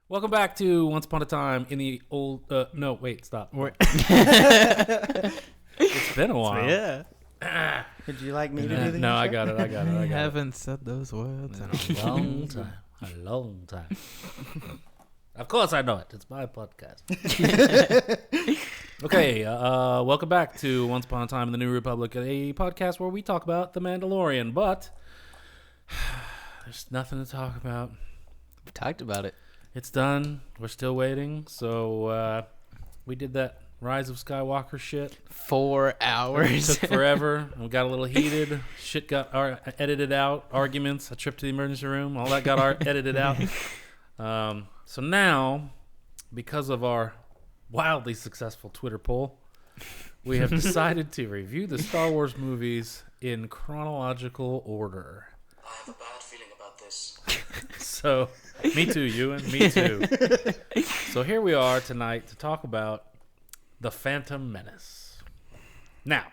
Welcome back to Once Upon a Time in the Old... no, wait, stop. It's been a while. Yeah. Would you like me to do the No, intro? I got it. I haven't said those words in A long time. A long time. Of course I know it. It's my podcast. Okay, welcome back to Once Upon a Time in the New Republic, a podcast where we talk about The Mandalorian, but there's nothing to talk about. We talked about it. It's done. We're still waiting. So we did that Rise of Skywalker shit. 4 hours. It took forever. We got a little heated. Shit got edited out. Arguments. A trip to the emergency room. All that got edited out. So now, because of our wildly successful Twitter poll, we have decided to review the Star Wars movies in chronological order. I have a bad feeling about this. So, me too, Ewan. Me too. So here we are tonight to talk about The Phantom Menace. Now,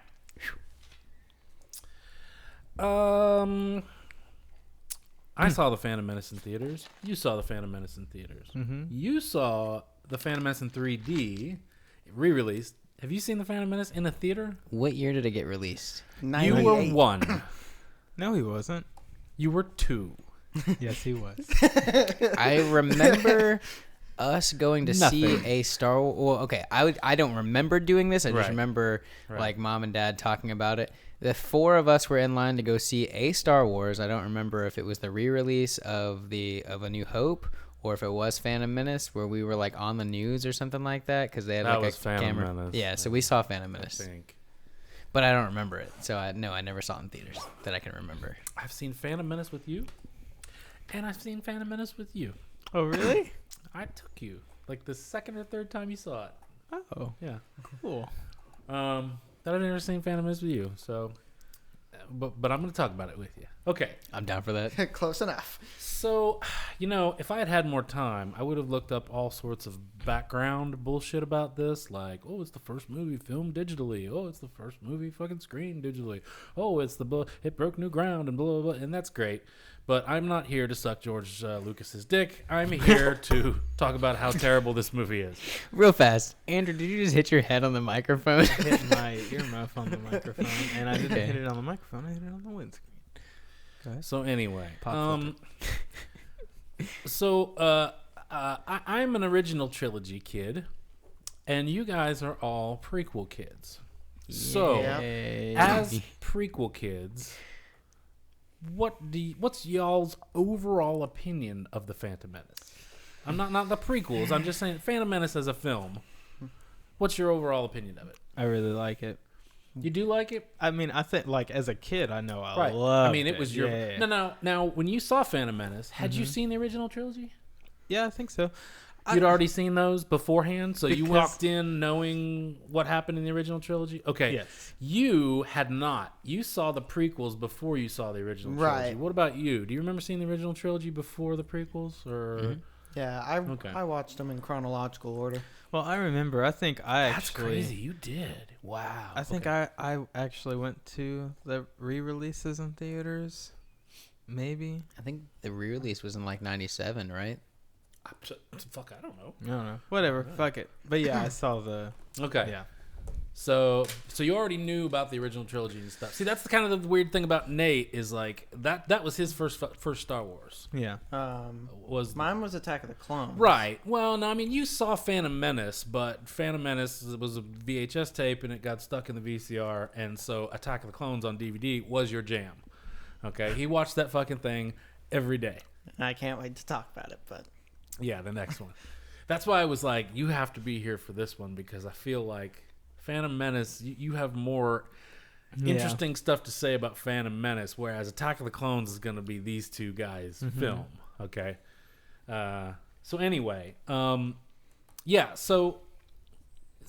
I saw The Phantom Menace in theaters. You saw The Phantom Menace in theaters. Mm-hmm. You saw The Phantom Menace in 3D, re-released. Have you seen The Phantom Menace in a theater? What year did it get released? You were 1. No, he wasn't. You were 2. Yes, he was. I remember us going to see Nothing. a Star Wars. Well, okay, I don't remember doing this. I just Right. remember Right. like mom and dad talking about it. The 4 of us were in line to go see a Star Wars. I don't remember if it was the re-release of A New Hope or if it was Phantom Menace, where we were like on the news or something like that because they had That like was a Phantom camera. Menace. Yeah, so we saw Phantom I Menace, think. but I don't remember it. So I never saw it in theaters that I can remember. I've seen Phantom Menace with you, and I've seen Phantom Menace with you. Oh, really? I took you like the second or third time you saw it. Oh, Yeah. cool. That I've never seen Phantom Menace with you. So, but I'm going to talk about it with you. Okay. I'm down for that. Close enough. So, if I had had more time, I would have looked up all sorts of background bullshit about this. Like, oh, it's the first movie filmed digitally. Oh, it's the first movie fucking screened digitally. Oh, it broke new ground and blah, blah, blah. And that's great. But I'm not here to suck George Lucas's dick. I'm here to talk about how terrible this movie is. Real fast. Andrew, did you just hit your head on the microphone? Hit my earmuff on the microphone, and I didn't Okay. hit it on the microphone. I hit it on the windscreen. So anyway, Pop I'm an original trilogy kid, and you guys are all prequel kids. So, Yay. as prequel kids, what's y'all's overall opinion of the Phantom Menace? I'm not the prequels. I'm just saying Phantom Menace as a film. What's your overall opinion of it? I really like it. You do like it? I mean, I think like as a kid, I know I Right. loved I mean, it was your Yeah. no. Now, when you saw Phantom Menace, had you seen the original trilogy? Yeah, I think so. You'd already seen those beforehand, so you Because- walked in knowing what happened in the original trilogy? Okay. Yes. You had not. You saw the prequels before you saw the original trilogy. Right. What about you? Do you remember seeing the original trilogy before the prequels? Or Yeah, Okay. I watched them in chronological order. Well, I remember. I think I That's actually. crazy. You did. Wow. I think Okay. I actually went to the re-releases in theaters. Maybe. I think the re-release was in like 97, right? Fuck, I don't know. I don't know. Whatever. Fuck it. But yeah, I saw the. Okay. Yeah. So you already knew about the original trilogy and stuff. See, that's the kind of the weird thing about Nate is like that was his first Star Wars. Yeah. Was Mine was Attack of the Clones. Right. Well, no, I mean, you saw Phantom Menace, but Phantom Menace was a VHS tape and it got stuck in the VCR, and so Attack of the Clones on DVD was your jam. Okay? He watched that fucking thing every day. And I can't wait to talk about it, but Yeah, the next one. That's why I was like, you have to be here for this one because I feel like Phantom Menace, you have more interesting stuff to say about Phantom Menace, whereas Attack of the Clones is going to be these two guys' film. Okay? So anyway, yeah, so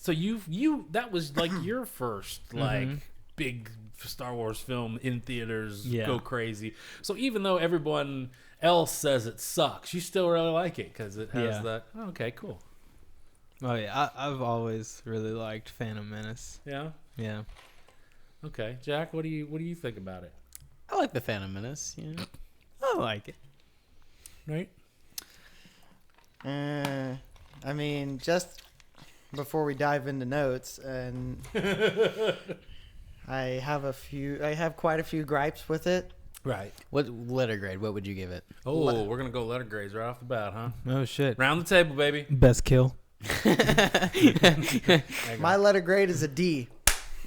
you that was like your first like big Star Wars film in theaters, Yeah. go crazy. So even though everyone else says it sucks, you still really like it because it has Yeah. that. Oh, okay, cool. Oh yeah, I've always really liked Phantom Menace. Yeah. Yeah. Okay, Jack, what do you think about it? I like the Phantom Menace. Yeah. I like it. Right? I mean, just before we dive into notes, and I have quite a few gripes with it. Right. What letter grade? What would you give it? Oh, we're going to go letter grades right off the bat, huh? Oh shit. Round the table, baby. Best kill. My letter grade is a D.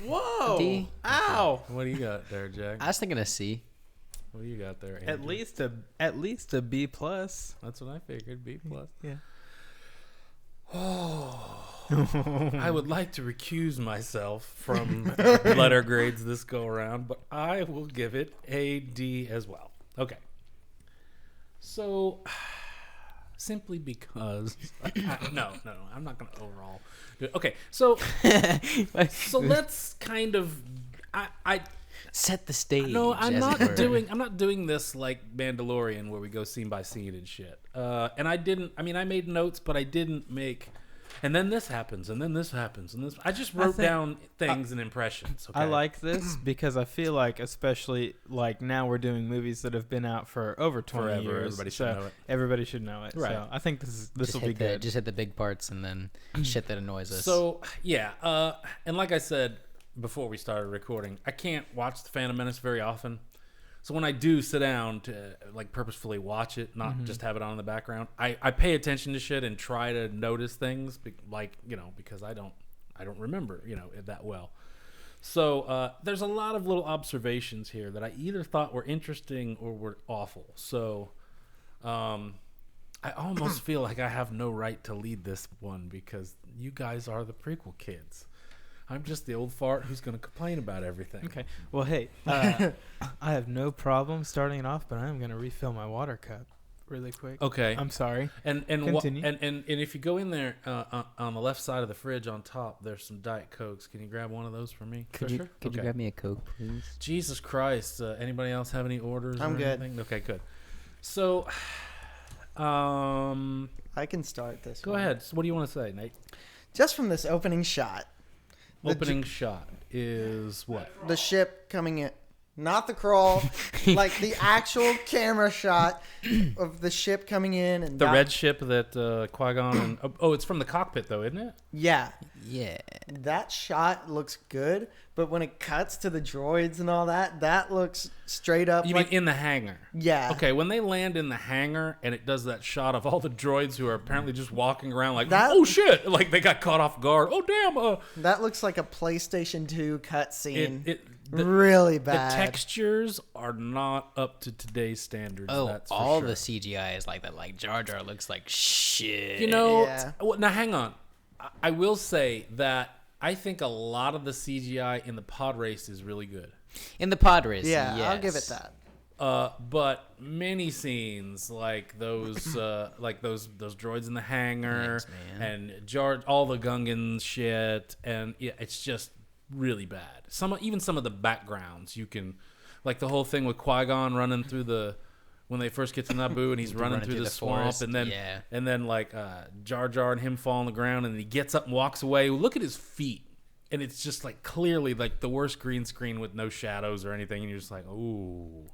Whoa. D. Ow. What do you got there, Jack? I was thinking a C. What do you got there, At Andrew? least a B plus. That's what I figured. B plus. Yeah. I would like to recuse myself from letter grades this go around, but I will give it a D as well. Okay. So, simply because no, I'm not going to overall. Okay, so let's kind of I Set the stage. no, I'm as not it were. I'm not doing this like Mandalorian where we go scene by scene and shit. And I made notes, but I didn't make. And then this happens, and then this happens, and this. I just wrote down things and impressions. Okay? I like this because I feel like, especially like now we're doing movies that have been out for over 20 Forever, years. everybody should so know it. Everybody should know it. Right. So I think this Just will be hit good. Just hit the big parts and then shit that annoys us. So yeah, and like I said before we started recording, I can't watch the Phantom Menace very often. So when I do sit down to like purposefully watch it, not just have it on in the background, I pay attention to shit and try to notice things, because I don't remember it that well. So there's a lot of little observations here that I either thought were interesting or were awful. So I almost feel like I have no right to lead this one because you guys are the prequel kids. I'm just the old fart who's going to complain about everything. Okay. Well, hey, I have no problem starting it off, but I'm going to refill my water cup really quick. Okay. I'm sorry. And Continue. and if you go in there on the left side of the fridge on top, there's some Diet Cokes. Can you grab one of those for me? could you grab me a Coke, please? Jesus Christ! Anybody else have any orders? I'm or good. Anything? Okay, good. So, I can start this. go one. ahead. So what do you want to say, Nate? Just from this opening shot, The Opening shot is what? the ship coming in, not the crawl, like the actual camera shot of the ship coming in and The red ship that Qui Gon and it's from the cockpit though, isn't it? Yeah, Yeah. that shot looks good, but when it cuts to the droids and all that, that looks straight up You like mean in the hangar? yeah. Okay, when they land in the hangar and it does that shot of all the droids who are apparently just walking around like, That- oh shit, like they got caught off guard. Oh damn, That looks like a PlayStation 2 cutscene. the Really the bad. textures are not up to today's standards. Oh, that's for all sure. the CGI is like that. Like Jar Jar looks like shit. You know, Yeah. now hang on. I will say that I think a lot of the CGI in the pod race is really good. In the pod race, yeah, yes. I'll give it that. But many scenes like those droids in the hangar Thanks, man. and all the Gungan shit, and yeah, it's just really bad. Even some of the backgrounds you can, like the whole thing with Qui-Gon running through when they first get to Naboo and he's running through the swamp, forest, and then yeah. like Jar Jar and him fall on the ground, and he gets up and walks away. Look at his feet, and it's just like clearly like the worst green screen with no shadows or anything, and you're just like, oh,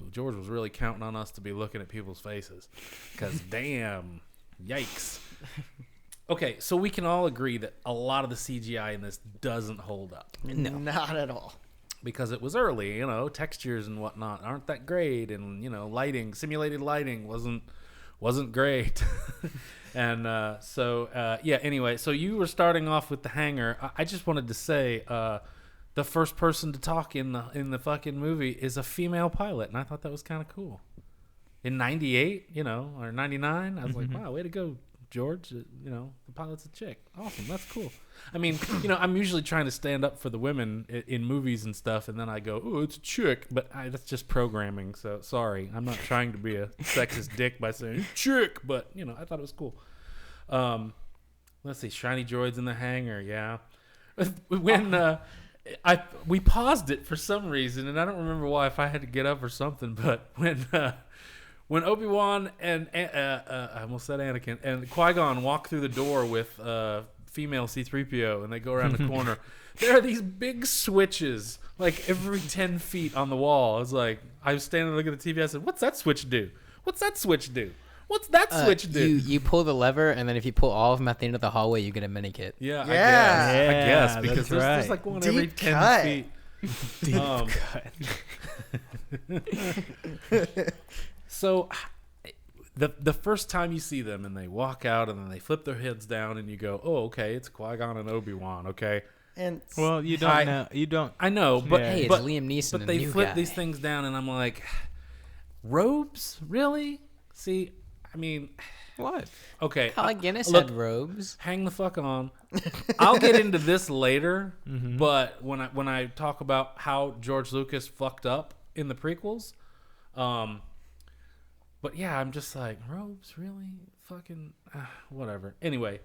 George was really counting on us to be looking at people's faces, because damn, yikes. Okay, so we can all agree that a lot of the CGI in this doesn't hold up. No. Not at all. Because it was early, textures and whatnot aren't that great, and simulated lighting wasn't great, and anyway, so you were starting off with the hangar. I just wanted to say, the first person to talk in the fucking movie is a female pilot, and I thought that was kind of cool. In '98, or '99, I was like, wow, way to go, George. The pilot's a chick. Awesome, that's cool. I mean, I'm usually trying to stand up for the women in movies and stuff, and then I go, oh, it's a chick, but that's just programming, so sorry. I'm not trying to be a sexist dick by saying chick, but, I thought it was cool. Let's see, shiny droids in the hangar, yeah. When we paused it for some reason, and I don't remember why, if I had to get up or something, but when Obi-Wan and I almost said Anakin and Qui-Gon walk through the door with female C-3PO and they go around the corner, there are these big switches like every 10 feet on the wall. I was standing looking at the TV. I said, "What's that switch do? What's that switch do? What's that switch do? You pull the lever, and then if you pull all of them at the end of the hallway, you get a mini kit. Yeah, Yeah. I guess because that's there's right. like one Deep every 10 cut. feet. Deep cut. So the first time you see them and they walk out and then they flip their heads down and you go, oh, okay, it's Qui Gon and Obi-Wan, okay. And Well, you don't know. You don't. I know, but Yeah. Hey, it's but, Liam Neeson, but a they new flip guy. these things down and I'm like, robes, really? See, I mean, What? okay. Alec Guinness look, had robes. hang the fuck on. I'll get into this later, Mm-hmm. but when I talk about how George Lucas fucked up in the prequels, but yeah, I'm just like, robes, really? Fucking whatever. Anyway,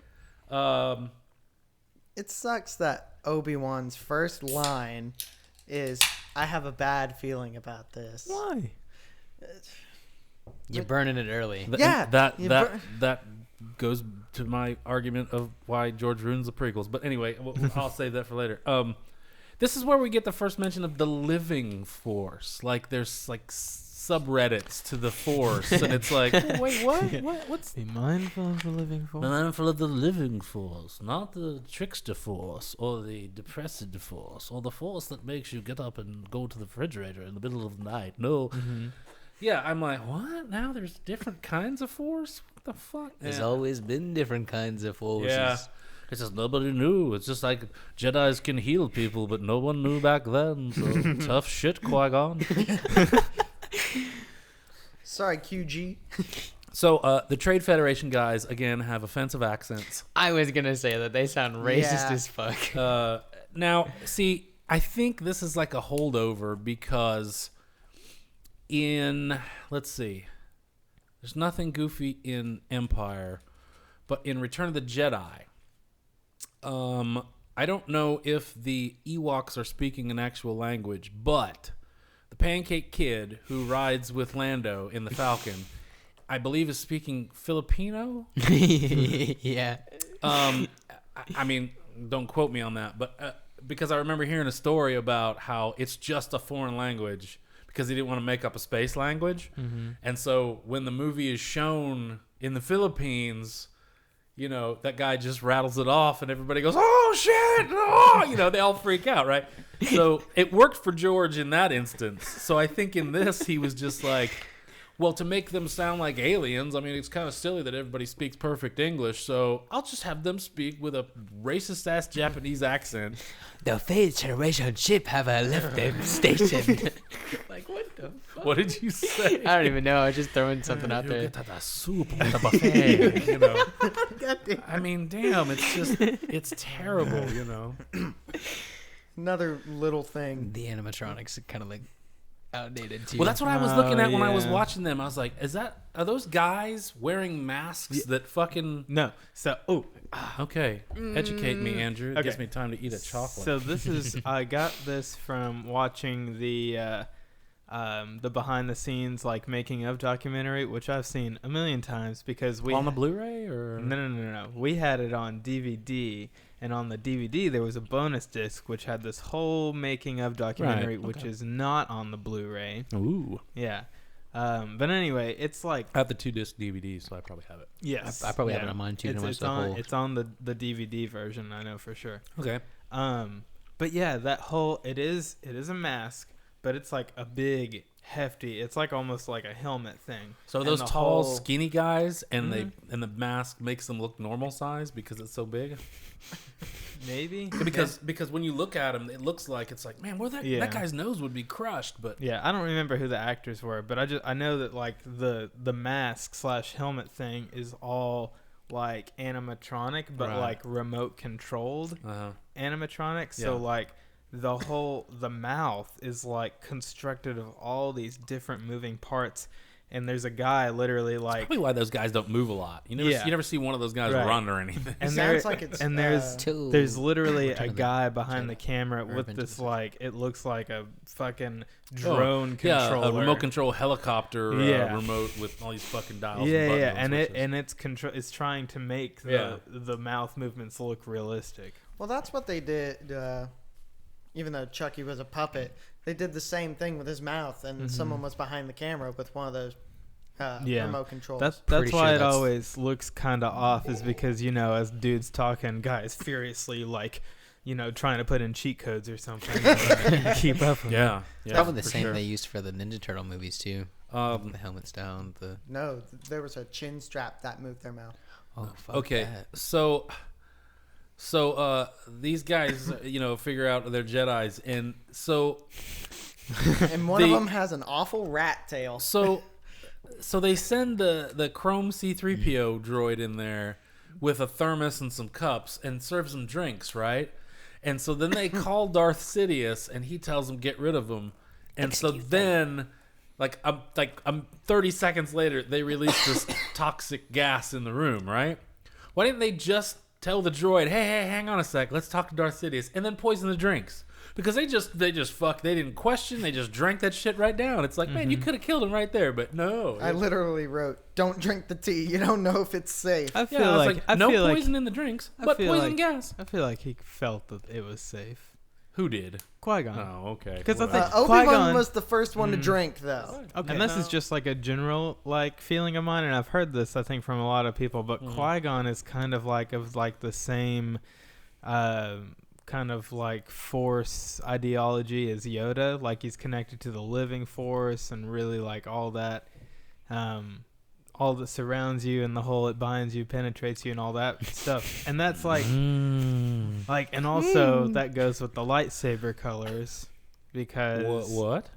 it sucks that Obi-Wan's first line is, "I have a bad feeling about this." Why? You're burning it early. Yeah, you that goes to my argument of why George ruins the prequels. But anyway, I'll save that for later. This is where we get the first mention of the living force. Like there's like subreddits to the force, and it's like, wait, what? What's Be mindful of the living force. mindful of the living force, not the trickster force or the depressed force or the force that makes you get up and go to the refrigerator in the middle of the night. No. Yeah, I'm like, what? Now there's different kinds of force? What the fuck? There's Yeah. always been different kinds of forces. Yeah. It's just nobody knew. It's just like Jedis can heal people, but no one knew back then. So tough shit, Qui-Gon. Sorry, QG. So the Trade Federation guys, again, have offensive accents. I was gonna say that they sound racist Yeah. as fuck. Now, see, I think this is like a holdover because let's see, there's nothing goofy in Empire, but in Return of the Jedi, I don't know if the Ewoks are speaking an actual language, but the Pancake Kid who rides with Lando in the Falcon, I believe is speaking Filipino. Yeah. I mean, don't quote me on that, but because I remember hearing a story about how it's just a foreign language because he didn't want to make up a space language. And so when the movie is shown in the Philippines, you know, that guy just rattles it off and everybody goes, oh, shit, oh! You know, they all freak out, right? So it worked for George in that instance. So I think in this, he was just like, well, to make them sound like aliens, I mean, it's kind of silly that everybody speaks perfect English, so I'll just have them speak with a racist-ass Japanese accent. The Federation ship have left them station. Like, what the fuck? What did you say? I don't even know. I was just throwing something out You there. get the soup at the buffet, you know. I mean, damn, it's terrible, you know. Another little thing. The animatronics are kind of like outdated too. Well, that's what I was looking at when I was yeah. watching them. I was like, are those guys wearing masks that fucking... No. So, Okay, educate me, Andrew. It Okay. gives me time to eat a chocolate. So this is I got this from watching the behind the scenes like making of documentary, which I've seen a million times because we on the Blu-ray or no. We had it on DVD, and on the DVD there was a bonus disc which had this whole making of documentary, Right, which okay. is not on the Blu-ray. Ooh. Yeah. But anyway, it's like I have the 2-disc DVD, so I probably have it. yes, I probably have it on mine too. It's on the DVD version, I know for sure. Okay. But yeah, that whole it is a mask, but it's like a big hefty. It's like almost like a helmet thing. So And those the tall, whole- skinny guys, and the mask makes them look normal size because it's so big. maybe Because when you look at him, it looks like it's like, man, Yeah. that guy's nose would be crushed. But Yeah, I don't remember who the actors were, but I know that like the mask / helmet thing is all like animatronic, but Right. like remote controlled animatronic. So Yeah. like the mouth is like constructed of all these different moving parts, and there's a guy literally like probably why those guys don't move a lot. You never see one of those guys Right. run or anything. and Sounds like it's, there's literally Return a of the guy behind Jedi. the camera Or with Revenge of this the like it looks like a fucking drone Yeah, controller. a remote control helicopter Yeah. remote with all these fucking dials. Yeah, and buttons yeah, and switches. it's trying to make Yeah. the mouth movements look realistic. Well, that's what they did. Even though Chucky was a puppet, they did the same thing with his mouth, and someone was behind the camera with one of those remote controls. That's Pretty why sure it that's- always looks kind of off, is because, you know, as dudes talking, guys furiously, like, you know, trying to put in cheat codes or something to keep up with Yeah, yeah, Probably the for same sure. they used for the Ninja Turtle movies too. The helmets down. No, there was a chin strap that moved their mouth. Fuck Okay, that. so these guys, you know, figure out they're Jedis, and so And one of them has an awful rat tail. so they send the Chrome C-3PO droid in there with a thermos and some cups and serve some drinks, right? And so then they call Darth Sidious, and he tells them get rid of him. And so then, like 30 seconds later, they release this toxic gas in the room, right? Why didn't they just tell the droid, hey, hang on a sec, let's talk to Darth Sidious, and then poison the drinks? Because they didn't question, they just drank that shit right down. It's like, man, you could have killed him right there, but no. I literally wrote, "Don't drink the tea. You don't know if it's safe." I Yeah, feel I was like, I no feel poison like, in the drinks, I but feel poison like- gas. I feel like he felt that it was safe. Who did? Qui-Gon. Oh, okay. 'Cause I whatever. think- Obi-Wan Qui-Gon- was the first one to drink, though. Okay. And this is just like a general like feeling of mine, and I've heard this I think from a lot of people. But Qui-Gon is kind of like the same, kind of like Force ideology as Yoda. Like he's connected to the living Force and really like all that, all that surrounds you and the whole it binds you, penetrates you, and all that stuff. And that's like, and also that goes with the lightsaber colors. Because What?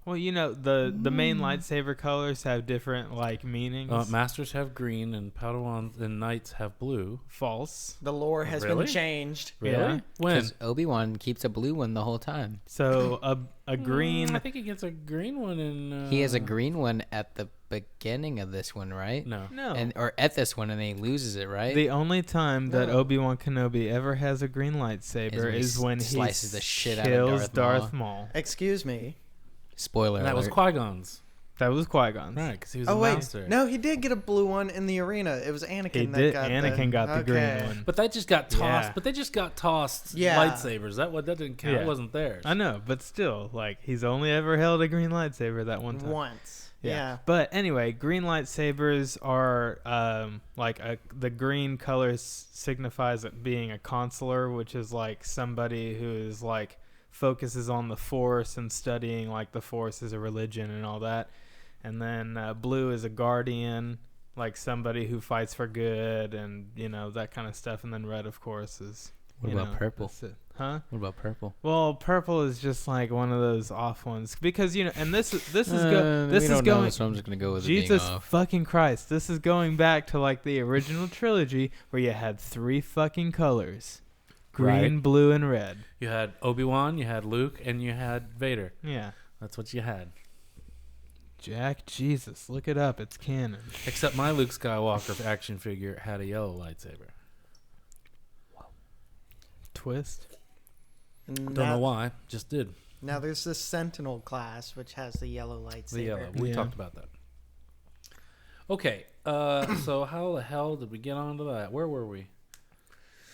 well, you know, the main lightsaber colors have different like meanings. Masters have green, and Padawans and Knights have blue. False. The lore has Really? been changed. Really? Yeah. When? Because Obi-Wan keeps a blue one the whole time. So a green. I think he gets a green one in. He has a green one at the beginning of this one, right? No. No. Or at this one, and then he loses it, right? The only time that No. Obi-Wan Kenobi ever has a green lightsaber is when he slices the shit out of kills Darth Darth Maul. Excuse me. Spoiler And that was alert. Qui-Gon's. That was Qui-Gon's. Right, because he was Oh a wait, master. no, he did get a blue one in the arena. It was Anakin. He that did. got Anakin got the Okay. green one. But that just got tossed. Yeah. But they just got tossed Yeah. lightsabers. That didn't count. Yeah. It wasn't theirs. I know, but still, like he's only ever held a green lightsaber that one time. Once. Yeah. But anyway, green lightsabers are the green color signifies it being a consular, which is like somebody who is like focuses on the Force and studying like the Force as a religion and all that. And then blue is a guardian, like somebody who fights for good and you know that kind of stuff. And then red, of course, is What you about know, purple? that's it. Huh? What about purple? Well, purple is just like one of those off ones because you know, and this is We going. don't know, so I'm just gonna go with it Jesus being off. fucking Christ! This is going back to like the original trilogy where you had 3 fucking colors: green, Right. blue, and red. You had Obi-Wan, you had Luke, and you had Vader. Yeah. That's what you had. Jack Jesus, look it up. It's canon. Except my Luke Skywalker action figure had a yellow lightsaber. Twist. And Don't now, know why. Just did. now there's this Sentinel class which has the yellow lightsaber. The yellow. We Yeah. talked about that. Okay. So how the hell did we get onto that? Where were we?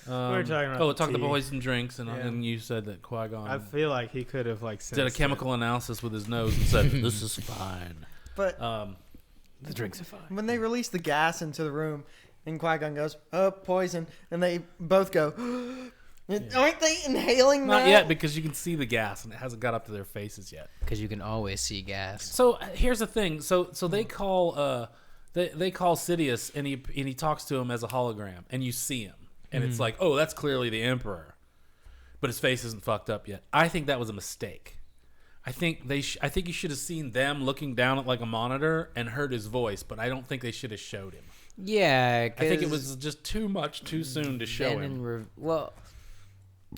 were talking about Oh, talked tea. about poison drinks, and, Yeah. and you said that Qui-Gon I feel like he could have like did a sensed chemical analysis with his nose and said, "This is fine." But The drinks are fine. when they release the gas into the room, and Qui-Gon goes, "Oh, poison," and they both go, "Aren't they inhaling Not that?" yet, because you can see the gas, and it hasn't got up to their faces yet. Because you can always see gas. So here's the thing. So they call they call Sidious, and he talks to him as a hologram, and you see him, and it's like, oh, that's clearly the Emperor, but his face isn't fucked up yet. I think that was a mistake. I think I think you should have seen them looking down at like a monitor and heard his voice, but I don't think they should have showed him. Yeah, I think it was just too much too soon to show him. Well,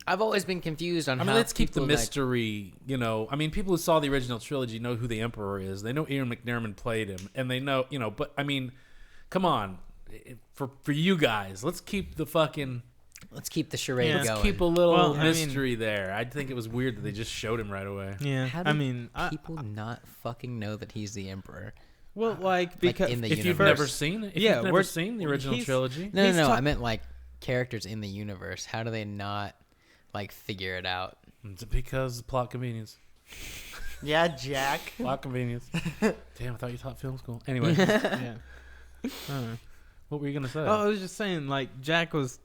I've always been confused on I how mean, let's keep the people, mystery, you know. I mean, people who saw the original trilogy know who the Emperor is. They know Ian McDiarmid played him, and they know, you know, but I mean, come on. For you guys, let's keep the fucking... let's keep the charade Let's going. keep a little Well, I mean- mystery there. I think it was weird that they just showed him right away. Yeah. How I do mean, people not fucking know that he's the Emperor? well, like because in the If you've universe. never seen it, if Yeah, you've never we're- seen the original he's- trilogy, No, He's no, ta- I meant like characters in the universe. How do they not like figure it out? it's because of plot convenience. Yeah, Jack. A lot of convenience. Damn, I thought you taught film school. Anyway, Yeah. what were you gonna say? Oh, I was just saying, like, Jack was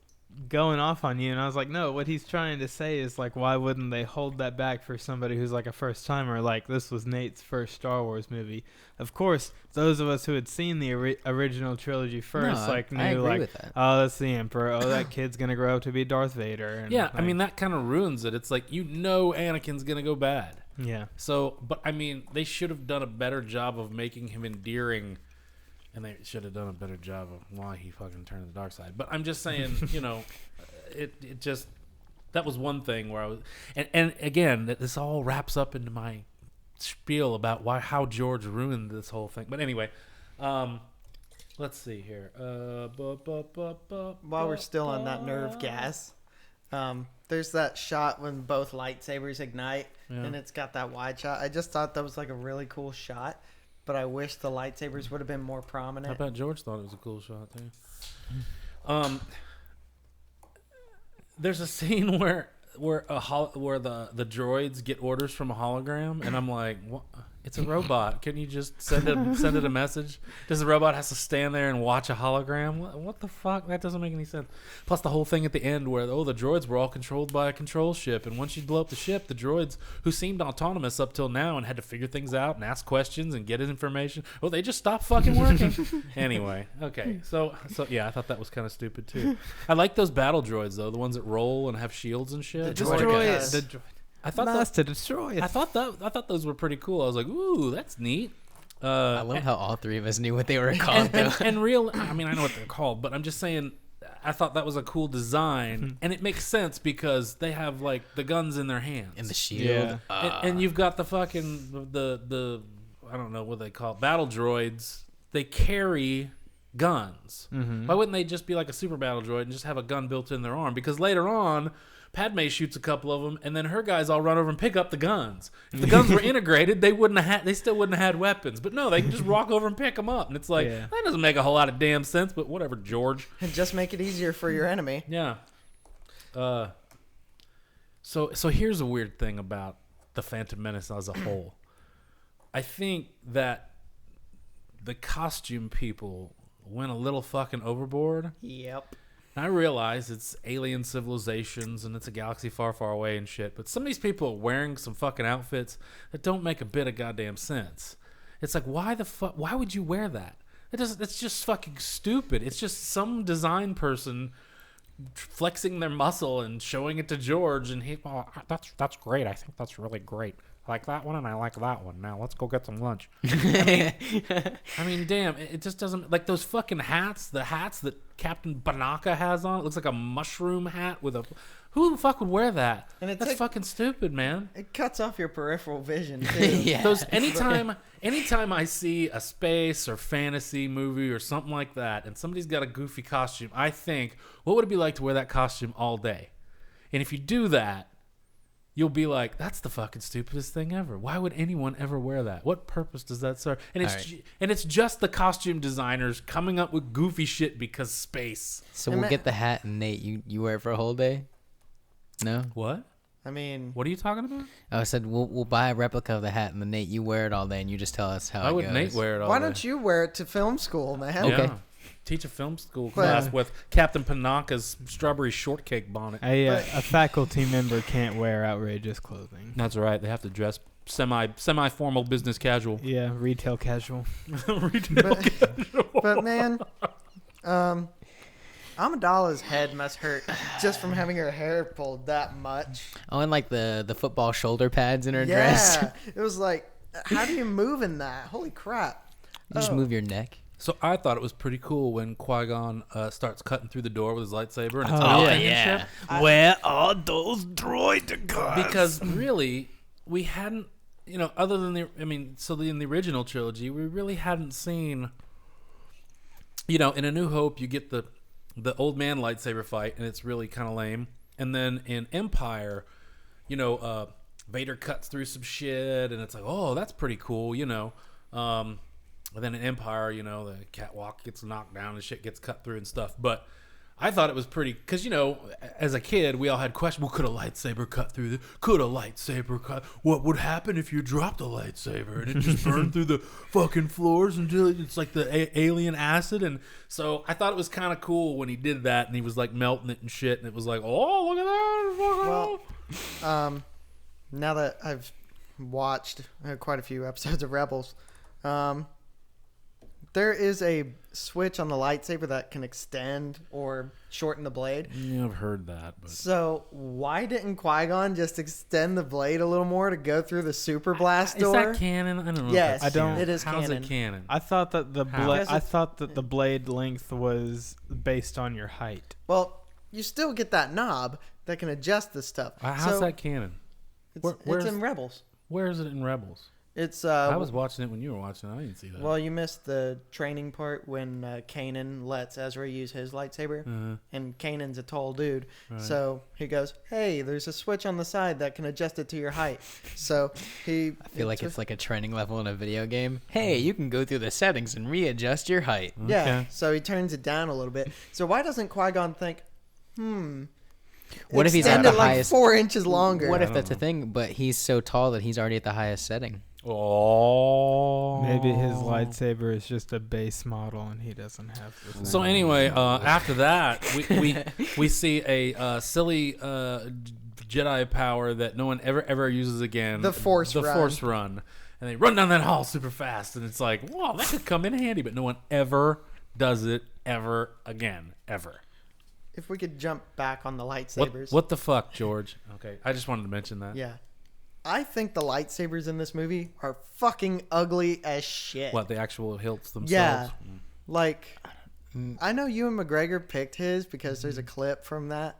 going off on you, and I was like, no, what he's trying to say is, like, why wouldn't they hold that back for somebody who's, like, a first-timer? Like, this was Nate's first Star Wars movie. Of course, those of us who had seen the original trilogy first, I knew, agree like, with that. oh, that's the Emperor. Oh, that kid's going to grow up to be Darth Vader. And, yeah, I like, mean that kind of ruins it. It's like Anakin's gonna go bad. Yeah. So, but I mean, they should have done a better job of making him endearing, and they should have done a better job of why he fucking turned to the dark side. But I'm just saying, it just, that was one thing where I was, and again, this all wraps up into my spiel about how George ruined this whole thing. But anyway, let's see here. While we're still on that nerve gas, there's that shot when both lightsabers ignite, and it's got that wide shot. I just thought that was like a really cool shot, but I wish the lightsabers would have been more prominent. I bet George thought it was a cool shot too. There's a scene where the droids get orders from a hologram, and I'm like, what? It's a robot. Can you just send it a message? Does the robot have to stand there and watch a hologram? What the fuck? That doesn't make any sense. Plus the whole thing at the end where the droids were all controlled by a control ship, and once you blow up the ship, the droids who seemed autonomous up till now and had to figure things out and ask questions and get information, they just stopped fucking working. Anyway, okay, so yeah, I thought that was kind of stupid too. I like those battle droids though, the ones that roll and have shields and shit. Destroy it. I thought That's to destroy it. I thought those were pretty cool. I was like, ooh, that's neat. I love how all three of us knew what they were called. And real, I mean, I know what they're called, but I'm just saying, I thought that was a cool design, and it makes sense because they have like the guns in their hands And the shield. Yeah. and you've got the fucking the I don't know what they call it, battle droids. They carry guns. Why wouldn't they just be like a super battle droid and just have a gun built in their arm? Because later on, Padme shoots a couple of them, and then her guys all run over and pick up the guns. If the guns were integrated, they still wouldn't have had weapons. But no, they can just walk over and pick them up, and it's like that doesn't make a whole lot of damn sense. But whatever, George. And just make it easier for your enemy. Yeah. So here's a weird thing about the Phantom Menace as a whole. I think that the costume people went a little fucking overboard. Yep. And I realize it's alien civilizations and it's a galaxy far, far away and shit, but some of these people are wearing some fucking outfits that don't make a bit of goddamn sense. It's like, why would you wear that? It's just fucking stupid. It's just some design person flexing their muscle and showing it to George, and that's great. I think that's really great. I like that one, and I like that one. Now let's go get some lunch. I mean, damn, it just doesn't, like those fucking hats. The hats that Captain Banaka has on. It looks like a mushroom hat with a. Who the fuck would wear that? And that's fucking stupid, man. It cuts off your peripheral vision too. Yeah. Those anytime I see a space or fantasy movie or something like that, and somebody's got a goofy costume, I think, what would it be like to wear that costume all day? And if you do that, you'll be like, that's the fucking stupidest thing ever. Why would anyone ever wear that? What purpose does that serve? And it's just the costume designers coming up with goofy shit because space. So we'll get the hat, and Nate, you wear it for a whole day? No? What? I mean, What are you talking about? I said we'll buy a replica of the hat, and then Nate, you wear it all day, and you just tell us how Why it would goes. Nate wear it all why day? don't you wear it to film school, man? Okay. Yeah. Teach a film school class with Captain Panaka's strawberry shortcake bonnet. A faculty member can't wear outrageous clothing. That's right. They have to dress semi-formal business casual. Yeah, retail casual. But man, Amidala's head must hurt just from having her hair pulled that much. Oh, and like the football shoulder pads in her dress. Yeah, it was like, how do you move in that? Holy crap! You just move your neck. So I thought it was pretty cool when Qui Gon starts cutting through the door with his lightsaber, and it's Oh, melting yeah. and shit. Where are those droid guns? Because really, we hadn't, other than in the original trilogy, we really hadn't seen, in A New Hope, you get the old man lightsaber fight, and it's really kind of lame. And then in Empire, Vader cuts through some shit, and it's like, oh, that's pretty cool, And then in Empire, the catwalk gets knocked down and shit gets cut through and stuff. But I thought it was pretty, because, as a kid, we all had questions. Well, could a lightsaber cut through the... Could a lightsaber cut... What would happen if you dropped a lightsaber and it just burned through the fucking floors until it's like the alien acid? And so I thought it was kind of cool when he did that and he was like melting it and shit. And it was like, oh, look at that. Well, now that I've watched quite a few episodes of Rebels, there is a switch on the lightsaber that can extend or shorten the blade. Yeah, I've heard that. But So why didn't Qui-Gon just extend the blade a little more to go through the super blast door? Is that canon? I don't know. Yes, I don't- it is How's canon. it canon? I thought that the How? blade. Because I it's- thought that the blade length was based on your height. Well, you still get that knob that can adjust this stuff. How's So that canon? It's in Rebels. Where is it in Rebels? It's I was watching it when you were watching it. I didn't see that. well, you missed the training part when Kanan lets Ezra use his lightsaber, and Kanan's a tall dude, so he goes, "Hey, there's a switch on the side that can adjust it to your height." So I feel like it's like a training level in a video game. Hey, you can go through the settings and readjust your height. yeah. Okay. So he turns it down a little bit. So why doesn't Qui-Gon think, What if he's at extend the it like highest? 4 inches longer? What if that's a thing, but he's so tall that he's already at the highest setting? Oh. Maybe his lightsaber is just a base model and he doesn't have this. So anyway, after that, we see a silly Jedi power that no one ever uses again. The Force Run. Force Run, and they run down that hall super fast, and it's like, wow, that could come in handy, but no one ever does it ever again, ever. If we could jump back on the lightsabers. What the fuck, George? Okay, I just wanted to mention that. Yeah. I think the lightsabers in this movie are fucking ugly as shit. What, the actual hilts themselves? Yeah. Like, I know Ewan McGregor picked his because there's a clip from that,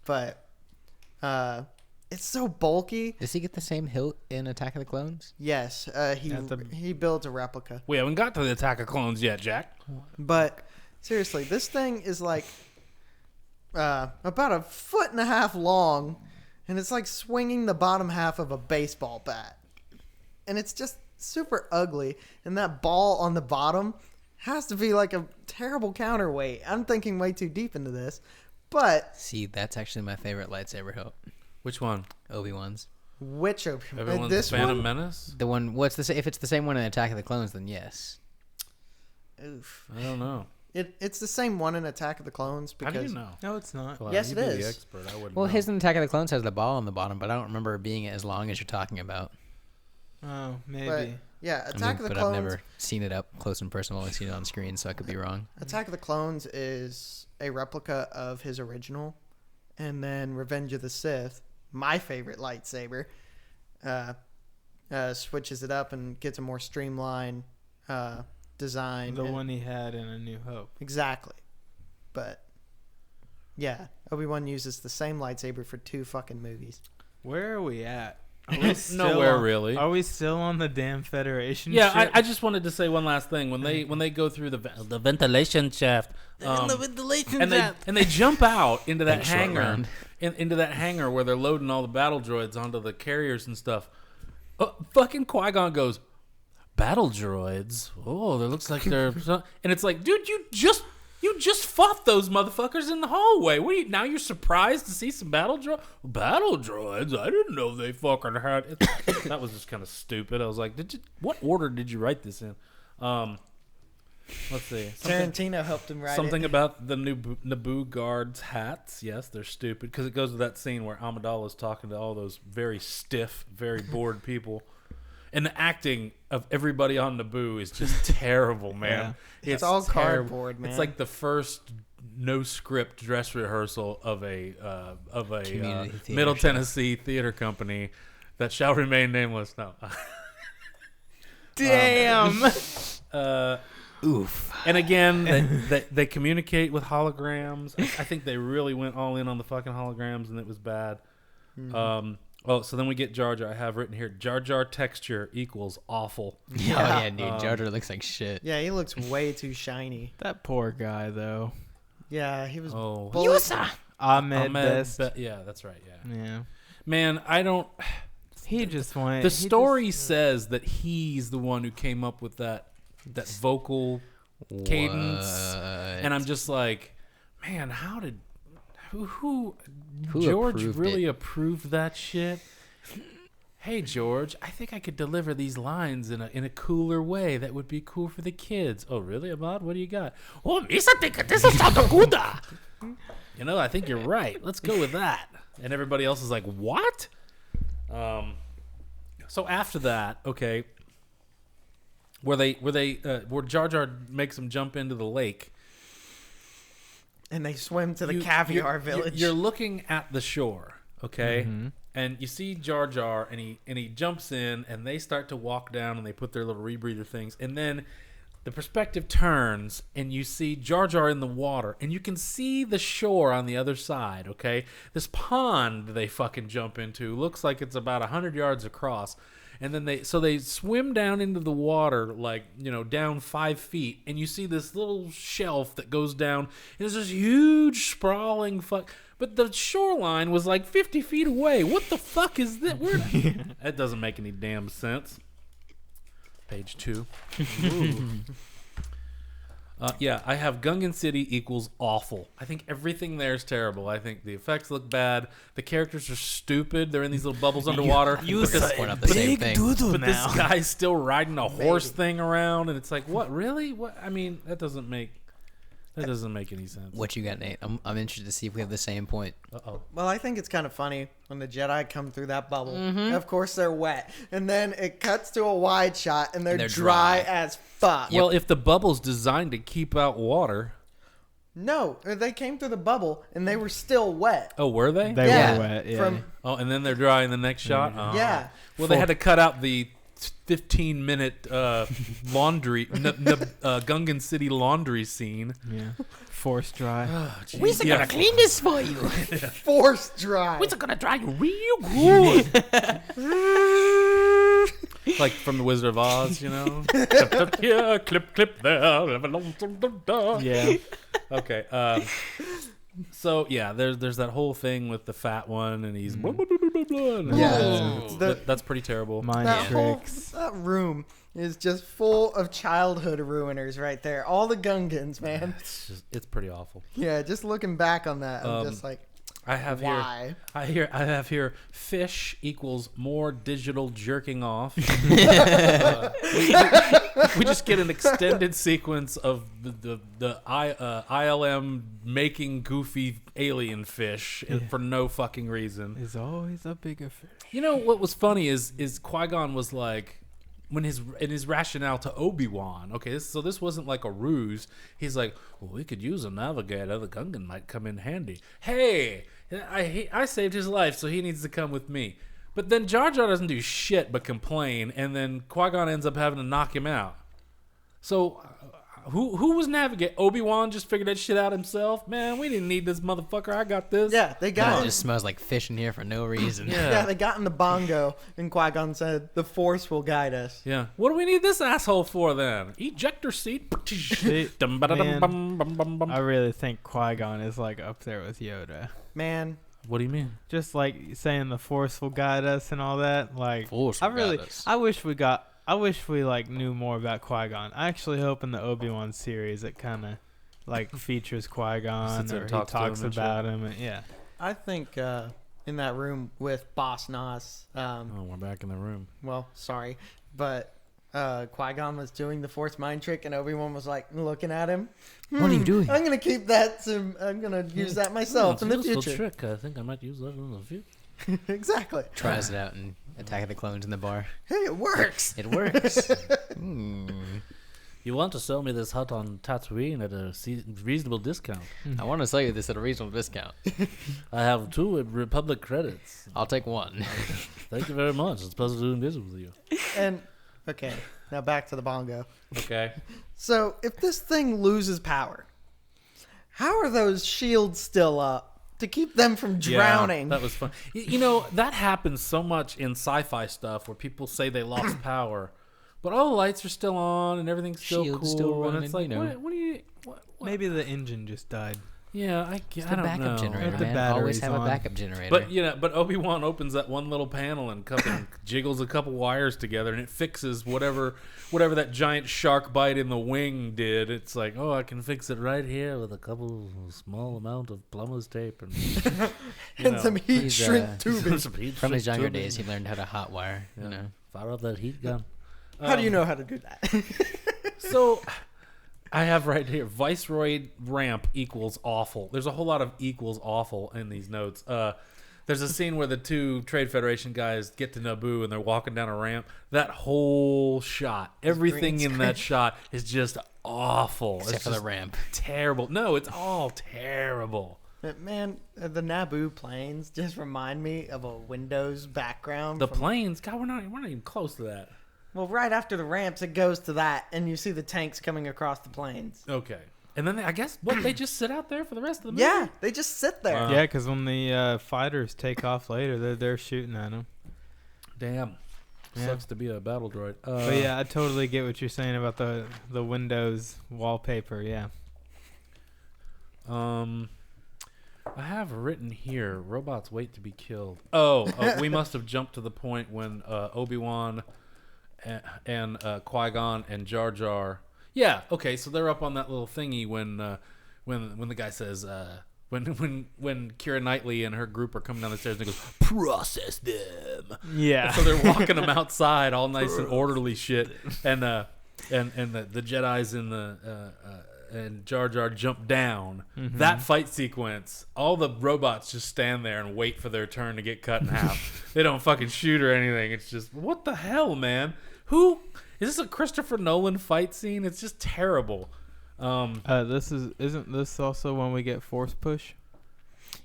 but it's so bulky. Does he get the same hilt in Attack of the Clones? Yes, he builds a replica. We haven't got to the Attack of Clones yet, Jack. But seriously, this thing is like about 1.5 feet long, and it's like swinging the bottom half of a baseball bat. And it's just super ugly. And that ball on the bottom has to be like a terrible counterweight. I'm thinking way too deep into this. But See, that's actually my favorite lightsaber hilt. Which one? Obi-Wan's. which of Everyone's this Phantom one? Menace? The one. If it's the same one in Attack of the Clones, then yes. Oof. I don't know. It's the same one in Attack of the Clones How do you because know? No, it's not. Well, Yes, you'd it be the is. expert. I wouldn't Well, know. his in Attack of the Clones has the ball on the bottom, but I don't remember it being as long as you're talking about. Oh, maybe. but, yeah, Attack of the but Clones. I've never seen it up close and personal. I've only seen it on screen, so I could be wrong. Attack of the Clones is a replica of his original, and then Revenge of the Sith, my favorite lightsaber, switches it up and gets a more streamlined design. The one he had in A New Hope. Exactly. But yeah, Obi-Wan uses the same lightsaber for 2 fucking movies. Where are we at? Are we still Nowhere on- really. Are we still on the damn Federation? Yeah, ship? I just wanted to say one last thing. When they go through the ventilation shaft, and they jump out into that Big short hangar, round. into that hangar where they're loading all the battle droids onto the carriers and stuff. Fucking Qui-Gon goes, battle droids. Oh, it looks like they're, and it's like, dude, you just fought those motherfuckers in the hallway. Now you're surprised to see some battle droids? Battle droids? I didn't know they fucking had it. That was just kind of stupid. I was like, what order did you write this in? Let's see. Tarantino helped him write Something it. about the Naboo guards' hats. Yes, they're stupid because it goes to that scene where Amidala's talking to all those very stiff, very bored people. And the acting of everybody on Naboo is just terrible, man. It's all terrible. cardboard, man. It's like the first no script dress rehearsal of a Community theater Middle show. Tennessee theater company that shall remain nameless. No. Damn. Oof. And again, they communicate with holograms. I think they really went all in on the fucking holograms, and it was bad. So then we get Jar Jar. I have written here, Jar Jar texture equals awful. Yeah, oh, yeah, dude. Jar Jar looks like shit. Yeah, he looks way too shiny. That poor guy, though. Yeah, he was Oh. bullet. Ahmed Best. Yeah, that's right. Yeah, Yeah. man, I don't. He just went. The he story just- says that he's the one who came up with that vocal cadence, What? and I'm just like, man, how did who Who George approved really it? approved that shit? Hey George, I think I could deliver these lines in a cooler way that would be cool for the kids. Oh really, Ahmad? What do you got? Oh, Misa think this is good. You know, I think you're right. Let's go with that. And everybody else is like, what? So after that, okay, where Jar Jar makes him jump into the lake. And they swim to the caviar village. You're looking at the shore, okay? Mm-hmm. And you see Jar Jar, and he jumps in, and they start to walk down, and they put their little rebreather things, and then the perspective turns, and you see Jar Jar in the water, and you can see the shore on the other side, okay? This pond they fucking jump into looks like it's about 100 yards across. And then they swim down into the water, like, you know, down 5 feet, and you see this little shelf that goes down, and there's this huge sprawling but the shoreline was like 50 feet away. What the fuck is that? That doesn't make any damn sense. Page 2. Yeah, I have Gungan City equals awful. I think everything there is terrible. I think the effects look bad. The characters are stupid. They're in these little bubbles underwater. You point out the same thing. But this guy's still riding a horse thing around, and it's like, what? Really? What? I mean, that doesn't make any sense. What you got, Nate? I'm interested to see if we have the same point. Uh-oh. Well, I think it's kind of funny when the Jedi come through that bubble. Mm-hmm. Of course, they're wet. And then it cuts to a wide shot, and they're dry as fuck. Well, if the bubble's designed to keep out water... No, they came through the bubble, and they were still wet. Oh, were they? They were wet, yeah. And then they're dry in the next shot? Mm-hmm. Yeah. Well, they had to cut out the 15-minute laundry, Gungan City laundry scene. Yeah. Force dry. Oh, We're gonna clean this for you. Force dry. We're gonna dry you real good. Like from the Wizard of Oz, you know? Clip here, clip there. Yeah. Okay. So yeah, there's that whole thing with the fat one, and he's blah, blah, blah, blah, blah, blah. Yeah. That's pretty terrible. Mind tricks. That room is just full of childhood ruiners right there. All the Gungans, man. It's pretty awful. Yeah, just looking back on that, I'm just like, I have why? here. I have here. Fish equals more digital jerking off. We just get an extended sequence of the ILM making goofy alien fish for no fucking reason. There's always a bigger fish. You know what was funny is Qui Gon was like, when his rationale to Obi-Wan, okay, so this wasn't like a ruse. He's like, well, we could use a navigator. The Gungan might come in handy. Hey, I saved his life, so he needs to come with me. But then Jar Jar doesn't do shit but complain, and then Qui-Gon ends up having to knock him out. So who was navigating? Obi-Wan just figured that shit out himself? Man, we didn't need this motherfucker. I got this. Yeah, they got It it. just smells like fish in here for no reason. Yeah, they got in the bongo, and Qui-Gon said, the Force will guide us. Yeah. What do we need this asshole for then? Ejector seat. I really think Qui-Gon is like up there with Yoda. Man. What do you mean? Just like saying the Force will guide us and all that. Like, Force will guide us. I wish we like knew more about Qui-Gon. I actually hope in the ObiWan series it kind of like features Qui-Gon or he talks about him. And, yeah. I think in that room with Boss Nass. We're back in the room. Well, sorry, but Qui-Gon was doing the Force mind trick, and Obi-Wan was like looking at him. What are you doing? I'm gonna keep that. I'm gonna use that myself in the future. Trick. I think I might use that in the future. Exactly. Tries it out and Attack of the Clones in the bar. Hey, it works. It works. You want to sell me this hut on Tatooine at a reasonable discount? I want to sell you this at a reasonable discount. I have 2 Republic credits. I'll take 1. Thank you very much. It's a pleasure doing business with you. And okay, now back to the bongo. Okay. So if this thing loses power, how are those shields still up to keep them from drowning? Yeah, that was fun. You know, that happens so much in sci-fi stuff where people say they lost power, but all the lights are still on and everything's still Shield's cool. still running, and it's like, you know. what do you... What? Maybe the engine just died. Yeah, It's I the don't backup know. generator, The man. battery's Always have a on. backup generator. But Obi-Wan opens that one little panel and jiggles a couple wires together, and it fixes whatever that giant shark bite in the wing did. It's like, oh, I can fix it right here with a couple small amount of plumber's tape and And some heat He's, shrink tubing. From his younger days, he learned how to hotwire. Yeah. You know. Fire up that heat gun. How do you know how to do that? So, I have right here, Viceroy ramp equals awful. There's a whole lot of equals awful in these notes. There's a scene where the two Trade Federation guys get to Naboo and they're walking down a ramp. That whole shot, everything in that shot is just awful. Except it's for the just ramp. terrible. No, it's all terrible. But man, the Naboo planes just remind me of a Windows background. The from- planes, God, we're not even close to that. Well, right after the ramps, it goes to that, and you see the tanks coming across the plains. Okay. And then I guess, they just sit out there for the rest of the movie? Yeah, they just sit there. Wow. Yeah, because when the fighters take off later, they're shooting at them. Damn. Yeah. Sucks to be a battle droid. But yeah, I totally get what you're saying about the Windows wallpaper. Yeah. I have written here, robots wait to be killed. Oh, we must have jumped to the point when Obi-Wan and Qui Gon and Jar Jar. Yeah, okay, so they're up on that little thingy when the guy says when Keira Knightley and her group are coming down the stairs and he goes, process them. Yeah. And so they're walking them outside, all nice and orderly shit, and the Jedi's in the and Jar Jar jump down. Mm-hmm. That fight sequence, all the robots just stand there and wait for their turn to get cut in half. They don't fucking shoot or anything. It's just, what the hell, man? Who is this? A Christopher Nolan fight scene? It's just terrible. Isn't this also when we get force push?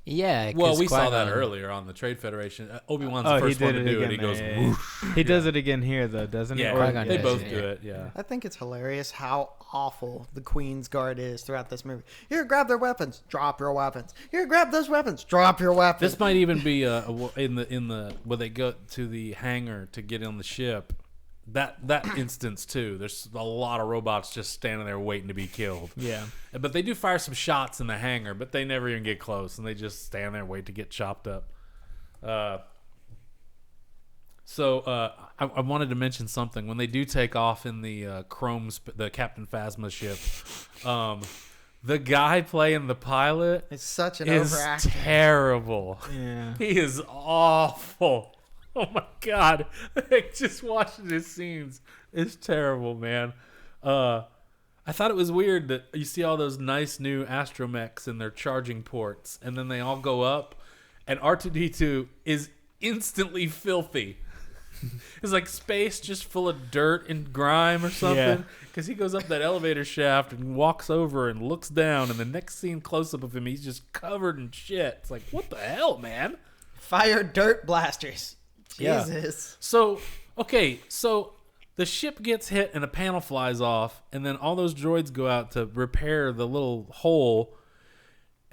Yeah. 'cause Well, we saw that Qui-Gon- earlier on the Trade Federation. Obi-Wan's Oh, the he first one did to it do it. again. He goes, Yeah. whoosh. He does it again here, though, doesn't he? Yeah, Or- Qui-Gon they does both it, do yeah. it. Yeah. I think it's hilarious how awful the Queen's Guard is throughout this movie. Here, grab their weapons. Drop your weapons. Here, grab those weapons. Drop your weapons. This might even be in the when they go to the hangar to get on the ship. That instance too. There's a lot of robots just standing there waiting to be killed. Yeah. But they do fire some shots in the hangar, but they never even get close, and they just stand there and wait to get chopped up. I wanted to mention something. When they do take off in the the Captain Phasma ship, the guy playing the pilot It's such an is overacting. terrible. Yeah. He is awful. Oh my god! Like, just watching his scenes is terrible, man. I thought it was weird that you see all those nice new astromechs and their charging ports, and then they all go up, and R2-D2 is instantly filthy. It's like space just full of dirt and grime or something. Because he goes up that elevator shaft and walks over and looks down, and the next scene close up of him, he's just covered in shit. It's like, what the hell, man? Fire dirt blasters. Yeah. Jesus. So the ship gets hit and a panel flies off, and then all those droids go out to repair the little hole,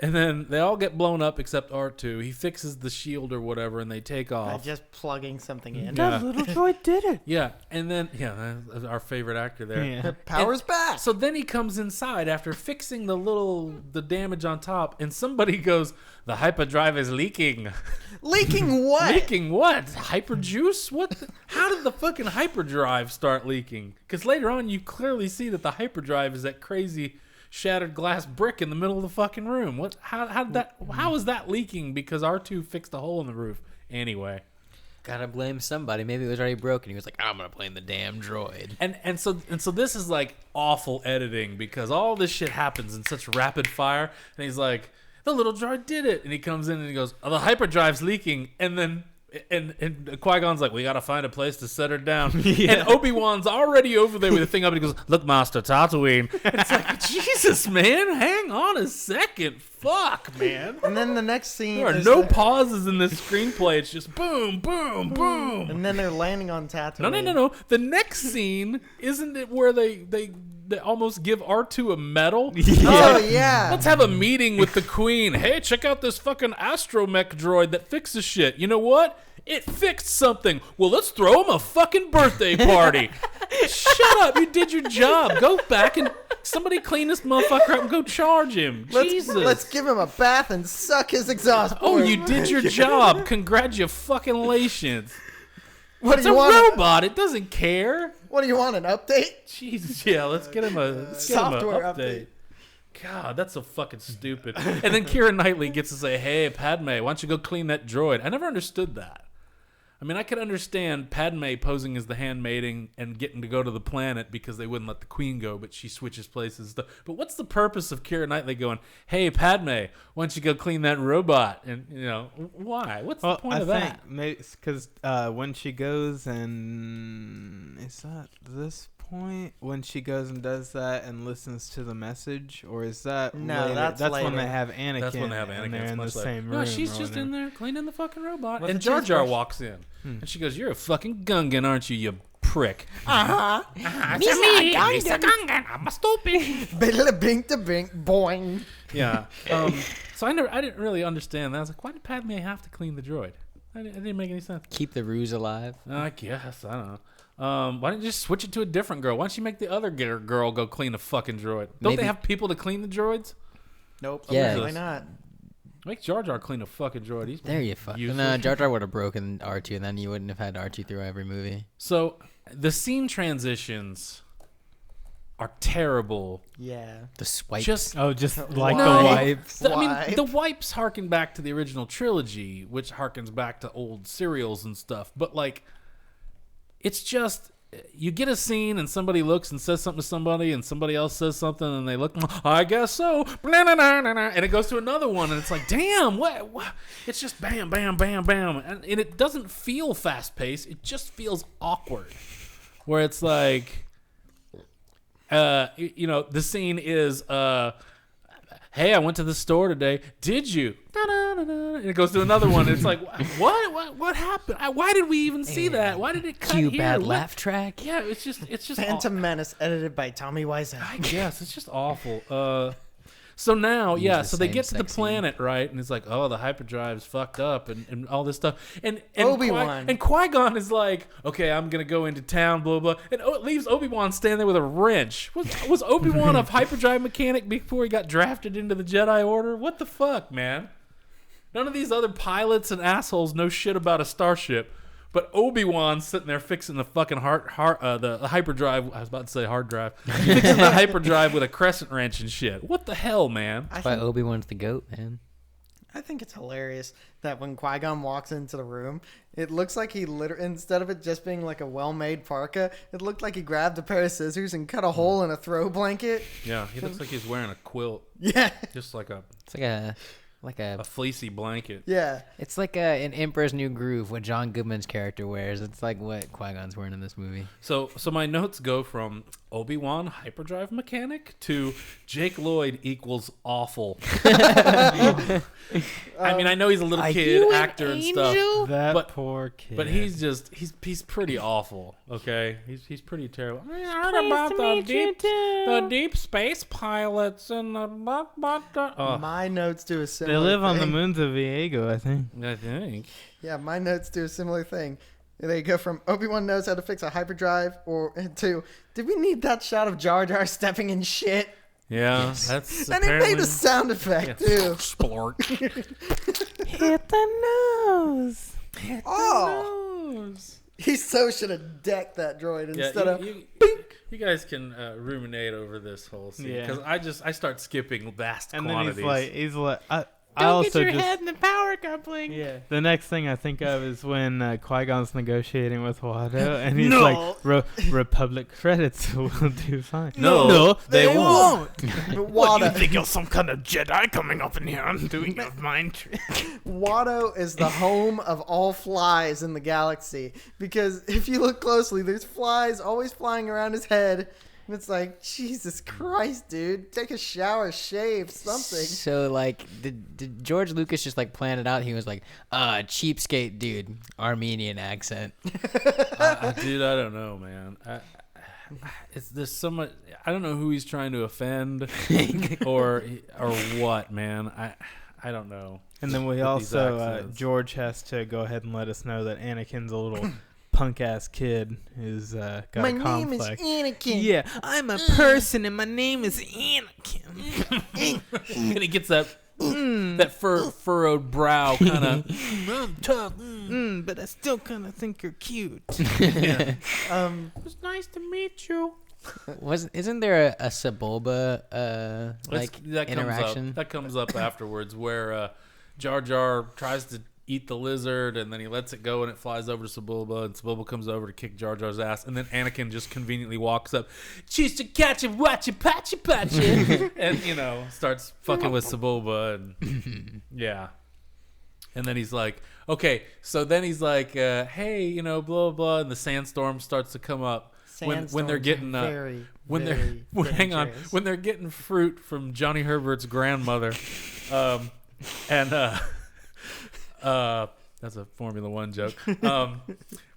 and then they all get blown up except R2. He fixes the shield or whatever, and they take By off. just plugging something in. Yeah. That little droid did it. Yeah, and then that's our favorite actor there. Yeah. Power's back. So then he comes inside after fixing the damage on top, and somebody goes, "The hyperdrive is leaking." Leaking what? Leaking what? Hyper juice? What? How did the fucking hyperdrive start leaking? Because later on, you clearly see that the hyperdrive is that crazy shattered glass brick in the middle of the fucking room. What? How is that leaking? Because R2 fixed a hole in the roof. Anyway. Gotta blame somebody. Maybe it was already broken. He was like, I'm gonna blame the damn droid. And so this is like awful editing because all this shit happens in such rapid fire, and he's like, the little droid did it, and he comes in and he goes, oh, the hyperdrive's leaking, and then and Qui-Gon's like, we gotta find a place to set her down. And Obi-Wan's already over there with the thing up, and he goes, look, Master Tatooine. It's like, Jesus, man, hang on a second. Fuck, man. And then the next scene There are is no the- pauses in this screenplay. It's just boom, boom, boom. And then they're landing on Tatooine. No. The next scene, isn't it where they almost give R2 a medal? Oh, yeah. Let's have a meeting with the Queen. Hey, check out this fucking astromech droid that fixes shit. You know what? it fixed something. Well, let's throw him a fucking birthday party. Shut up. You did your job. Go back and somebody clean this motherfucker up and go charge him. Jesus. Let's give him a bath and suck his exhaust. Oh, port. you did your job. Congratulations. What It's do a you want? robot. It doesn't care. What do you want? An update? Jesus, yeah, let's get him a Software update. God, that's so fucking stupid. And then Keira Knightley gets to say, hey, Padme, why don't you go clean that droid? I never understood that. I mean, I could understand Padme posing as the handmaiden and getting to go to the planet because they wouldn't let the queen go, but she switches places and stuff. But what's the purpose of Keira Knightley going, hey, Padme, why don't you go clean that robot? And, why? What's the point of that? Because when she goes and... Is that this point? When she goes and does that and listens to the message? Or is that No, later? that's when later. they have Anakin. That's when they have and Anakin. they're It's in the much later. same room. No, she's or just whatever. in there cleaning the fucking robot. With And the Jar Jar toothbrush. walks in. And she goes, you're a fucking Gungan, aren't you, you prick? Uh-huh. It's a Gungan. I'm a stupid. Biddle bink to bink, boing. Yeah. So I didn't really understand that. I was like, why did Padme have to clean the droid? It didn't make any sense. Keep the ruse alive. I guess. I don't know. Why didn't you just switch it to a different girl? Why don't you make the other girl go clean a fucking droid? Don't Maybe- they have people to clean the droids? Nope. Yeah. Why not? Make Jar Jar clean a fucking droid. He's There you fuck. useless. No, Jar Jar would have broken R2, and then you wouldn't have had R2 through every movie. So the scene transitions are terrible. Yeah. The swipes. Just Just like No. the wipes. I mean, Wipe. the wipes harken back to the original trilogy, which harkens back to old serials and stuff. But, like, it's just, you get a scene and somebody looks and says something to somebody and somebody else says something and they look, I guess so. And it goes to another one and it's like, damn, what? It's just bam, bam, bam, bam. And it doesn't feel fast-paced. It just feels awkward. Where it's like... the scene is, hey, I went to the store today. Did you? And it goes to another one. And it's like, what happened? Why did we even see that? Why did it cut cue here? bad What- laugh track. Yeah, it's just Phantom Menace, edited by Tommy Wiseau. I guess it's just awful. So now, Use yeah, the so they same get to the sex scene. planet, right? And it's like, oh, the hyperdrive's fucked up and all this stuff. And Obi-Wan. And Qui-Gon is like, okay, I'm going to go into town, blah, blah. And it leaves Obi-Wan standing there with a wrench. Was Obi-Wan a hyperdrive mechanic before he got drafted into the Jedi Order? What the fuck, man? None of these other pilots and assholes know shit about a starship. But Obi-Wan's sitting there fixing the fucking the hyperdrive. I was about to say hard drive. Fixing the hyperdrive with a crescent wrench and shit. What the hell, man? I Why think, Obi-Wan's the goat, man. I think it's hilarious that when Qui-Gon walks into the room, it looks like he literally, instead of it just being like a well-made parka, it looked like he grabbed a pair of scissors and cut a hole in a throw blanket. Yeah, he looks like he's wearing a quilt, Yeah. just like a It's like a fleecy blanket. Yeah. It's like an Emperor's New Groove, what John Goodman's character wears. It's like what Qui-Gon's wearing in this movie. So my notes go from Obi-Wan hyperdrive mechanic to Jake Lloyd equals awful. I mean, I know he's a little kid actor and stuff. That But- poor kid. But he's pretty awful. Okay, he's pretty terrible. I heard about the deep space pilots and the My notes do a They similar live on the thing. moons of Viego, I think. I think. Yeah, my notes do a similar thing. They go from Obi-Wan knows how to fix a hyperdrive to did we need that shot of Jar Jar stepping in shit? Yeah, that's And he made a sound effect too. Splort. Hit the nose. Oh, he so should have decked that droid instead of. You guys can ruminate over this whole scene Yeah. because I start skipping vast And quantities. then he's like, I also just in the power coupling. Yeah. the next thing I think of is when Qui-Gon's negotiating with Watto, and he's No. like, Republic credits will do fine. No, they won't. Watto, you're some kind of Jedi coming up in here and doing your mind trick? Watto is the home of all flies in the galaxy because if you look closely, there's flies always flying around his head. And it's like, Jesus Christ, dude. Take a shower, shave, something. So, like, did George Lucas just, like, plan it out? He was like, cheapskate dude, Armenian accent. Dude, I don't know, man. There's so much. I don't know who he's trying to offend or what, man. I don't know. And then we these also, accents. George has to go ahead and let us know that Anakin's a little punk ass kid who's got My a name is complex. Anakin. Yeah, I'm a person and my name is Anakin. And he gets that that furrowed brow kind of. I'm tough. But I still kind of think you're cute. Yeah. It's nice to meet you. Isn't there a Sebulba That interaction? That comes up afterwards, where Jar Jar tries to eat the lizard, and then he lets it go, and it flies over to Sebulba, and Sebulba comes over to kick Jar Jar's ass, and then Anakin just conveniently walks up, choose to catch him, watch it, patchy, and starts fucking with Sebulba, and yeah. And then he's like, okay, so then he's like, hey, blah, blah, blah, and the sandstorm starts to come up. When they're getting when they're getting fruit from Johnny Herbert's grandmother, and that's a Formula One joke.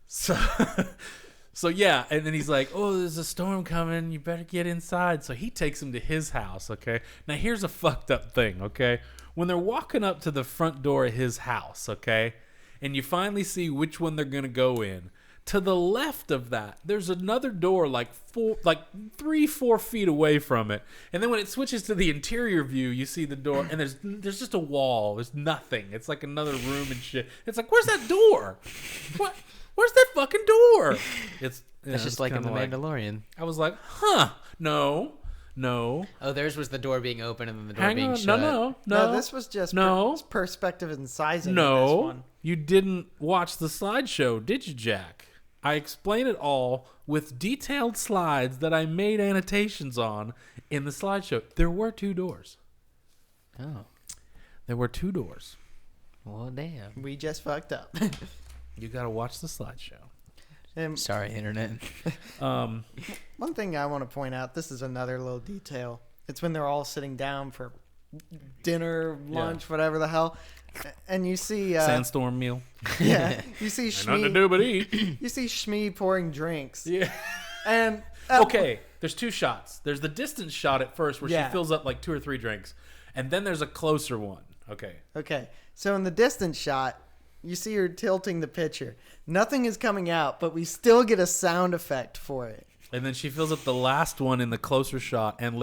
So yeah, and then he's like, oh, there's a storm coming, you better get inside. So he takes him to his house. Okay, now here's a fucked up thing. Okay, when they're walking up to the front door of his house, okay, and you finally see which one they're gonna go in. To the left of that, there's another door like 3-4 feet away from it. And then when it switches to the interior view, you see the door, and there's just a wall. There's nothing. It's like another room and shit. It's like, where's that door? What? Where's that fucking door? It's just like in The Mandalorian. I was like, huh? No. Oh, theirs was the door being open and then the door Hang being on. shut. No, this was just perspective and sizing. In this one. You didn't watch the slideshow, did you, Jack? I explain it all with detailed slides that I made annotations on in the slideshow. There were 2 doors. Oh. There were 2 doors. Well, damn. We just fucked up. You got to watch the slideshow. Sorry, internet. One thing I want to point out, this is another little detail. It's when they're all sitting down for dinner, lunch, whatever the hell. And you see Sandstorm meal. Yeah, you see Nothing to do but eat. You see Shmi pouring drinks. Yeah. And okay, there's 2 shots. There's the distance shot at first where she fills up like 2 or 3 drinks, and then there's a closer one. Okay. So in the distance shot, you see her tilting the pitcher. Nothing is coming out, but we still get a sound effect for it. And then she fills up the last one in the closer shot, and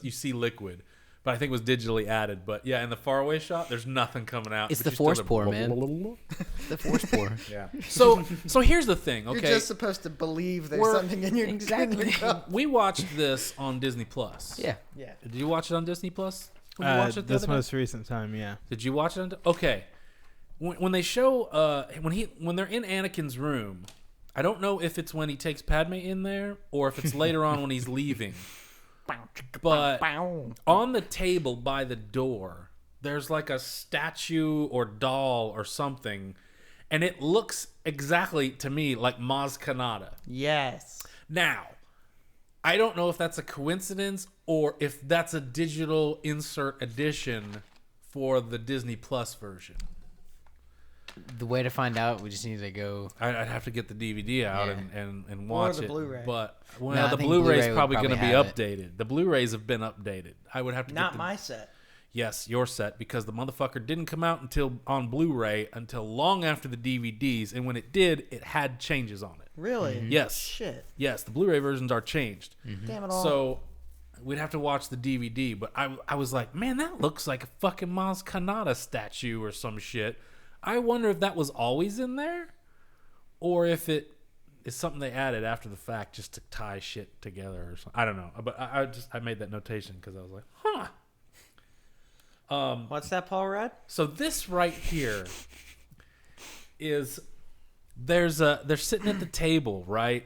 you see liquid. But I think it was digitally added. But yeah, in the faraway shot, there's nothing coming out. It's the force pour, man. The force pour. Yeah. So here's the thing. Okay. You're just supposed to believe there's something in your exactly. We watched this on Disney Plus. Yeah. Did you watch it on Disney Plus? When you watched it this most recent time, yeah. Did you watch it? Okay. When they show when they're in Anakin's room, I don't know if it's when he takes Padme in there or if it's later on when he's leaving. But on the table by the door, there's like a statue or doll or something, and it looks exactly to me like Maz Kanata. Yes. Now, I don't know if that's a coincidence or if that's a digital insert edition for the Disney Plus version. The way to find out, we just need to go. I'd have to get the DVD out and watch or the it. Blu-ray. But I the think Blu-ray's Blu-ray probably going to be have it. updated. The Blu-rays have been updated. I would have to Not get my set. Yes, your set, because the motherfucker didn't come out until on Blu-ray until long after the DVDs, and when it did, it had changes on it. Really? Mm-hmm. Yes. Shit. Yes, the Blu-ray versions are changed. Damn it all. So we'd have to watch the DVD, but I was like, man, that looks like a fucking Maz Kanata statue or some shit. I wonder if that was always in there, or if it is something they added after the fact just to tie shit together or something. I don't know, but I made that notation because I was like, huh. What's that, Paul Rudd? So this right here is they're sitting at the table, right?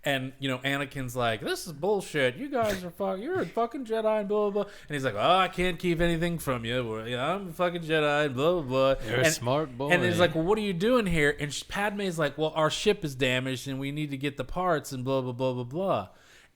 And, Anakin's like, this is bullshit. You guys are you're a fucking Jedi and blah, blah, blah. And he's like, oh, I can't keep anything from you. I'm a fucking Jedi and blah, blah, blah. You're a smart boy. And he's like, well, what are you doing here? And Padme's like, well, our ship is damaged and we need to get the parts and blah, blah, blah, blah, blah.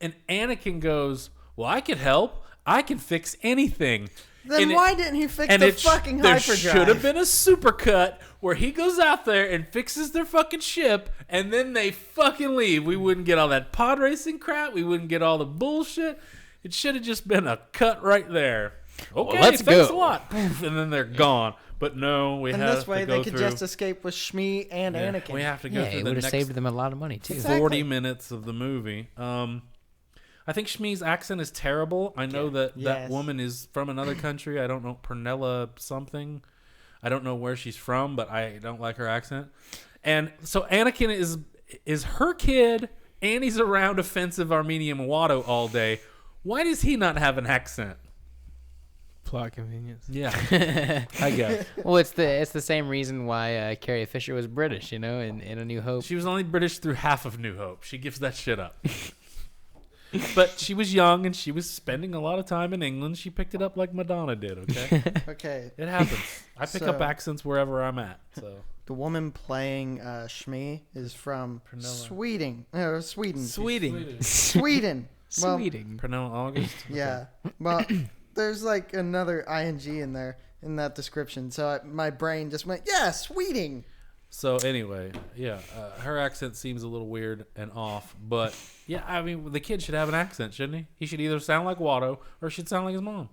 And Anakin goes, well, I could help. I can fix anything. Then why didn't he fix the fucking hyperdrive? There should have been a supercut where he goes out there and fixes their fucking ship, and then they fucking leave. We wouldn't get all that pod racing crap. We wouldn't get all the bullshit. It should have just been a cut right there. Okay, let's thanks go. a lot. Poof, and then they're gone. But no, we And have this way to go they could through. just escape with Shmi and Yeah, Anakin. we have to go Yeah, through it the would have next saved them a lot of money too. Exactly. 40 minutes of the movie. I think Shmi's accent is terrible. I know that Yes. woman is from another country. I don't know, Pernilla something. I don't know where she's from, but I don't like her accent. And so Anakin is her kid, and he's around offensive Armenian Watto all day. Why does he not have an accent? Plot convenience. Yeah, I guess. Well, it's the same reason why Carrie Fisher was British, in A New Hope. She was only British through half of New Hope. She gives that shit up. But she was young, and she was spending a lot of time in England. She picked it up like Madonna did, okay? Okay. It happens. I pick up So- accents wherever I'm at. So The woman playing Shmi is from Sweden. Sweden. Sweeting. Sweden. Well, Sweeting. Pernilla August. yeah. Well, there's like another ing in there in that description. So my brain just went, yeah, Sweden. So anyway, yeah, her accent seems a little weird and off, but yeah, I mean, the kid should have an accent, shouldn't he? He should either sound like Watto or should sound like his mom.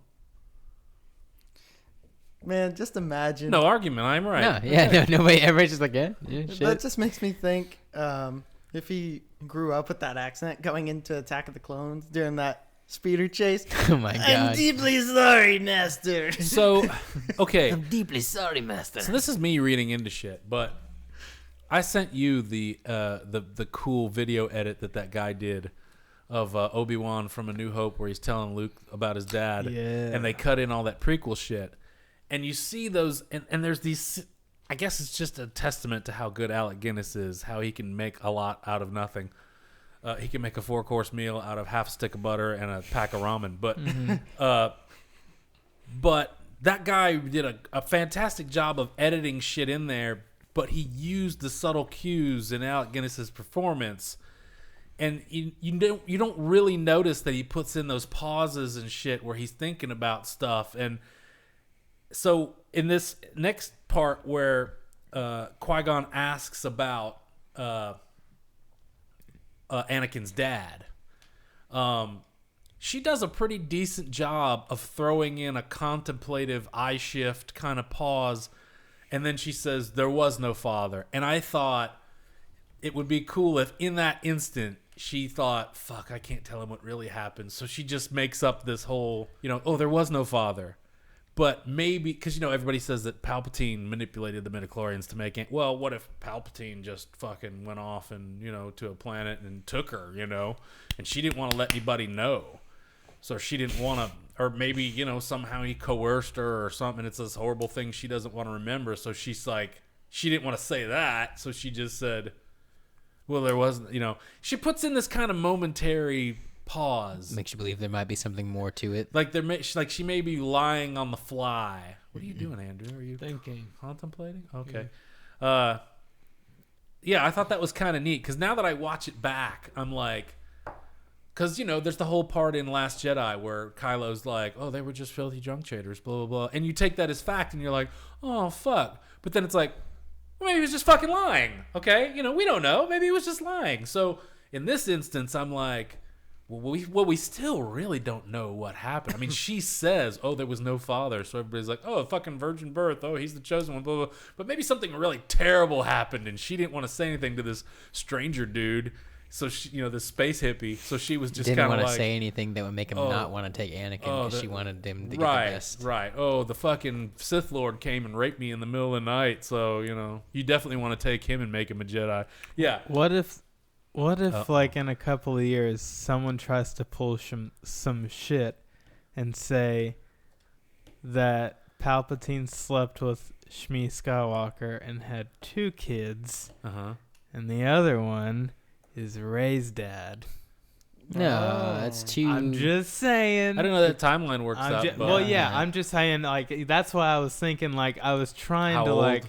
Man, just imagine. No argument. I'm right. No, yeah, no, nobody. Everybody's just like, yeah, That shit. just makes me think if he grew up with that accent going into Attack of the Clones during that speeder chase. Oh my I'm god. deeply sorry, Master. So, okay, deeply sorry, master. so this is me reading into shit, but I sent you the cool video edit that guy did of Obi-Wan from A New Hope, where he's telling Luke about his dad, Yeah. and they cut in all that prequel shit, and you see those, and there's these. I guess it's just a testament to how good Alec Guinness is, how he can make a lot out of nothing. He can make a 4-course meal out of half a stick of butter and a pack of ramen, but that guy did a fantastic job of editing shit in there. But he used the subtle cues in Alec Guinness's performance, and you don't really notice that he puts in those pauses and shit where he's thinking about stuff. And so in this next part where Qui Gon asks about Anakin's dad, she does a pretty decent job of throwing in a contemplative eye shift kind of pause. And then she says, there was no father. And I thought it would be cool if in that instant she thought, fuck, I can't tell him what really happened. So she just makes up this whole, oh, there was no father. But maybe, because, everybody says that Palpatine manipulated the midichlorians to make it. Well, what if Palpatine just fucking went off and, to a planet and took her, and she didn't want to let anybody know. So she didn't want to, or maybe, somehow he coerced her or something. It's this horrible thing she doesn't want to remember. So she's like, she didn't want to say that. So she just said, well, there wasn't, she puts in this kind of momentary pause. Makes you believe there might be something more to it. Like she may be lying on the fly. What are you doing, Andrew? Are you Thinking. contemplating? Okay. Yeah, I thought that was kind of neat. Because now that I watch it back, I'm like, because, there's the whole part in Last Jedi where Kylo's like, oh, they were just filthy junk traders, blah, blah, blah. And you take that as fact and you're like, oh, fuck. But then it's like, well, maybe he was just fucking lying, okay? We don't know. Maybe he was just lying. So in this instance, I'm like, well, we still really don't know what happened. I mean, she says, oh, there was no father. So everybody's like, oh, fucking virgin birth. Oh, he's the chosen one, blah, blah, blah. But maybe something really terrible happened and she didn't want to say anything to this stranger dude. So she, this space hippie. So she was just kind Didn't of want like, to say anything that would make him not want to take Anakin because she wanted him to get the best. Right. Oh, the fucking Sith Lord came and raped me in the middle of the night. So you definitely want to take him and make him a Jedi. Yeah. What if like in a couple of years someone tries to pull some shit and say that Palpatine slept with Shmi Skywalker and had 2 kids, and the other one is Rey's dad? No, that's too. I'm just saying. I don't know that timeline works out. But Well, yeah, I'm just saying, like, that's why I was thinking, like, I was trying How to, old? like,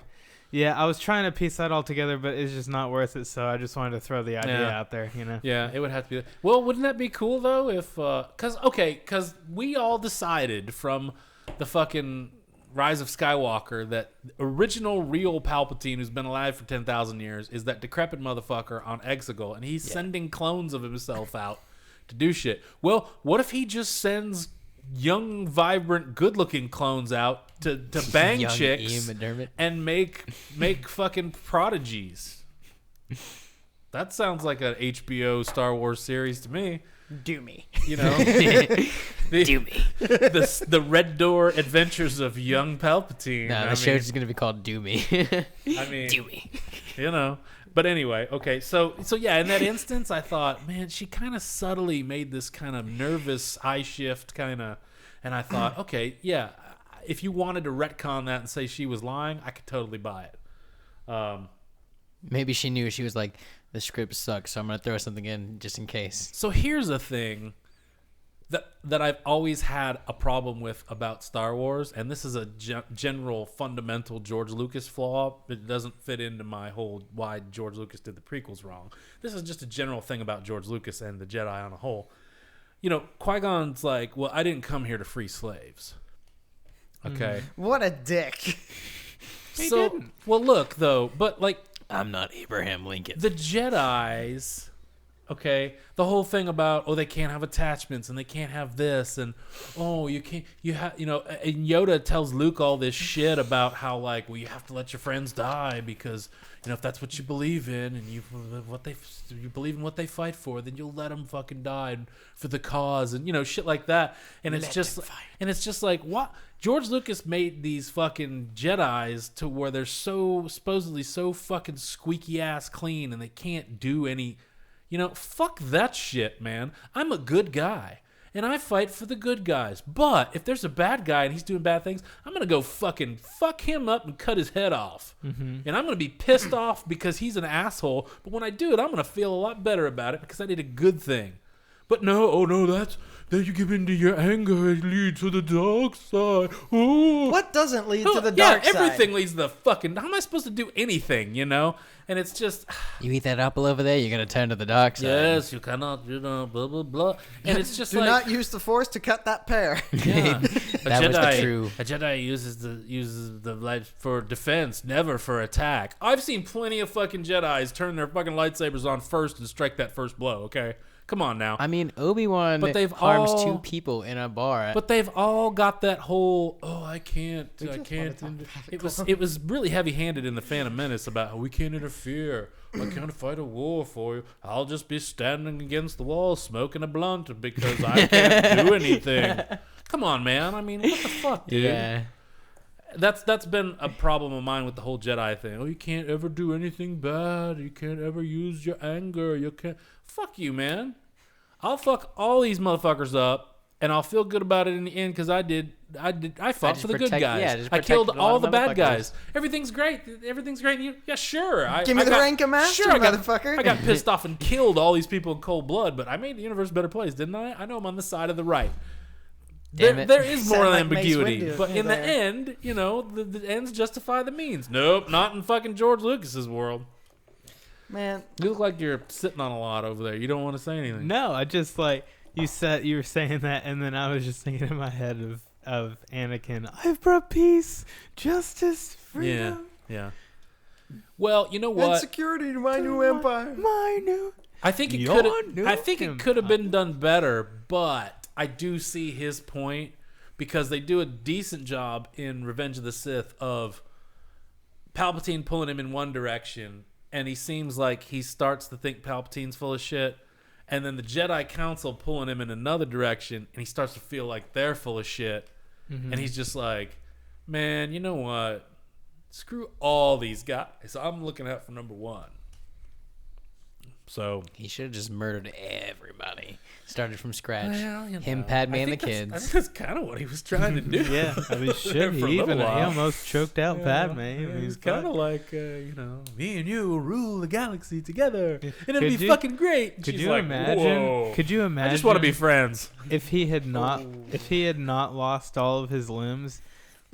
yeah, I was trying to piece that all together, but it's just not worth it, so I just wanted to throw the idea out there, Yeah, it would have to be. Well, wouldn't that be cool, though, if... Because we all decided from the fucking Rise of Skywalker that original real Palpatine, who's been alive for 10,000 years, is that decrepit motherfucker on Exegol, and he's sending clones of himself out to do shit. Well, what if he just sends young, vibrant, good-looking clones out to bang Young chicks Ian McDermott. and make fucking prodigies. That sounds like an HBO Star Wars series to me. Do me. You know, Do me. the Red Door Adventures of Young Palpatine. No, the show's just gonna be called Do Me. I mean, Do Me. you know. But anyway, okay, so yeah, in that instance, I thought, man, she kind of subtly made this kind of nervous eye shift, kind of, and I thought, okay, yeah, if you wanted to retcon that and say she was lying, I could totally buy it. Maybe she knew. She was like, the script sucks, so I'm gonna throw something in just in case. So here's a thing that I've always had a problem with about Star Wars, and this is a general fundamental George Lucas flaw. It doesn't fit into my whole why George Lucas did the prequels wrong. This is just a general thing about George Lucas and the Jedi on a whole. You know, Qui-Gon's like, well, I didn't come here to free slaves. Okay. What a dick. So, well, look, though, but like, I'm not Abraham Lincoln. the Jedis, okay, the whole thing about, oh, they can't have attachments and they can't have this, and oh, you can't, you have, you know, and Yoda tells Luke all this shit about how, like, well, you have to let your friends die because, you know, if that's what you believe in and you believe in what they fight for, then you'll let them fucking die for the cause, and, you know, shit like that. And it's just like, what? George Lucas made these fucking Jedis to where they're so supposedly so fucking squeaky ass clean and they can't do any, you know, fuck that shit, man. I'm a good guy and I fight for the good guys. But if there's a bad guy and he's doing bad things, I'm going to go fucking fuck him up and cut his head off. Mm-hmm. And I'm going to be pissed off because he's an asshole. But when I do it, I'm going to feel a lot better about it because I did a good thing. But no, oh no, then you give into your anger, it leads to the dark side. Oh. What doesn't lead to the dark side? Everything leads to the fucking... How am I supposed to do anything, you know? And it's just... You eat that apple over there, you're gonna turn to the dark side. Yes, you cannot, you know, blah, blah, blah. And it's just Do not use the Force to cut that pear. Yeah. That was the true. A Jedi uses the light for defense, never for attack. I've seen plenty of fucking Jedis turn their fucking lightsabers on first and strike that first blow, okay? Come on now. I mean, Obi-Wan harms two people in a bar. But they've all got that whole, oh, I can't. It was really heavy-handed in the Phantom Menace about how we can't interfere. I can't fight a war for you. I'll just be standing against the wall smoking a blunt because I can't do anything. Come on, man. I mean, what the fuck, dude? Yeah. That's been a problem of mine with the whole Jedi thing. Oh, you can't ever do anything bad. You can't ever use your anger. You can't. Fuck you, man. I'll fuck all these motherfuckers up, and I'll feel good about it in the end because I fought for the good guys. Yeah, I killed all the bad guys. Everything's great. Everything's great. Yeah, sure. Give me the rank of master, motherfucker. I got pissed off and killed all these people in cold blood, but I made the universe a better place, didn't I? I know I'm on the side of the right. There is moral ambiguity, but in the end, you know, the ends justify the means. Nope, not in fucking George Lucas's world. Man, You look like you're sitting on a lot over there. You don't want to say anything. No, I just like you were saying that, and then I was just thinking in my head of Anakin. I've brought peace, justice, freedom. Yeah. Well, you know what? and security to my new empire. My new. I think it Your could. new I think it could have been done better, but I do see his point because they do a decent job in Revenge of the Sith of Palpatine pulling him in one direction, and he seems like he starts to think Palpatine's full of shit, and then the Jedi Council pulling him in another direction, and he starts to feel like they're full of shit, and he's just like, man, you know what? Screw all these guys. I'm looking out for number one. So He should have just murdered everybody. Started from scratch. Well, you Him, know, Padme, I and the think kids. I think that's kind of what he was trying to do. Yeah, I mean, shit. For a He little while. almost choked out Padme. I Yeah, mean, he's fuck. kind of like, you know, me and you will rule the galaxy together, and it'll Could be you- fucking great. And Could she's you like, imagine? Whoa. Could you imagine? I just want to be friends. if he had not lost all of his limbs.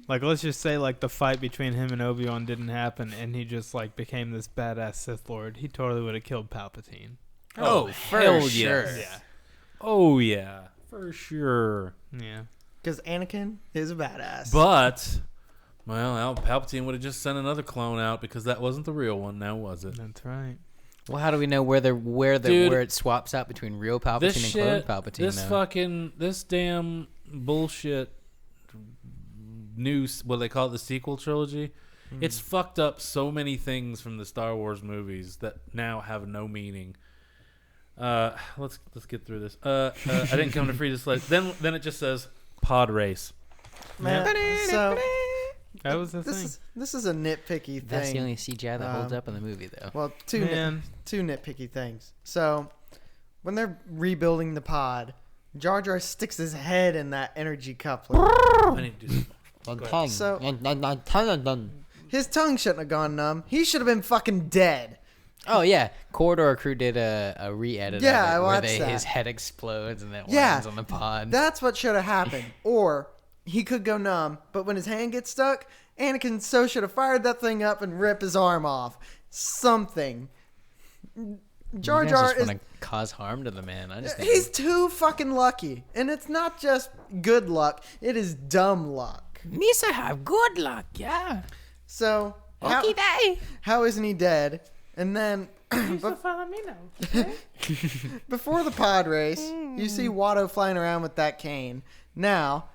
Like, let's just say, like, the fight between him and Obi-Wan didn't happen, and he just, like, became this badass Sith Lord. He totally would have killed Palpatine. Oh, for hell sure. yes. Yeah. Oh yeah, for sure. Yeah. Because Anakin is a badass. But, well, Palpatine would have just sent another clone out because that wasn't the real one. Now was it? That's right. Well, how do we know where Dude, it swaps out between real This Palpatine and shit, clone Palpatine? though? this damn bullshit new, what they call it, the sequel trilogy. It's fucked up so many things from the Star Wars movies that now have no meaning. Let's get through this. I didn't come to free this list. Then it just says pod race. Man, so That was the thing. This is a nitpicky thing. That's the only CGI that holds up in the movie, though. Well, two nitpicky things. So when they're rebuilding the pod, Jar Jar sticks his head in that energy coupler. I need to do something. So his tongue shouldn't have gone numb. He should have been fucking dead. Oh yeah, Corridor Crew did a re-edit Yeah, of it I where watched that. his head explodes and then Yeah, lands on the pod. That's what should have happened. Or he could go numb, but when his hand gets stuck, Anakin so should have fired that thing up and rip his arm off. Something. Jar you guys Jar just is want to cause harm to the man. I just he's too fucking lucky. And it's not just good luck, it is dumb luck. Misa have good luck, yeah. So how isn't he dead? And then before the pod race, you see Watto flying around with that cane. Now,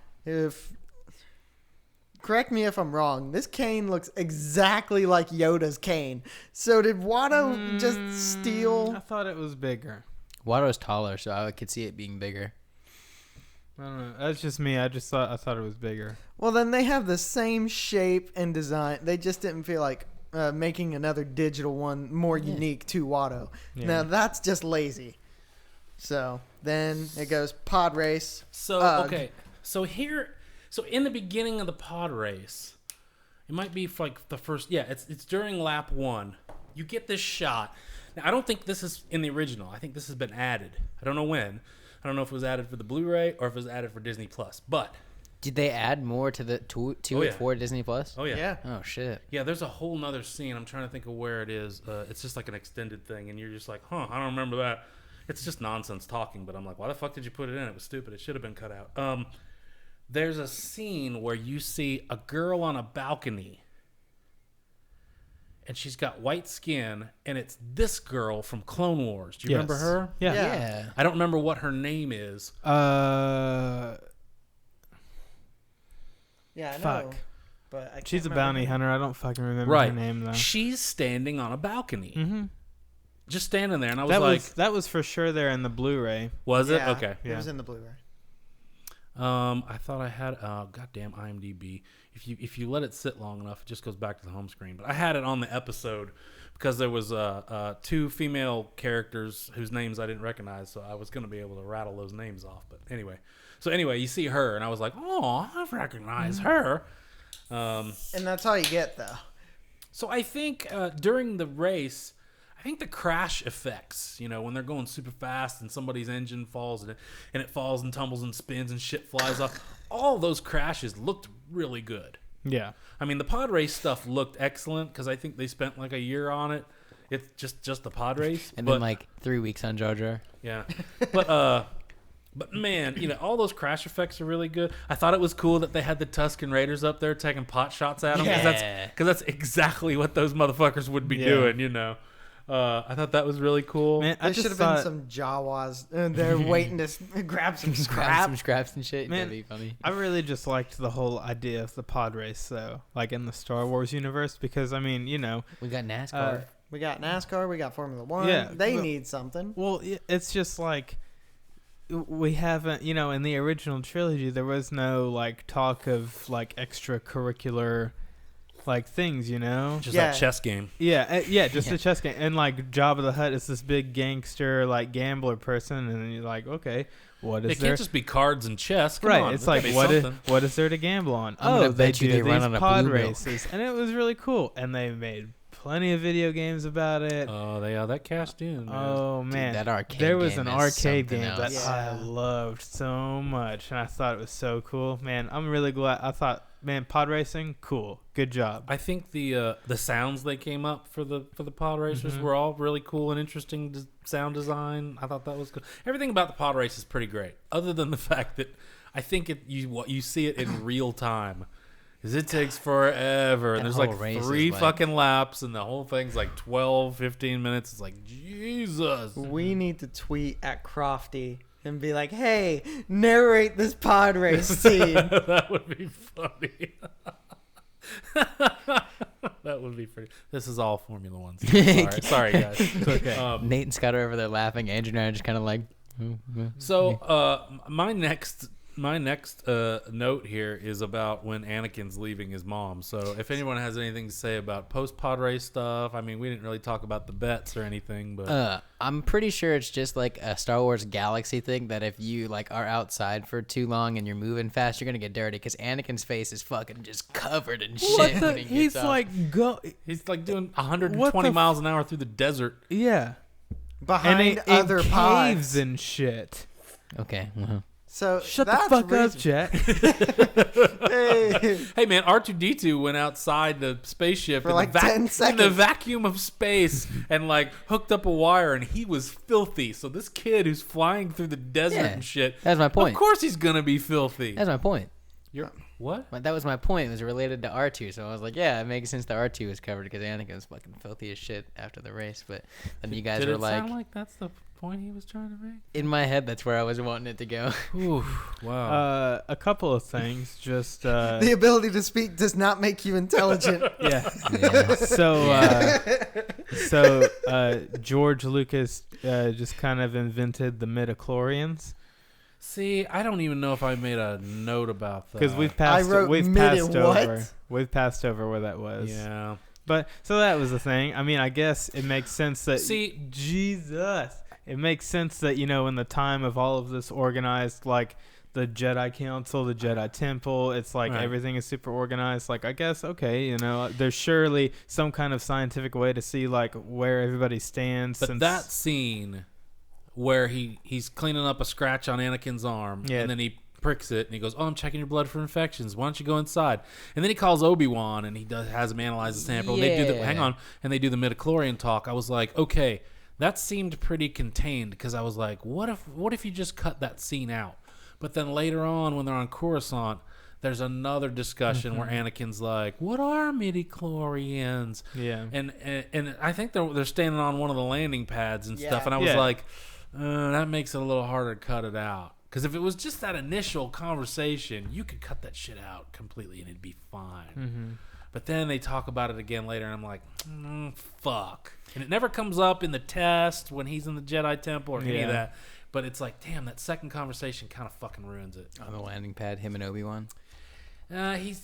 correct me if I'm wrong, this cane looks exactly like Yoda's cane. So did Watto just steal? I thought it was bigger. Watto's taller, so I could see it being bigger. I don't know. That's just me. I thought it was bigger. Well, then they have the same shape and design. They just didn't feel like making another digital one more unique to Watto. Yeah. Now that's just lazy. So then it goes pod race. So okay, so in the beginning of the pod race, it might be like the first. Yeah, it's during lap 1. You get this shot. Now I don't think this is in the original. I think this has been added. I don't know when. I don't know if it was added for the Blu-ray or if it was added for Disney Plus. But Did they add more to it for Disney Plus? oh yeah. Oh shit. Yeah, there's a whole nother scene. I'm trying to think of where it is. It's just like an extended thing, and you're just like, I don't remember that. It's just nonsense talking, but I'm like, why the fuck did you put it in? It was stupid. It should have been cut out. There's a scene where you see a girl on a balcony, and she's got white skin, and it's this girl from Clone Wars. Do you remember her? Yeah. I don't remember what her name is. Yeah, I know. Fuck. But I can't She's a remember bounty her. hunter. I don't fucking remember her name though. She's standing on a balcony. Mm-hmm. Just standing there, and I was that was for sure there in the Blu-ray. was it? Yeah, Okay. It was in the Blu-ray. I thought I had goddamn IMDb. If you let it sit long enough, it just goes back to the home screen. But I had it on the episode because there was 2 female characters whose names I didn't recognize, so I was going to be able to rattle those names off. But anyway, you see her, and I was like, oh, I recognize her. And that's all you get, though. So I think during the race, I think the crash effects, when they're going super fast and somebody's engine falls and it falls and tumbles and spins and shit flies off, all those crashes looked really good. Yeah. I mean, the pod race stuff looked excellent because I think they spent like a year on it. It's just the pod race. And then like 3 weeks on Jar Jar. Yeah. But man, all those crash effects are really good. I thought it was cool that they had the Tusken Raiders up there taking pot shots at them. Yeah. Because that's exactly what those motherfuckers would be doing, I thought that was really cool. Man, There should have been some Jawas there waiting to grab some Grab scrap. some scraps and shit. Man, That'd be funny. I really just liked the whole idea of the pod race, though, like in the Star Wars universe, because I mean, We got NASCAR. We got NASCAR. We got Formula 1. Yeah, They well- need something. well, it's just like we haven't, in the original trilogy, there was no like talk of like extracurricular like things, Just Yeah. that chess game. just a chess game, and like Jabba the Hutt is this big gangster like gambler person, and you're like, okay, what is It there? can't just be cards and chess. Come Right, on, it's there's like gotta be something. what is there to gamble on? I'm gonna They bet you do they run these on a pod blue milk. races, and it was really cool. And they made plenty of video games about it. Oh, that cashed in. Man. Oh man, that arcade there was game an is arcade something game that else. I Yeah. loved so much, and I thought it was so cool. Man, I'm really glad. I thought, man, pod racing, cool, good job. I think the sounds they came up for the pod racers were all really cool and interesting sound design. I thought that was good. Everything about the pod race is pretty great, other than the fact that I think you see it in real time. Because it takes forever. And That there's whole like race is 3 like- fucking laps, and the whole thing's like 12, 15 minutes. It's like, Jesus. We need to tweet at Crofty and be like, "Hey, narrate this pod race scene." That would be funny. That would be pretty. This is all Formula One. Sorry, guys. It's okay. Nate and Scott are over there laughing. Andrew and I are just kind of like. So my next note here is about when Anakin's leaving his mom. So if anyone has anything to say about post-pod race stuff, I mean, we didn't really talk about the bets or anything, but I'm pretty sure it's just like a Star Wars Galaxy thing that if you like are outside for too long and you're moving fast, you're gonna get dirty because Anakin's face is fucking just covered in shit. When He's like he's like doing 120 miles an hour through the desert. Yeah. Behind other caves pods. and shit. Okay. Well. So Shut the fuck up, Jack. Hey man, R2D2 went outside the spaceship For like 10 seconds. in the vacuum of space and like hooked up a wire, and he was filthy. So this kid who's flying through the desert Yeah, and shit, that's my point. Of course he's gonna be filthy. That's my point. You're what? But that was my point. It was related to R2, so I was like, yeah, it makes sense that R2 was covered because Anakin was fucking filthy as shit after the race. But then you guys Did were it like, sound like that's the point he was trying to make? in my head, that's where I was wanting it to go. Ooh, wow. A couple of things. Just The ability to speak does not make you intelligent. yeah. Yeah. So George Lucas just kind of invented the midichlorians. See, I don't even know if I made a note about that. Because we've passed over where that was. Yeah. But so that was the thing. I mean, I guess it makes sense that Jesus. It makes sense that, you know, in the time of all of this organized, like the Jedi Council, the Jedi Temple, it's like everything is super organized. Like, I guess, okay, you know, there's surely some kind of scientific way to see like where everybody stands. But that scene where he's cleaning up a scratch on Anakin's arm, and then he pricks it, and he goes, "Oh, I'm checking your blood for infections. Why don't you go inside?" And then he calls ObiWan, and he has him analyze the sample. Yeah. And they do the midichlorian talk. I was like, okay, that seemed pretty contained, because I was like, what if you just cut that scene out? But then later on, when they're on Coruscant, there's another discussion where Anakin's like, "What are midichlorians?" Yeah. And I think they're standing on one of the landing pads and stuff, and I was like, that makes it a little harder to cut it out. Because if it was just that initial conversation, you could cut that shit out completely and it'd be fine. Mm-hmm. But then they talk about it again later, and I'm like, fuck. And it never comes up in the test when he's in the Jedi Temple or any of that. But it's like, damn, that second conversation kind of fucking ruins it. On the landing pad, him and Obi-Wan. He's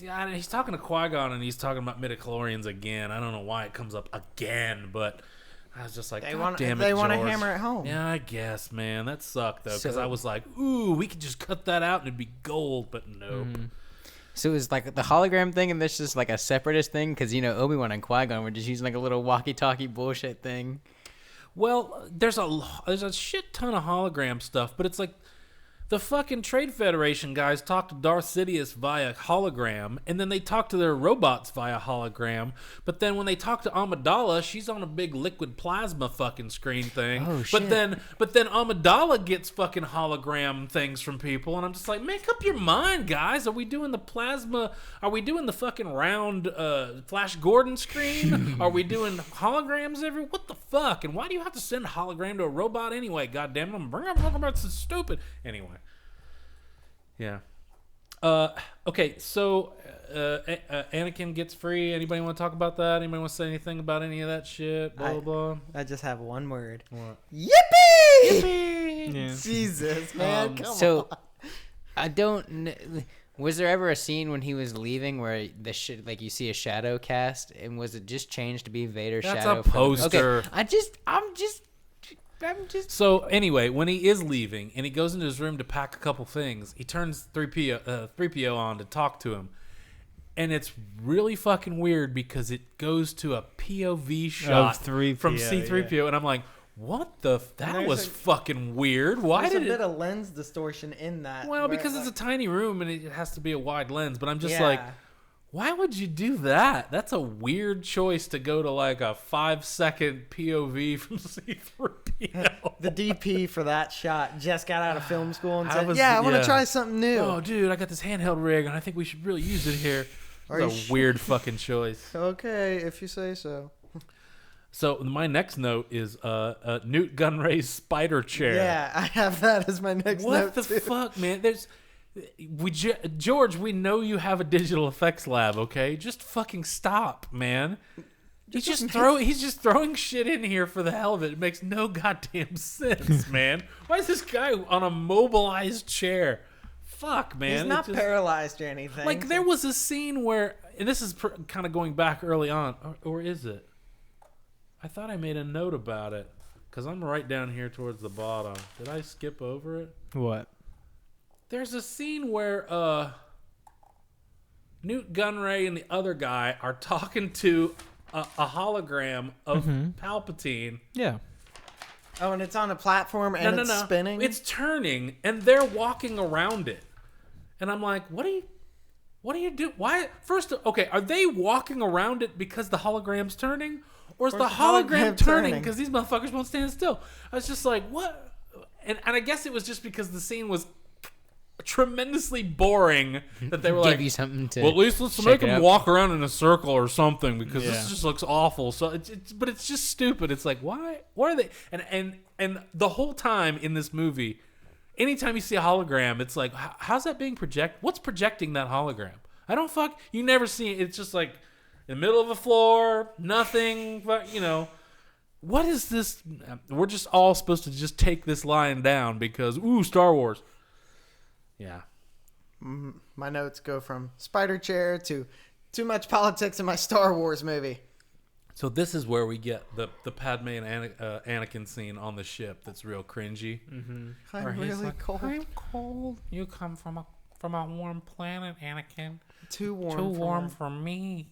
talking to Qui Gon, and he's talking about midichlorians again. I don't know why it comes up again, but I was just like, They God want damn it, they want to George. hammer it home. Yeah, I guess, man. That sucked, though, because So- I was like, ooh, we could just cut that out and it'd be gold, but nope. So it was like the hologram thing, and this is like a separatist thing, because, you know, Obi-Wan and Qui-Gon were just using like a little walkie-talkie bullshit thing. Well, there's a shit ton of hologram stuff, but it's like the fucking Trade Federation guys talk to Darth Sidious via hologram, and then they talk to their robots via hologram. But then when they talk to Amidala, she's on a big liquid plasma fucking screen thing. Oh, shit. But then Amidala gets fucking hologram things from people, and I'm just like, make up your mind, guys. Are we doing the plasma? Are we doing the fucking round Flash Gordon screen? Are we doing holograms every? What the fuck? And why do you have to send a hologram to a robot anyway? God damn it! I'm bringing up holograms. It's stupid. Anyway. Yeah. Okay, so Anakin gets free. Anybody want to talk about that? Anybody want to say anything about any of that shit? Blah, blah, I just have one word. What? Yippee! Yippee! Yeah. Jesus, man. Come So, on. I don't. Was there ever a scene when he was leaving where the shit, like you see a shadow cast, and was it just changed to be Vader's That's shadow? a poster. Okay, I'm just. So anyway, when he is leaving and he goes into his room to pack a couple things, he turns 3PO on to talk to him. And it's really fucking weird because it goes to a POV shot Of 3PO, from C-3PO, and I'm like, what the? That was fucking weird. Why There's did a it? bit of lens distortion in that. Well, where, because it's a tiny room and it has to be a wide lens. But I'm just Yeah. like, why would you do that? That's a weird choice to go to like a 5-second POV from C-3PO. the DP for that shot just got out of film school and I said, was- I want yeah. to try something new. Oh, dude, I got this handheld rig, and I think we should really use it here. Are you It's a weird fucking choice. Okay, if you say so. So my next note is Newt Gunray's spider chair. Yeah, I have that as my next note. What the fuck, man? George, we know you have a digital effects lab, okay? Just fucking stop, man. He's just throwing shit in here for the hell of it. It makes no goddamn sense, man. Why is this guy on a mobilized chair? Fuck, man. He's not paralyzed or anything. Like, there was a scene where, and this is kind of going back early on, or is it? I thought I made a note about it, because I'm right down here towards the bottom. Did I skip over it? What? There's a scene where Newt Gunray and the other guy are talking to a hologram of Palpatine. Yeah. Oh, and it's on a platform and it's spinning? It's turning, and they're walking around it. And I'm like, what do you do? Why? First, okay, are they walking around it because the hologram's turning? Or is the hologram turning because these motherfuckers won't stand still? I was just like, what? And I guess it was just because the scene was tremendously boring that they were like, give you something to well, at least let's make them walk around in a circle or something because this just looks awful. So but it's just stupid. It's like, why are they? And the whole time in this movie, anytime you see a hologram, it's like, how's that being projected? What's projecting that hologram? You never see it. It's just like in the middle of the floor, nothing, but what is this? We're just all supposed to just take this line down because, Star Wars. Yeah. My notes go from spider chair to too much politics in my Star Wars movie. So this is where we get the Padme and Anakin scene on the ship that's real cringy. Mm-hmm. I'm really cold. I'm cold. You come from a warm planet, Anakin. Too warm for me.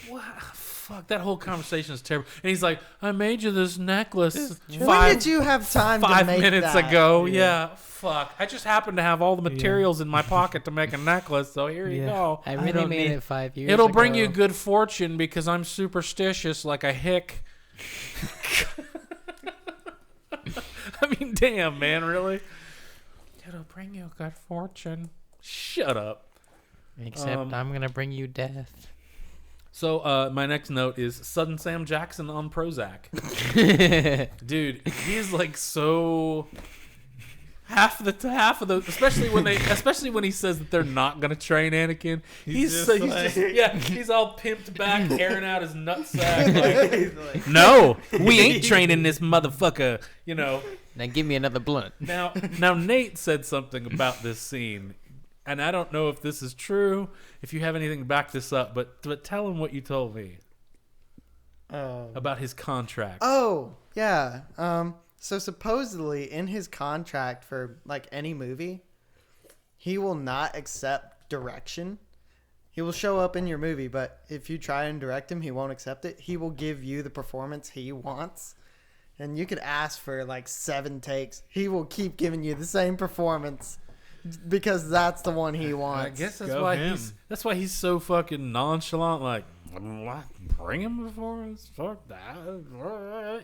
What? Fuck, that whole conversation is terrible. And he's like, I made you this necklace. When did you have time to make 5 minutes that? ago? Yeah, fuck. I just happened to have all the materials in my pocket to make a necklace, so here you go. I really made it 5 years It'll ago. bring you good fortune because I'm superstitious like a hick. I mean, damn, man, really? It'll bring you good fortune. Shut up. Except I'm going to bring you death. So my next note is sudden Sam Jackson on Prozac. Dude, he's like so half of the especially when he says that they're not gonna train Anakin. He's all pimped back, airing out his nutsack. Like, no, we ain't training this motherfucker. Now give me another blunt. Now Nate said something about this scene. And I don't know if this is true, if you have anything to back this up, but tell him what you told me about his contract. Oh, yeah. So supposedly in his contract for like any movie, he will not accept direction. He will show up in your movie, but if you try and direct him, he won't accept it. He will give you the performance he wants. And you could ask for like 7 takes. He will keep giving you the same performance. Because that's the one he wants. I guess that's why he's so fucking nonchalant. Like, bring him before us. Fuck that.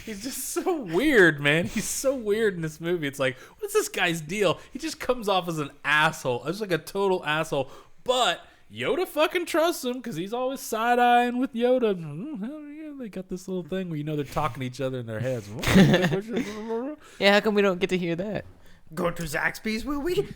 He's just so weird, man. He's so weird in this movie. It's like, what's this guy's deal? He just comes off as an asshole. It's like a total asshole. But Yoda fucking trusts him because he's always side-eyeing with Yoda. Hell yeah, they got this little thing where they're talking to each other in their heads. Yeah, how come we don't get to hear that? Go to Zaxby's, will we?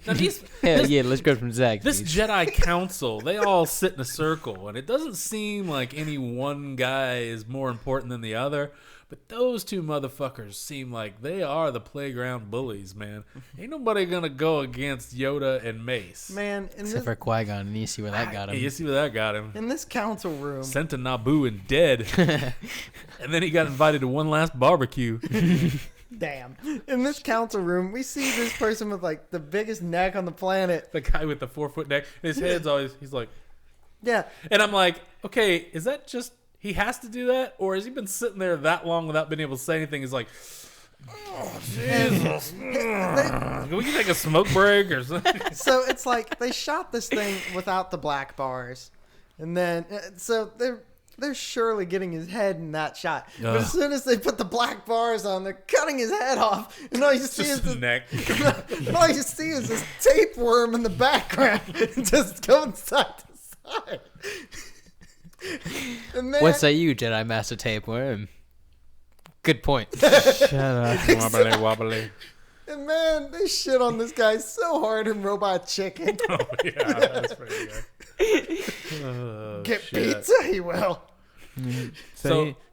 Hell yeah, let's go from Zaxby's. This Jedi Council, they all sit in a circle, and it doesn't seem like any one guy is more important than the other, but those two motherfuckers seem like they are the playground bullies, man. Ain't nobody gonna go against Yoda and Mace. Man, except for Qui Gon, and you see where that got him. You see where that got him. In this council room. Sent to Naboo and dead. And then he got invited to one last barbecue. Damn. In this council room, we see this person with like the biggest neck on the planet. The guy with the 4-foot neck. His head's always, he's like, yeah. And I'm like, okay, is that just, he has to do that? Or has he been sitting there that long without being able to say anything? He's like, oh, Jesus. Can we take a smoke break or something? So it's like they shot this thing without the black bars. And then, so they're surely getting his head in that shot. But as soon as they put the black bars on, they're cutting his head off. And all you see is this neck. All you see is this tapeworm in the background, just going side to side. And then, What say you, Jedi Master Tapeworm? Good point. Shut up. Wobbly, wobbly. and man, they shit on this guy so hard in Robot Chicken. Oh, yeah, that's pretty good. Oh, Get shit. pizza, he will.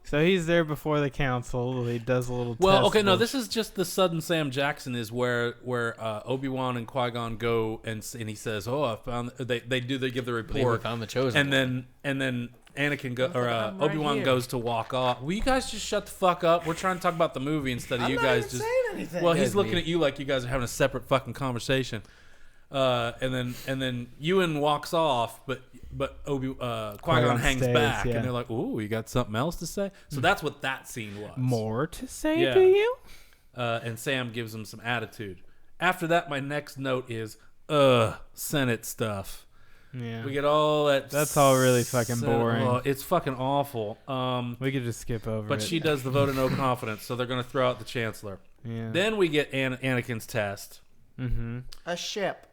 So he's there before the council. He does a little. Well, test okay, no, of- this is just the sudden Sam Jackson is where Obi-Wan and Qui Gon go and he says, "Oh, I found." They give the Believe we report, found the chosen and then Anakin I'm right Obi-Wan here. goes to walk off. Will you guys just shut the fuck up? We're trying to talk about the movie instead of I'm you not guys even just saying anything. Well, he's Yes, looking me. at you like you guys are having a separate fucking conversation. And then Ewan walks off, but Qui-Gon Qui-Gon hangs stays, back, yeah. and they're like, "Ooh, you got something else to say?" So that's what that scene was. more to say Yeah. to you. And Sam gives him some attitude. After that, my next note is, Senate stuff. Yeah. We get all that. That's all really fucking boring. Oh, it's fucking awful. We could just skip over But it. she does the vote of no confidence, so they're going to throw out the chancellor. Yeah. Then we get Anakin's test. Mm-hmm. A ship.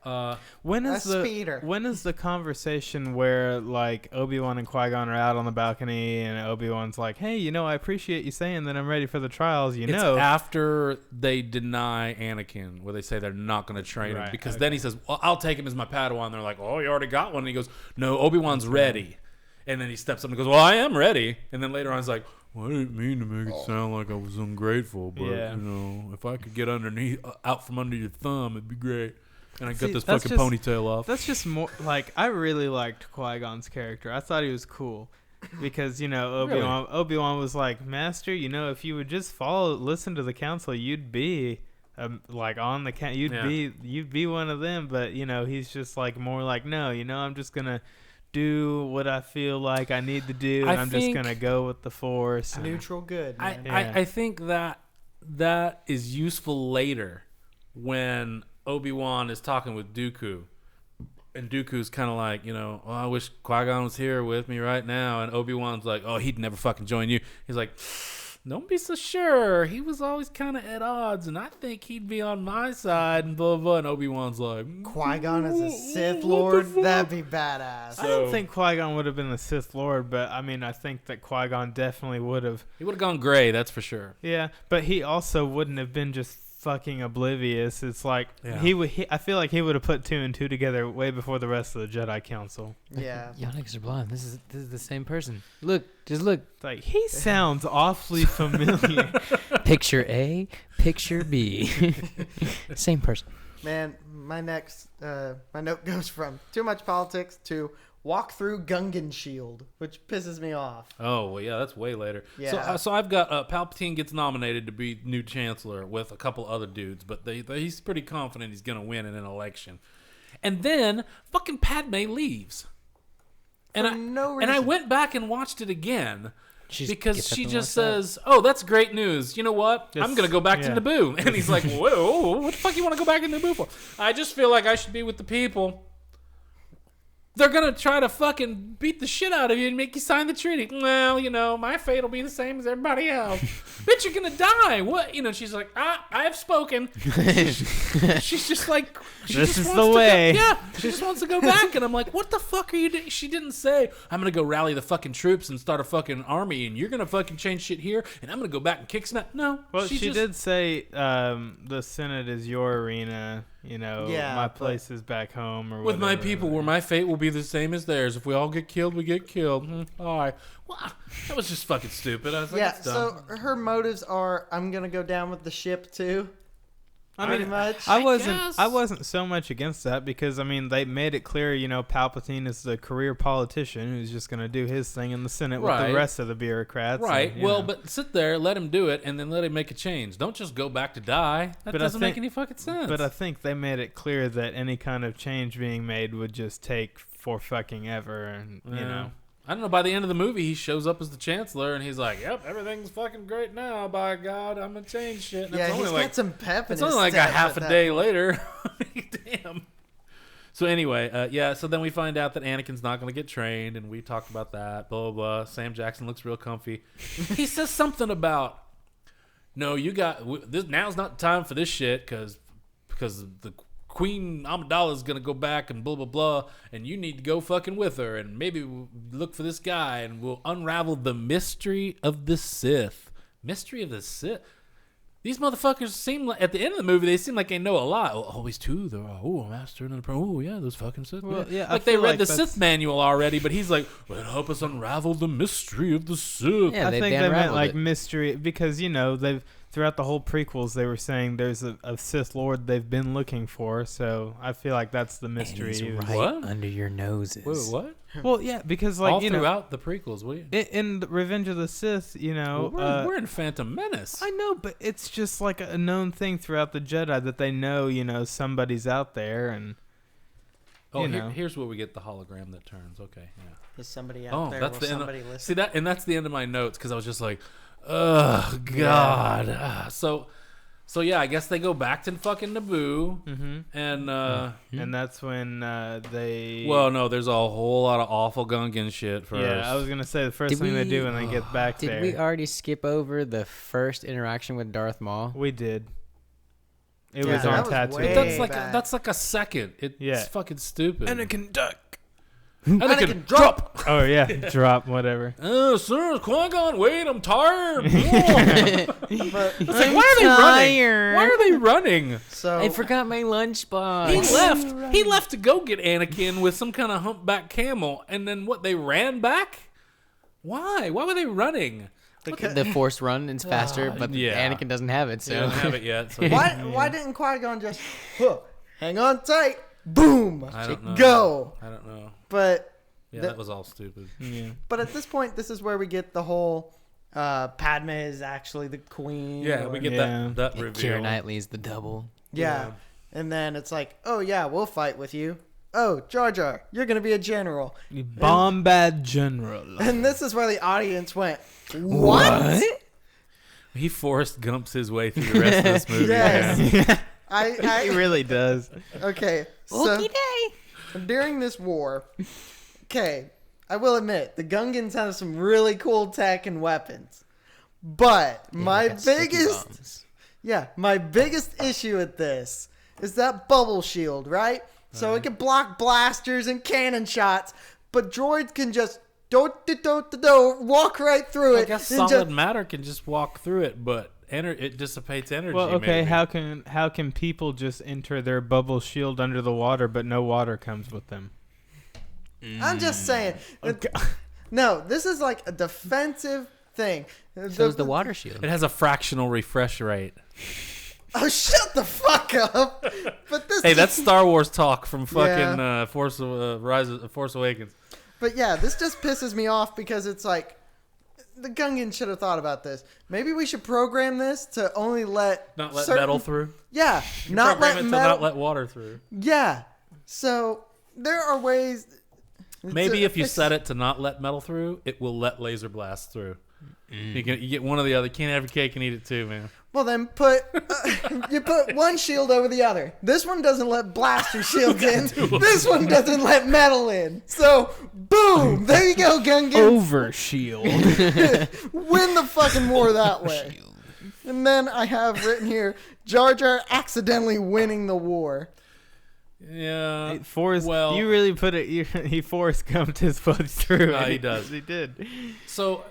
When A is the speeder. when is the conversation where like Obi-Wan and Qui-Gon are out on the balcony and Obi-Wan's like, "Hey, I appreciate you saying that I'm ready for the trials." It's after they deny Anakin, where they say they're not going to train him. Right, Because okay. then he says, "Well, I'll take him as my Padawan." They're like, "Oh, you already got one." And he goes, "No, Obi-Wan's ready." And then he steps up and goes, "Well, I am ready." And then later on, he's like, "Well, I didn't mean to make it sound like I was ungrateful, but Yeah. if I could get out from under your thumb, it'd be great." And I See, got this that's fucking just- ponytail off. That's just more like I really liked Qui-Gon's character. I thought he was cool because Obi-Wan was like, "Master, if you would just listen to the council, you'd be like on the you'd be one of them." But he's just like more like, "No, I'm just gonna do what I feel like I need to do, and I'm just think- gonna go with the Force." and- Neutral good. I, Man. Yeah. I think that is useful later when Obi-Wan is talking with Dooku. And Dooku's kind of like, I wish Qui-Gon was here with me right now. And Obi-Wan's like, oh, he'd never fucking join you. He's like, don't be so sure. He was always kind of at odds, and I think he'd be on my side, and blah, blah. And Obi-Wan's like, Qui-Gon as a Sith what the Lord, fuck? that'd be badass. I don't think Qui-Gon would have been the Sith Lord, but I think that Qui-Gon definitely would have. He would have gone gray, that's for sure. Yeah, but he also wouldn't have been just fucking oblivious. It's like Yeah. I feel like he would have put two and two together way before the rest of the Jedi Council. Yeah. Y'all niggas are blind. This is the same person. Look, just look. It's like he sounds awfully familiar. Picture A, picture B. Same person. Man, my note goes from too much politics to walk through Gungan shield, which pisses me off. Oh, well, yeah, that's way later. Yeah. So I've got Palpatine gets nominated to be new chancellor with a couple other dudes, but he's pretty confident he's going to win in an election. And then fucking Padme leaves. And For no And I reason. went back and watched it again. Because gets up she and just walks out. says, "Oh, that's great news. You know what? Yes, I'm gonna go back yeah. to Naboo." And he's like, "Whoa, what the fuck you want to go back to Naboo for?" I just feel like I should be with the people. They're gonna try to fucking beat the shit out of you and make you sign the treaty. Well, my fate will be the same as everybody else. Bitch, you're gonna die. What? She's like, I have spoken. She's just like, This is wants the to way. yeah, she just wants to go back. And I'm like, what the fuck are you doing? She didn't say, I'm gonna go rally the fucking troops and start a fucking army, and you're gonna fucking change shit here, and I'm gonna go back and kick some ass. No. Well, she just, did say the Senate is your arena. Yeah, my but- place is back home or with my whatever. people, where my fate will be the same as theirs. If we all get killed, we get killed. All right. Well, that was just fucking stupid. I was like, Yeah, it's dumb. so her motives are, I'm going to go down with the ship too. Pretty much. I guess. wasn't so much against that because they made it clear, Palpatine is the career politician who's just going to do his thing in the Senate with Right. the rest of the bureaucrats. Right. and, Well, know. but sit there, let him do it, and then let him make a change. Don't just go back to die. That But I doesn't make think- any fucking sense. But I think they made it clear that any kind of change being made would just take for fucking ever, and I don't know. By the end of the movie, he shows up as the chancellor, and he's like, "Yep, everything's fucking great now. By God, I'm gonna change shit." And Yeah, it's he's only got some pep in it's his only like a step half at a that day point. later. Damn. So anyway, so then we find out that Anakin's not gonna get trained, and we talked about that. Blah blah blah. Sam Jackson looks real comfy. He says something about, "No, you got this. Now's not the time for this shit because the Queen Amidala's gonna go back and blah blah blah, and you need to go fucking with her, and maybe we'll look for this guy, and we'll unravel the mystery of the Sith. Mystery of the Sith. These motherfuckers seem like, at the end of the movie, they seem like they know a lot. Oh, he's two. They're master and oh yeah, those fucking Sith. Well, yeah, like they read the Sith manual already, but he's like, well, help us unravel the mystery of the Sith. Yeah, I think they meant unraveled like it. mystery because they've throughout the whole prequels they were saying there's a Sith Lord they've been looking for. So I feel like that's the mystery. Right What? under your noses. Wait, what? Well, yeah, because like all throughout the prequels, in the Revenge of the Sith, we're in Phantom Menace. I know, but it's just like a known thing throughout the Jedi that they know, somebody's out there, and here's where we get the hologram that turns. Okay, yeah. Is somebody out there? That's Will the somebody end. listen? See that, and that's the end of my notes because I was just like, oh god. Yeah. So yeah, I guess they go back to fucking Naboo, and that's when they. Well, no, there's a whole lot of awful Gungan shit first. Yeah, I was gonna say the first thing they do when they get back there. Did we already skip over the first interaction with Darth Maul? We did. It Yeah, was that on was Tatooine. way That's like back. a second. It's Yeah. fucking stupid. Anakin duck. Anakin drop. Oh yeah, drop whatever. Sir, Qui-Gon, wait, I'm tired. But It's like, why are they running? Why are they running? so I forgot my lunchbox. He left. He left to go get Anakin with some kind of humpback camel, and then what? They ran back. Why? Why were they running? The Force run is faster, but yeah. Anakin doesn't have it. So They don't have it yet. So why didn't Qui-Gon just hang on tight, boom, I don't know. go? I don't know. But That was all stupid. Yeah. but at this point, this is where we get the whole Padme is actually the queen. Yeah, we get Yeah. that Yeah, reveal. Keira Knightley's the double. Yeah. And then it's like, oh yeah, we'll fight with you. Oh, Jar Jar, you're gonna be a general. Bombad General. And this is where the audience went, what? He Forrest Gumps his way through the rest of this movie. Yes. Man. I He really does. okay. So during this war, okay, I will admit the Gungans have some really cool tech and weapons, but my biggest issue with this is that bubble shield, right? So it can block blasters and cannon shots, but droids can just walk right through it. I guess and solid matter can just walk through it, but it dissipates energy. Well, okay, maybe. how can people just enter their bubble shield under the water, but no water comes with them? I'm just saying. No, this is like a defensive thing. So is the water shield. It has a fractional refresh rate. Oh, shut the fuck up! But this. Hey, that's Star Wars talk from fucking Yeah. Force Awakens. But yeah, this just pisses me off because it's like the Gungan should have thought about this. Maybe we should program this to only let Not let certain- metal through. Yeah, not Program let it to metal. not let water through. Yeah. So there are ways. Maybe to if you fix- set it to not let metal through, it will let laser blasts through. You get one or the other. Can't have your cake and eat it too, man. Well, then you put one shield over the other. This one doesn't let blaster shields in. This one doesn't let metal in. So, boom! There you go, Gungan. Over shield. Win the fucking war that way. And then I have written here, Jar Jar accidentally winning the war. Yeah. Forrest, well, you really put it. He Forrest Gumped his foot through. Yeah, it. he does. He did. So,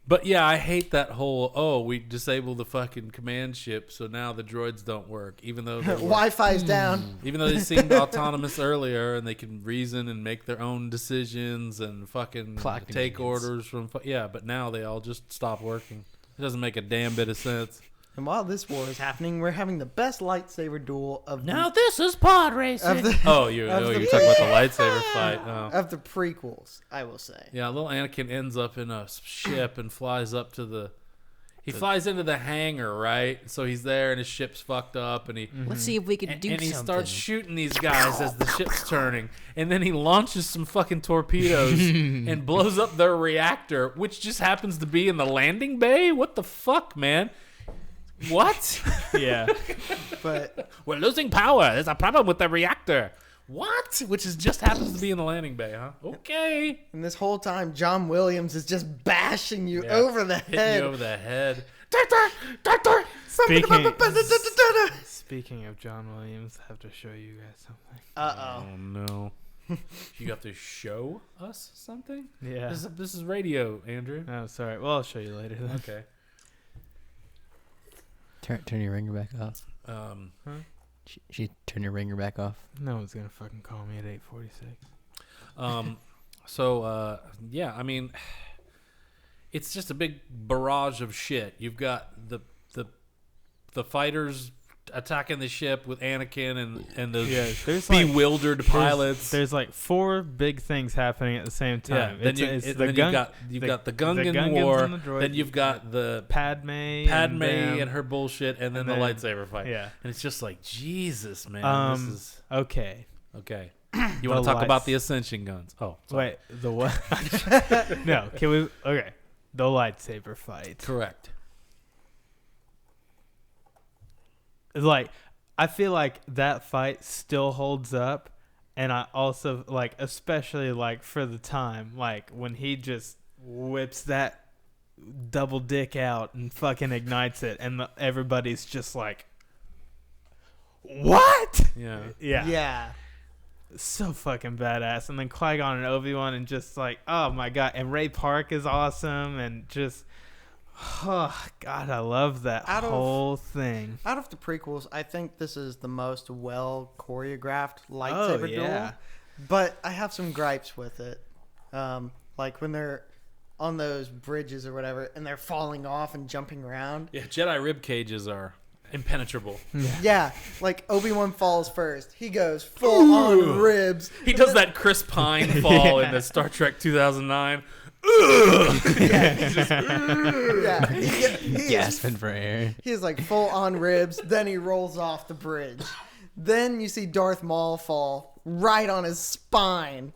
but yeah, I hate that whole, we disabled the fucking command ship, so now the droids don't work, even though they work. Wi-Fi's down. Even though they seemed autonomous earlier and they can reason and make their own decisions and fucking Plot take convenience. orders from, but now they all just stop working. It doesn't make a damn bit of sense. And while this war is happening, we're having the best lightsaber duel of This is pod racing. of the You're Of the talking about the lightsaber fight. Oh. of the prequels, I will say. Yeah, little Anakin ends up in a ship and flies up to he flies into the hangar, right? So he's there and his ship's fucked up and he Let's see if we can do and he something. starts shooting these guys as the ship's turning, and then he launches some fucking torpedoes and blows up their reactor, which just happens to be in the landing bay. What the fuck, man? What? Yeah. But We're losing power. There's a problem with the reactor. What? Which just happens to be in the landing bay, huh? Okay. and this whole time, John Williams is just bashing you Yeah. over the Hitting head. you over the head. Something Speaking- about Speaking of John Williams, I have to show you guys something. Uh-oh. Oh no. You got to show us something? Yeah. This is radio, Andrew. Oh, sorry. Well, I'll show you later then. Okay. Turn your ringer back off. Huh? She turn your ringer back off. No one's going to fucking call me at 8:46. So yeah, I mean, it's just a big barrage of shit. You've got the fighters attacking the ship with Anakin and the there's bewildered pilots. There's like 4 big things happening at the same time. Then you've got the Gungan War. And the droids, then you've got the Padme and her bullshit, and then the then- lightsaber fight. Yeah. And it's just like, Jesus, man. This is Okay. okay. You want to talk about the Ascension guns? Oh, sorry. Wait, the what? No, can we? Okay, the lightsaber fight. Correct. Like, I feel like that fight still holds up, and I also like, especially like for the time, like when he just whips that double dick out and fucking ignites it, and everybody's just like, "What?" Yeah. Yeah. So fucking badass. And then Qui Gon and ObiWan, and just like, oh my god. And Ray Park is awesome, and just, oh god, I love that whole thing. Out of the prequels, I think this is the most well choreographed lightsaber duel. But I have some gripes with it. Like when they're on those bridges or whatever, and they're falling off and jumping around. Yeah, Jedi rib cages are impenetrable. Yeah, like Obi-Wan falls first. He goes full on ribs. He does that Chris Pine fall in the Star Trek 2009. Yeah, he Gasping for air. He is like full on ribs. Then he rolls off the bridge. Then you see Darth Maul fall right on his spine.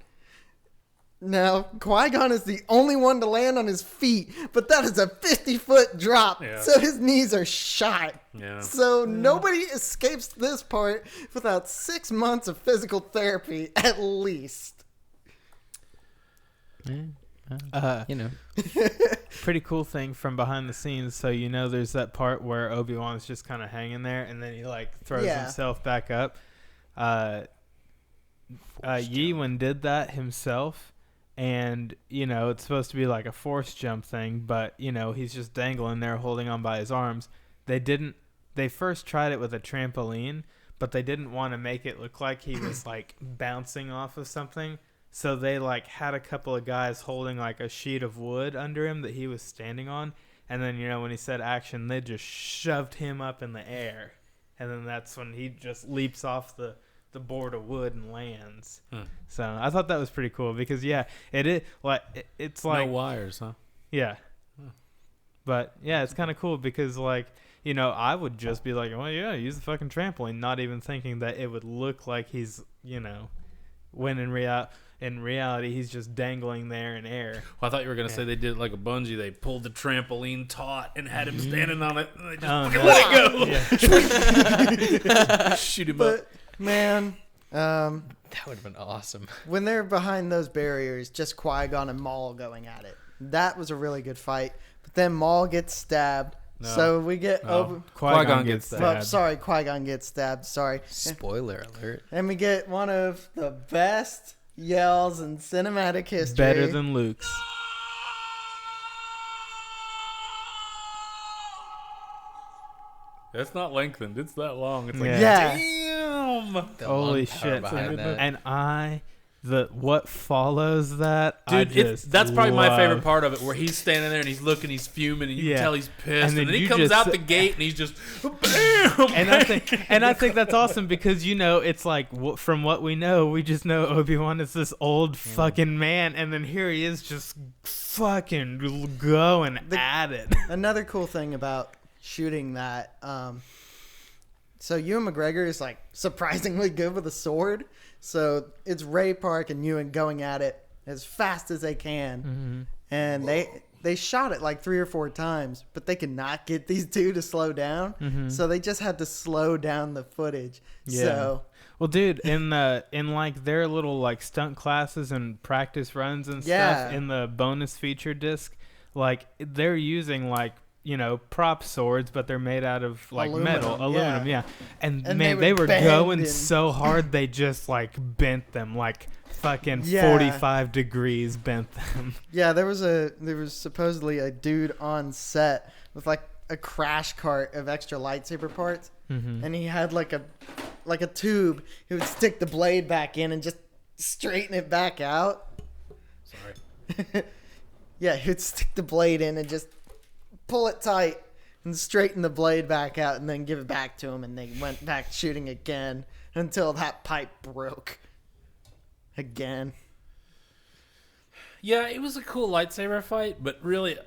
Now, Qui-Gon is the only one to land on his feet, but that is a 50-foot drop, so his knees are shot. Yeah. So nobody escapes this part without 6 months of physical therapy, at least. You know. Pretty cool thing from behind the scenes. So, you know, there's that part where Obi-Wan's just kind of hanging there, and then he like throws himself back up. Yi-Wen did that himself. And, you know, it's supposed to be like a force jump thing, but, you know, he's just dangling there holding on by his arms. They first tried it with a trampoline, but they didn't want to make it look like he was like bouncing off of something. So they like had a couple of guys holding like a sheet of wood under him that he was standing on. And then, you know, when he said action, they just shoved him up in the air. And then that's when he just leaps off the board of wood and lands. So I thought that was pretty cool because it's like no wires, huh? Yeah. But yeah, it's kind of cool because like, you know, I would just be like, well, yeah, use the fucking trampoline, not even thinking that it would look like he's, you know, when in reality he's just dangling there in air. Well, I thought you were gonna say they did like a bungee. They pulled the trampoline taut and had him standing on it, and they just let it go. Shoot him up. Man, that would have been awesome. When they're behind those barriers, just Qui-Gon and Maul going at it. That was a really good fight. But then Maul gets stabbed. No. So we get Qui-Gon gets stabbed. Sorry, Qui-Gon gets stabbed. Sorry. Spoiler alert. And we get one of the best yells in cinematic history. Better than Luke's. It's not lengthened. It's that long. It's like, damn. Holy shit. And what follows that, dude, that's probably my favorite part of it, where he's standing there and he's looking, he's fuming, and you can tell he's pissed, and then he comes out the gate and he's just bam, and I think that's awesome because, you know, it's like, from what we know, we just know Obi-Wan is this old fucking man, and then here he is just fucking going at it. Another cool thing about shooting that, so Ewan McGregor is like surprisingly good with a sword. So it's Ray Park and Ewan going at it as fast as they can. And they shot it like 3 or 4 times, but they could not get these two to slow down. So they just had to slow down the footage. Yeah. So, well, dude, in like their little like stunt classes and practice runs and stuff in the bonus feature disc, like they're using like prop swords, but they're made out of like metal, aluminum, yeah. And man, they were going so hard they just like bent them, like fucking 45 degrees bent them. Yeah, there was supposedly a dude on set with like a crash cart of extra lightsaber parts, and he had like a tube. He would stick the blade back in and just straighten it back out. Sorry. Yeah, he would stick the blade in and just pull it tight and straighten the blade back out and then give it back to him, and they went back shooting again until that pipe broke. Again. Yeah, it was a cool lightsaber fight, but really,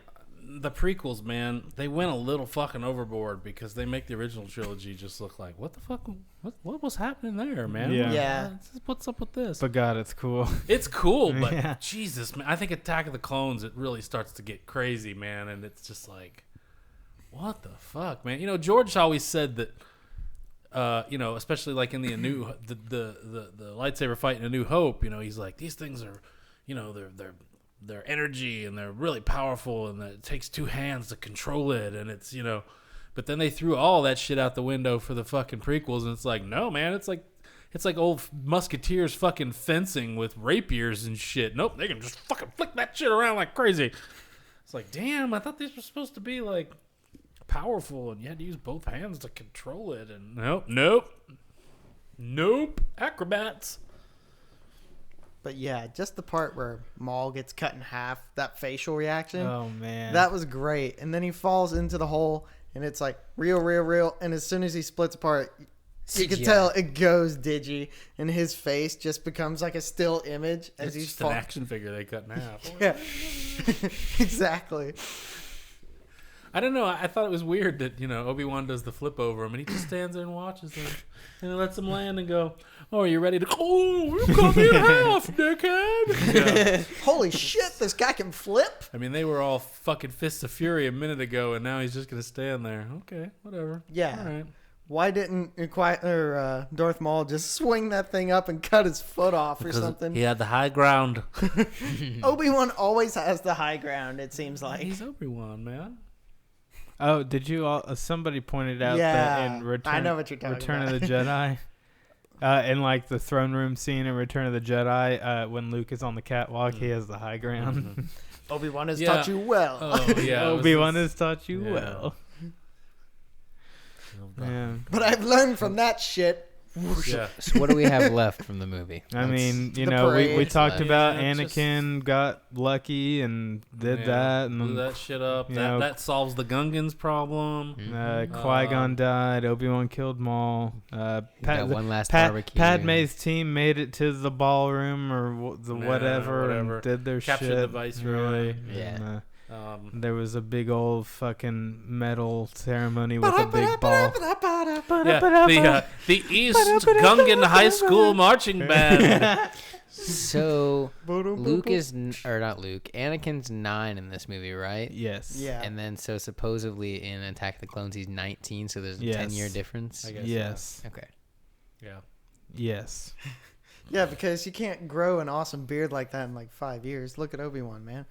the prequels, man, they went a little fucking overboard because they make the original trilogy just look like, what the fuck? What was happening there, man? Yeah. What's up with this? But God, it's cool. It's cool, but Jesus, man, I think Attack of the Clones, it really starts to get crazy, man, and it's just like, what the fuck, man? George always said that, especially like in the lightsaber fight in A New Hope, he's like, these things are, they're energy and they're really powerful, and it takes two hands to control it, and it's, but then they threw all that shit out the window for the fucking prequels, and it's like, no, man, it's like old musketeers fucking fencing with rapiers and shit. Nope, they can just fucking flick that shit around like crazy. It's like, damn, I thought these were supposed to be like powerful and you had to use both hands to control it, and nope, acrobats. But yeah, just the part where Maul gets cut in half, that facial reaction. Oh man, that was great. And then he falls into the hole, and it's like real. And as soon as he splits apart, you can tell it goes digi, and his face just becomes like a still image as he's just an action figure they cut in half. Yeah, exactly. I don't know. I thought it was weird that, Obi-Wan does the flip over him, and he just stands there and watches him, and he lets him land and go, oh, are you ready to... Oh, you cut me in half, dickhead! Yeah. Holy shit, this guy can flip? I mean, they were all fucking fists of fury a minute ago, and now he's just going to stand there. Okay, whatever. Yeah. All right. Why didn't Darth Maul just swing that thing up and cut his foot off or something? He had the high ground. Obi-Wan always has the high ground, it seems like. He's Obi-Wan, man. Oh, did you all? Somebody pointed out that in I know what you're talking Return about. of the Jedi, in like the throne room scene in Return of the Jedi, when Luke is on the catwalk, he has the high ground. Obi-Wan has taught you well. Oh, yeah. Obi-Wan has taught you well. Yeah. But I've learned from that shit. Yeah. So what do we have left from the movie? I mean, we parade. talked about Yeah, Anakin got lucky and did that, and blew that shit up. you That know, that solves the Gungans problem. Qui-Gon died. Obi-Wan killed Maul. Got one last barbecue. Padme's team made it to the ballroom or whatever and did their Captured shit. the viceroy. Yeah. And, there was a big old fucking medal ceremony with a big ball. The East Gungan High School Marching Band. So Anakin's 9 in this movie, right? Yes. Yeah. And then so supposedly in Attack of the Clones he's 19, so there's a 10-year difference. I guess. Yes. Okay. Yeah. Yes. Yeah, because you can't grow an awesome beard like that in like 5 years. Look at Obi-Wan, man.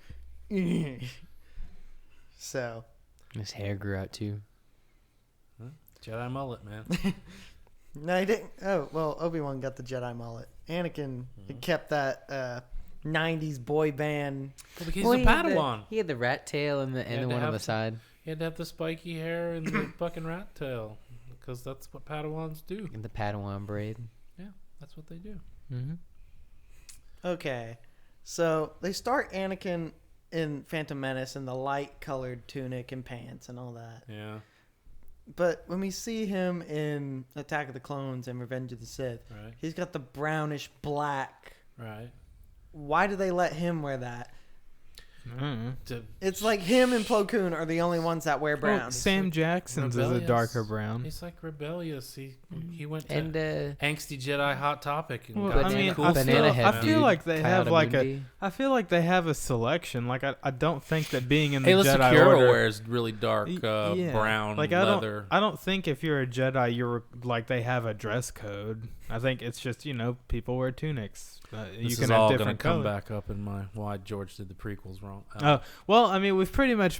So. His hair grew out too. Jedi mullet, man. No, he didn't. Oh, well, Obi-Wan got the Jedi mullet. Anakin kept that 90s boy band. Well, he's a Padawan. He had the rat tail and the one on the side. He had to have the spiky hair and the fucking rat tail. Because that's what Padawans do. And the Padawan braid. Yeah, that's what they do. Mm-hmm. Okay. So they start Anakin in Phantom Menace in the light-colored tunic and pants and all that. Yeah. But when we see him in Attack of the Clones and Revenge of the Sith, Right. he's got the brownish black. Right. Why do they let him wear that? To- It's like him and Plo Koon are the only ones that wear brown. Well, Sam Jackson's is a rebellious. darker brown. He's like rebellious. He went to And Angsty Jedi Hot Topic. And Well, got I some mean, cool I Banana stuff, Head I man. feel dude, like they have Coyote like Mundi. I feel like they have a selection. Like I don't think that being in the Ayla Jedi Secura Order wears really dark Yeah. brown like leather. I don't think if you're a Jedi, you're like they have a dress code. I think it's just, people wear tunics. You This can is have all different gonna come colors. back up in my why George did the prequels wrong. Oh, well, I mean, we've pretty much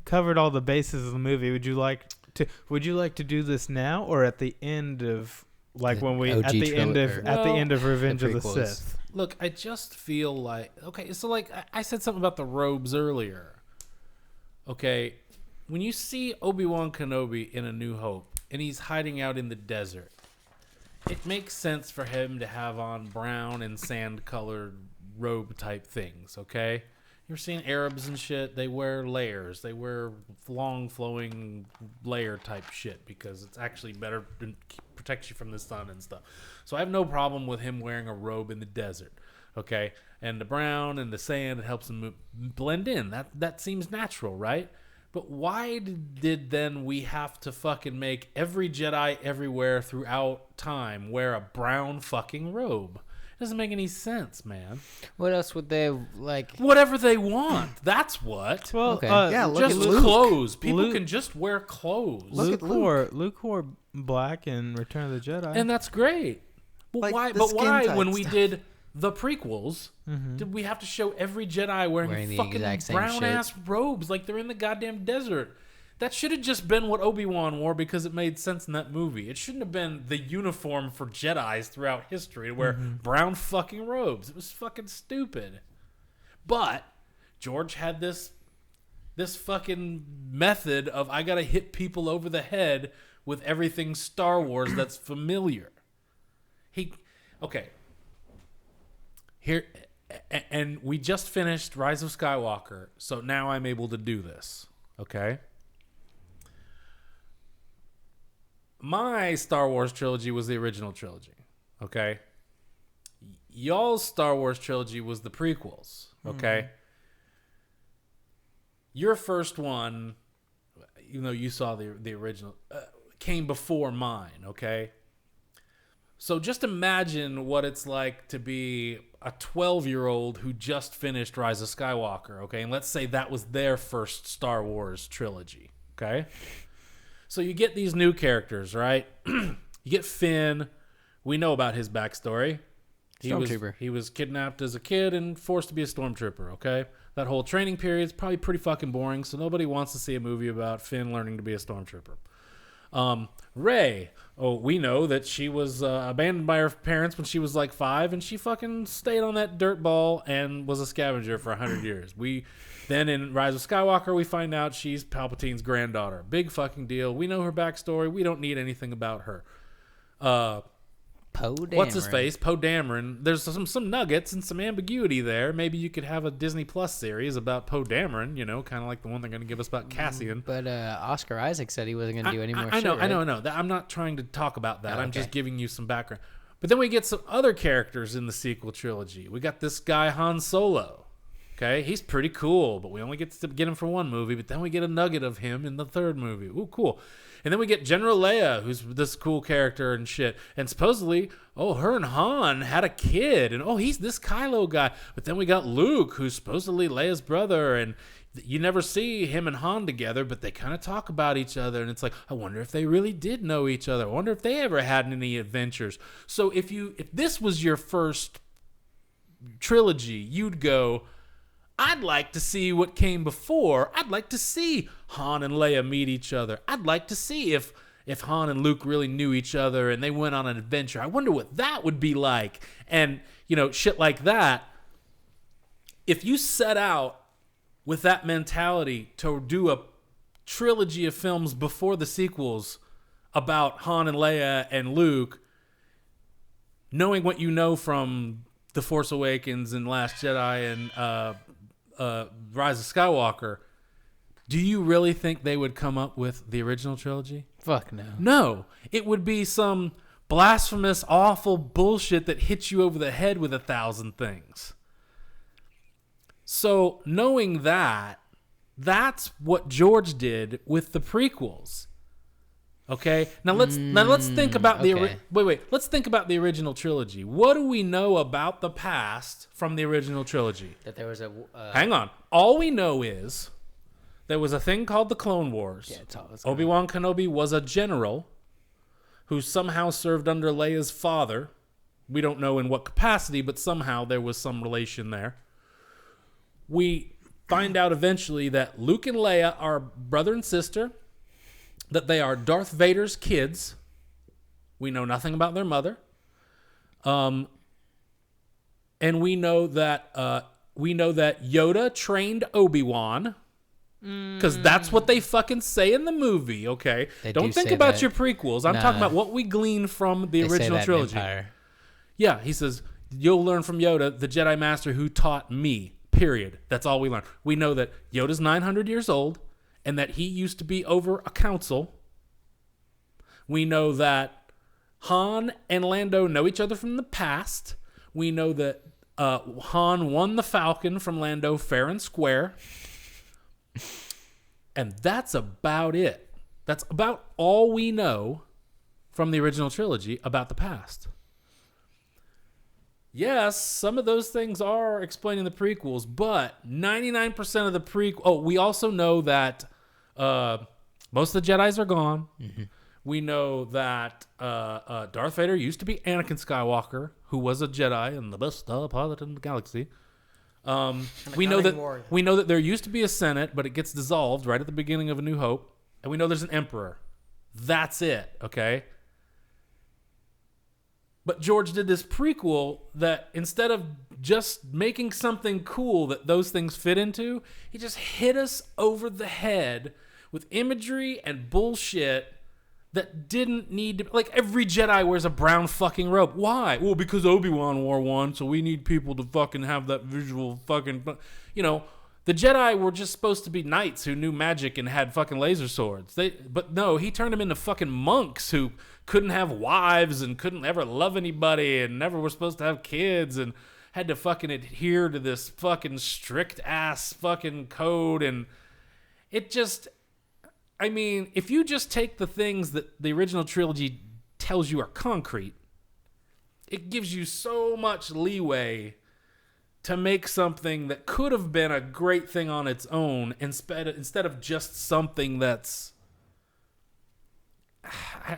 covered all the bases of the movie. Would you like to do this now or at the end of when we OG at the end of Revenge of the prequels. Sith? Look, I just feel like so I said something about the robes earlier. Okay, when you see Obi-Wan Kenobi in A New Hope and he's hiding out in the desert, it makes sense for him to have on brown and sand-colored robe type things. Okay, you're seeing Arabs and shit. They wear layers. They wear long, flowing layer type shit because it's actually better to protect you from the sun and stuff. So I have no problem with him wearing a robe in the desert. Okay, and the brown and the sand, it helps him blend in. That seems natural, right? But why did then we have to fucking make every Jedi everywhere throughout time wear a brown fucking robe? It doesn't make any sense, man. What else would they like? Whatever they want. That's what. Well, Okay. Yeah, look just at Luke. clothes. People Luke- can just wear clothes. Look at Luke wore black in Return of the Jedi. And that's great. But Like why? the But skin why, type when we stuff. did the prequels, did we have to show every Jedi wearing the fucking exact same brown ass robes like they're in the goddamn desert? That should have just been what Obi-Wan wore because it made sense in that movie. It shouldn't have been the uniform for Jedis throughout history to wear brown fucking robes. It was fucking stupid. But George had this fucking method of I gotta hit people over the head with everything Star Wars that's familiar. Here, and we just finished Rise of Skywalker, so now I'm able to do this. Okay. My Star Wars trilogy was the original trilogy. Okay. Y'all's Star Wars trilogy was the prequels. Okay. Your first one, even though you saw the original, came before mine. Okay. So just imagine what it's like to be a 12-year-old who just finished Rise of Skywalker, okay? And let's say that was their first Star Wars trilogy, okay? So you get these new characters, right? You get Finn. We know about his backstory. Stormtrooper. He was kidnapped as a kid and forced to be a stormtrooper, okay? That whole training period is probably pretty fucking boring, so nobody wants to see a movie about Finn learning to be a stormtrooper. Rey. Oh, we know that she was abandoned by her parents when she was like 5, and she fucking stayed on that dirt ball and was a scavenger for 100 years. Then in Rise of Skywalker, we find out she's Palpatine's granddaughter. Big fucking deal. We know her backstory. We don't need anything about her. Poe Dameron. What's his face? Poe Dameron. There's some nuggets and some ambiguity there. Maybe you could have a Disney Plus series about Poe Dameron, kind of like the one they're going to give us about Cassian. But Oscar Isaac said he wasn't going to do any more I know, shit, I know, right? I know. I'm not trying to talk about that. Oh, I'm okay. just giving you some background. But then we get some other characters in the sequel trilogy. We got this guy, Han Solo. Okay, he's pretty cool, but we only get to get him for one movie, but then we get a nugget of him in the third movie. Ooh, cool. And then we get General Leia, who's this cool character and shit. And supposedly, her and Han had a kid. And, he's this Kylo guy. But then we got Luke, who's supposedly Leia's brother. And you never see him and Han together, but they kind of talk about each other. And it's like, I wonder if they really did know each other. I wonder if they ever had any adventures. So if this was your first trilogy, you'd go, I'd like to see what came before. I'd like to see Han and Leia meet each other. I'd like to see if Han and Luke really knew each other and they went on an adventure. I wonder what that would be like. And, shit like that. If you set out with that mentality to do a trilogy of films before the sequels about Han and Leia and Luke, knowing what you know from The Force Awakens and Last Jedi and Rise of Skywalker, do you really think they would come up with the original trilogy? Fuck no. No. It would be some blasphemous, awful bullshit that hits you over the head with 1,000 things. So, knowing that, that's what George did with the prequels. Okay? Now let's think about okay. Let's think about the original trilogy. What do we know about the past from the original trilogy? That there was a... Hang on. All we know is there was a thing called the Clone Wars. Yeah, it's all- it's Obi-Wan Kenobi was a general who somehow served under Leia's father. We don't know in what capacity, but somehow there was some relation there. We find out eventually that Luke and Leia are brother and sister, that they are Darth Vader's kids. We know nothing about their mother. And we know that Yoda trained Obi-Wan. Because that's what they fucking say in the movie, okay? Don't think about your prequels. I'm talking about what we glean from the original trilogy. Yeah, he says, you'll learn from Yoda, the Jedi Master who taught me, period. That's all we learn. We know that Yoda's 900 years old and that he used to be over a council. We know that Han and Lando know each other from the past. We know that Han won the Falcon from Lando fair and square. And that's about it. That's about all we know from the original trilogy about the past. Yes, some of those things are explaining the prequels, but 99% of the prequel... Oh, we also know that most of the Jedis are gone. Mm-hmm. We know that Darth Vader used to be Anakin Skywalker, who was a Jedi and the best pilot in the galaxy. We know that there used to be a Senate, but it gets dissolved right at the beginning of A New Hope. And we know there's an Emperor. That's it, okay? But George did this prequel that instead of just making something cool that those things fit into, he just hit us over the head with imagery and bullshit that didn't need to... Like, every Jedi wears a brown fucking robe. Why? Well, because Obi-Wan wore one, so we need people to fucking have that visual fucking... You know, the Jedi were just supposed to be knights who knew magic and had fucking laser swords. But no, he turned them into fucking monks who couldn't have wives and couldn't ever love anybody and never were supposed to have kids and had to fucking adhere to this fucking strict-ass fucking code. And it just... I mean, if you just take the things that the original trilogy tells you are concrete, it gives you so much leeway to make something that could have been a great thing on its own instead of just something that's...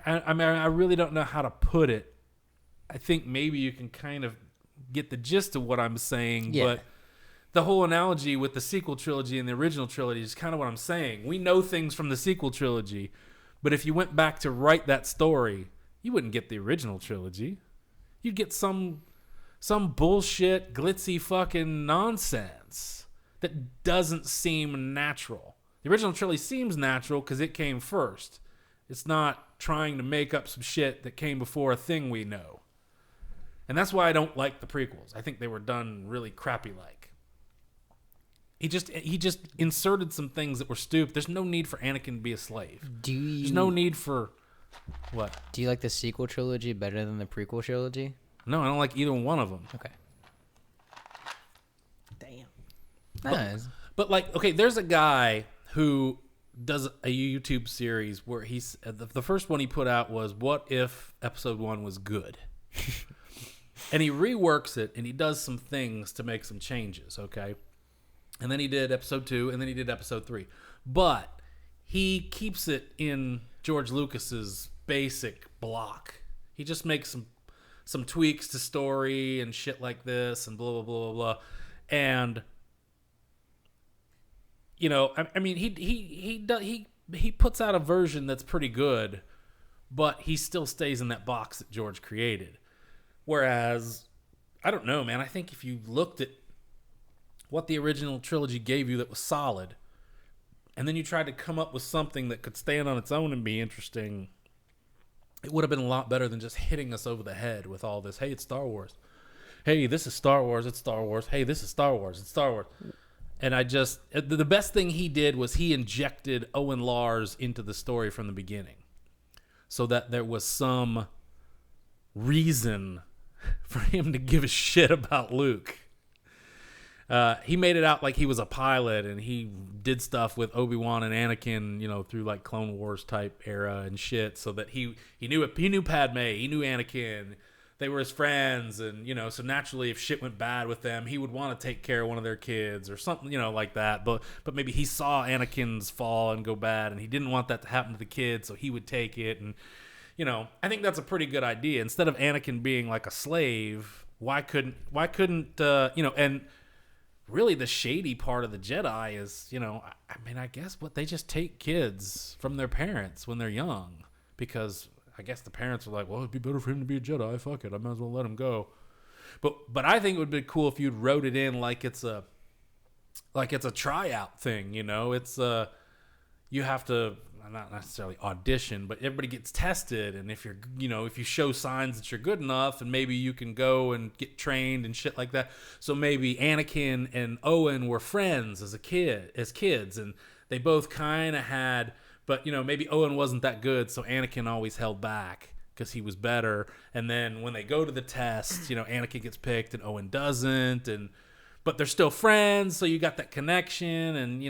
I mean, I really don't know how to put it. I think maybe you can kind of get the gist of what I'm saying, but... The whole analogy with the sequel trilogy and the original trilogy is kind of what I'm saying. We know things from the sequel trilogy, but if you went back to write that story, you wouldn't get the original trilogy. You'd get some bullshit, glitzy fucking nonsense that doesn't seem natural. The original trilogy seems natural because it came first. It's not trying to make up some shit that came before a thing we know. And that's why I don't like the prequels. I think they were done really crappy-like. He just inserted some things that were stupid. There's no need for Anakin to be a slave. There's no need for... What? Do you like the sequel trilogy better than the prequel trilogy? No, I don't like either one of them. Okay. Damn. But like, okay, there's a guy who does a YouTube series where he's... The first one he put out was, what if episode 1 was good? And he reworks it, and he does some things to make some changes, okay? And then he did episode 2, and then he did episode 3. But he keeps it in George Lucas's basic block. He just makes some tweaks to story and shit like this and blah, blah, blah, blah, blah. And, you know, I mean, he puts out a version that's pretty good, but he still stays in that box that George created. Whereas, I don't know, man. I think if you looked at what the original trilogy gave you that was solid, and then you tried to come up with something that could stand on its own and be interesting, it would have been a lot better than just hitting us over the head with all this, hey, it's Star Wars. Hey, this is Star Wars, it's Star Wars. Hey, this is Star Wars, it's Star Wars. And the best thing he did was he injected Owen Lars into the story from the beginning so that there was some reason for him to give a shit about Luke. He made it out like he was a pilot, and he did stuff with Obi-Wan and Anakin, you know, through like Clone Wars type era and shit, so that he knew Padme, he knew Anakin, they were his friends, and you know, so naturally, if shit went bad with them, he would want to take care of one of their kids or something, you know, like that. But maybe he saw Anakin's fall and go bad, and he didn't want that to happen to the kids, so he would take it, and I think that's a pretty good idea. Instead of Anakin being like a slave, why couldn't and really the shady part of the Jedi is, I guess they just take kids from their parents when they're young, because I guess the parents are like, well, it'd be better for him to be a Jedi. Fuck it, I might as well let him go. But I think it would be cool if you'd wrote it in like it's a tryout thing. It's you have to not necessarily audition, but everybody gets tested, and if if you show signs that you're good enough, and maybe you can go and get trained and shit like that. So maybe Anakin and Owen were friends as kids, and they both kind of had, but maybe Owen wasn't that good, so Anakin always held back because he was better. And then when they go to the test, Anakin gets picked and Owen doesn't, but they're still friends, so you got that connection. And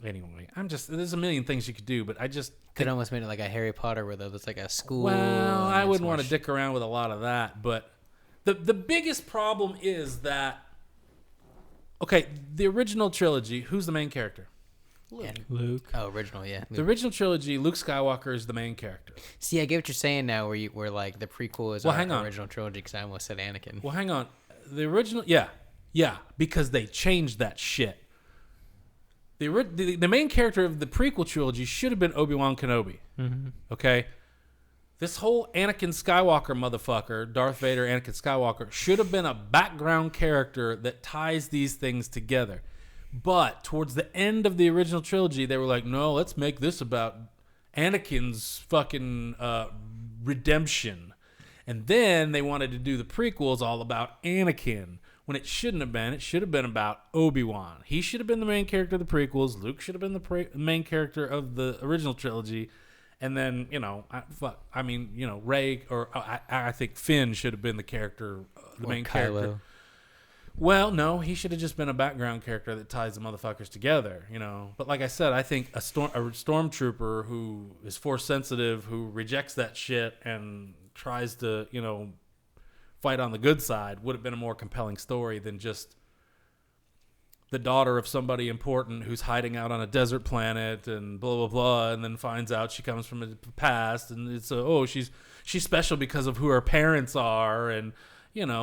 anyway, there's a million things you could do, but I just could almost made it like a Harry Potter where there's like a school. Well, I wouldn't want to dick around with a lot of that, but the biggest problem is that, okay, the original trilogy, who's the main character? Luke. Oh, original, yeah. Luke. The original trilogy, Luke Skywalker is the main character. See, I get what you're saying now, where like the prequel is hang on. original trilogy, because I almost said Anakin. Well, hang on. The original, yeah, because they changed that shit. The main character of the prequel trilogy should have been Obi-Wan Kenobi. Mm-hmm. Okay? This whole Anakin Skywalker motherfucker, Darth Vader, Anakin Skywalker, should have been a background character that ties these things together. But towards the end of the original trilogy, they were like, no, let's make this about Anakin's fucking redemption. And then they wanted to do the prequels all about Anakin, when it shouldn't have been. It should have been about Obi-Wan. He should have been the main character of the prequels. Luke should have been the main character of the original trilogy. And then, Rey, or I think Finn should have been the character, the main character. Well, no, he should have just been a background character that ties the motherfuckers together, But like I said, I think a stormtrooper who is force sensitive, who rejects that shit and tries to, fight on the good side would have been a more compelling story than just the daughter of somebody important who's hiding out on a desert planet and blah, blah, blah, and then finds out she comes from a past, and it's she's special because of who her parents are, and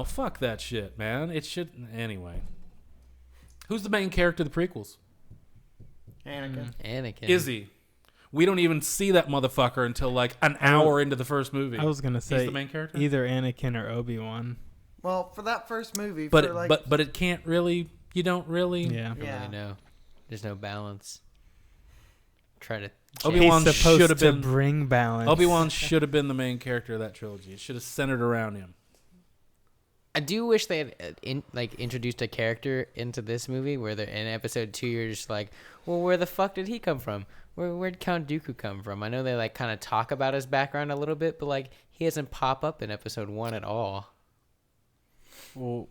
fuck that shit, man. It should anyway. Who's the main character of the prequels? Anakin. Is he? We don't even see that motherfucker until like an hour into the first movie. I was gonna say he's the main character, either Anakin or Obi-Wan. Well, for that first movie, but it can't really. You don't really. Yeah. Really know. There's no balance. Try to. Obi-Wan He's supposed should have to been bring balance. Obi-Wan should have been the main character of that trilogy. It should have centered around him. I do wish they had introduced a character into this movie where they're in episode 2. You're just like, well, where the fuck did he come from? Where'd Count Dooku come from? I know they kind of talk about his background a little bit, but he doesn't pop up in episode 1 at all. Well,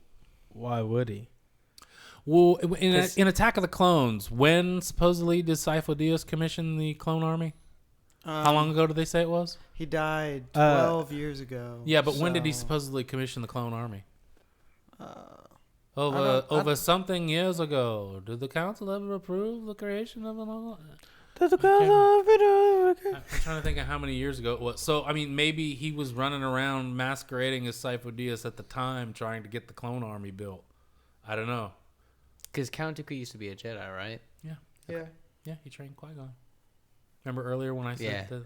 why would he? Well, in Attack of the Clones, when supposedly did Sifo-Dyas commission the clone army? How long ago did they say it was? He died 12 years ago. Yeah, but when did he supposedly commission the clone army? Over something years ago. Did the council ever approve the creation of an? I'm trying to think of how many years ago it was. So, maybe he was running around masquerading as Sifo-Dyas at the time, trying to get the clone army built. I don't know. Because Count Dooku used to be a Jedi, right? Yeah. Yeah, he trained Qui-Gon. Remember earlier when I said the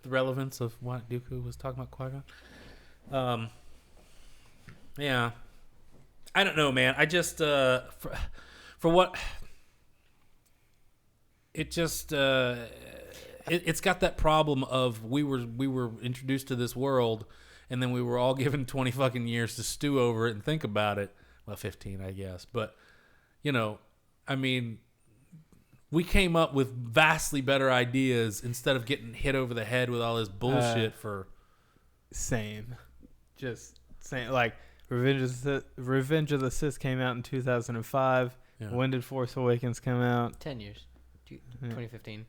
relevance of what Dooku was talking about Qui-Gon? Yeah. I don't know, man. I just for what it just it's got that problem of we were introduced to this world, and then we were all given 20 fucking years to stew over it and think about it. Well, 15, I guess. But we came up with vastly better ideas instead of getting hit over the head with all this bullshit for. Same. Just saying, Revenge of the Sith came out in 2005. Yeah. When did Force Awakens come out? 10 years. 2015.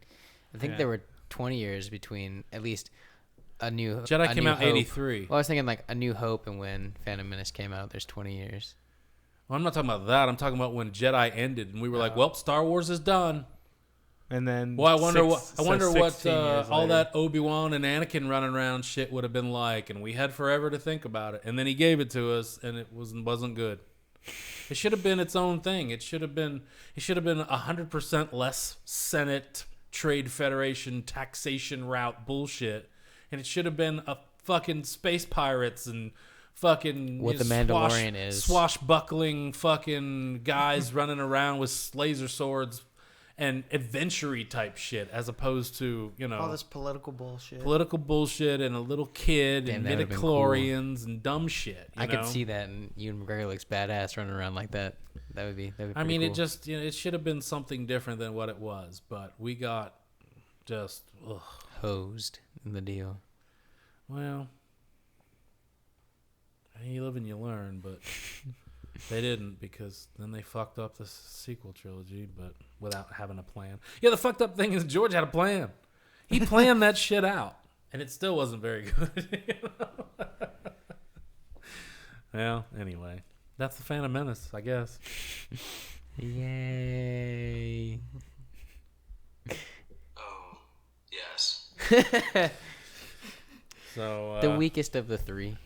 I think there were 20 years between at least A New Jedi came out 83. Well, I was thinking A New Hope and when Phantom Menace came out, there's 20 years. Well, I'm not talking about that. I'm talking about when Jedi ended and we were like, well, Star Wars is done. And then Well, I wonder what 16 years all later. that Obi-Wan and Anakin running around shit would have been like, and we had forever to think about it. And then he gave it to us, and it wasn't good. It should have been its own thing. It should have been 100% less Senate, Trade Federation, taxation route bullshit, and it should have been a fucking space pirates and fucking What the Mandalorian is. swashbuckling fucking guys running around with laser swords and adventure-y type shit, as opposed to, All this political bullshit. political bullshit and a little kid Damn, and that would've been midichlorians and dumb shit. I could see that, and Ewan McGregor looks badass running around like that. That would be. I mean, cool. it just it should have been something different than what it was, but we got just hosed in the deal. well. You live and you learn, but they didn't, because then they fucked up the sequel trilogy, but without having a plan. Yeah, the fucked up thing is George had a plan. He planned that shit out, and it still wasn't very good. Well, anyway, that's the Phantom Menace, I guess. Yay! Oh, yes. So The weakest of the three.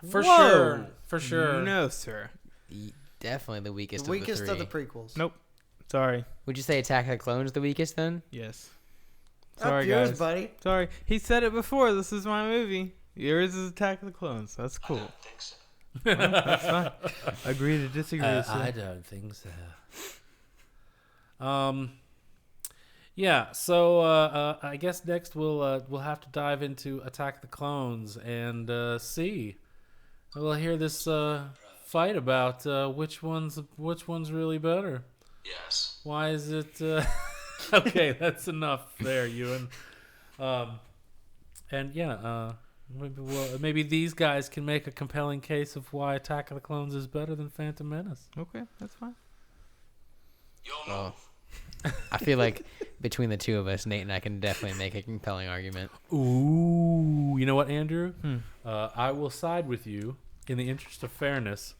for Whoa. sure. No, sir. Definitely the weakest. The weakest of of the the three. prequels. Nope. Sorry. Would you say Attack of the Clones the weakest then? Yes. Up Sorry, yours, guys. buddy. Sorry. He said it before. This is my movie. Yours is Attack of the Clones. That's I cool. don't think so. That's fine. Agree to disagree. sir. I don't think so. Yeah. So I guess next we'll have to dive into Attack of the Clones and see. We'll hear this fight about which one's really better. Yes. Why is it? Okay, that's enough there, Ewan. And yeah, maybe these guys can make a compelling case of why Attack of the Clones is better than Phantom Menace. Okay, that's fine. You'll Oh. move. I feel like between the two of us, Nate and I can definitely make a compelling argument. Ooh, you know what, Andrew? I will side with you in the interest of fairness,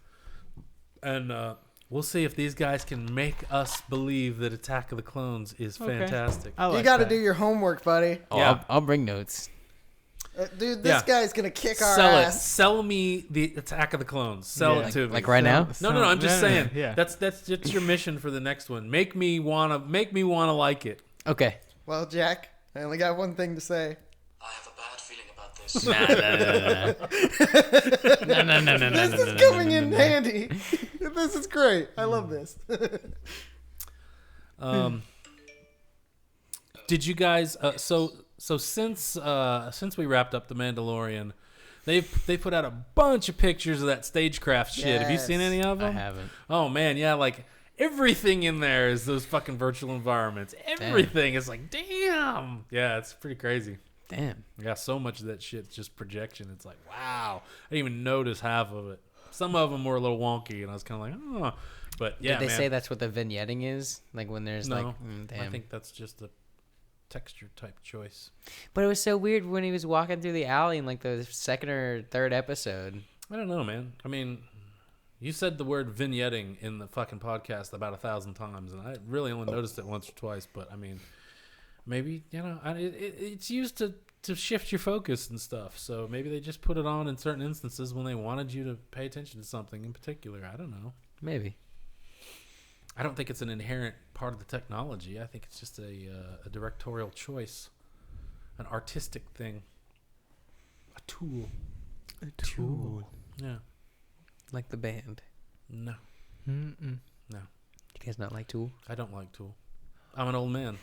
and we'll see if these guys can make us believe that Attack of the Clones is Okay. fantastic. I like You got to that. do your homework, buddy. Oh, Yeah. I'll bring notes. Dude, this Yeah. guy's going to kick our Sell it. ass. Sell me the Attack of the Clones. Sell Yeah. it to me. Like right now? No. I'm just saying. Yeah. That's your mission for the next one. Make me wanna like it. Okay. Well, Jack, I only got one thing to say. I have a bad feeling about this. No. This is coming in handy. This is great. I love this. Did you guys? So since we wrapped up The Mandalorian, they put out a bunch of pictures of that stagecraft shit. Have you seen Yes. any of them? I haven't. Oh man, yeah, like everything in there is those fucking virtual environments. Everything is like, damn. Yeah, it's pretty crazy. Damn. Yeah, so much of that shit's just projection. It's like, wow. I didn't even notice half of it. Some of them were a little wonky, and I was kind of like, oh. But yeah, Did they man. say that's what the vignetting is? Like when there's No, like, damn. I think that's just a texture type choice. But it was so weird when he was walking through the alley in like the second or third episode. I don't know, man. I mean, you said the word vignetting in the fucking podcast about 1,000 times, and I really only noticed it once or twice. But I mean, maybe it's used to shift your focus and stuff. So maybe they just put it on in certain instances when they wanted you to pay attention to something in particular. I don't know. Maybe. I don't think it's an inherent part of the technology. I think it's just a directorial choice, an artistic thing, a tool. Tool. Yeah. Like the band. No, Mm-mm. no. You guys not like Tool? I don't like Tool. I'm an old man.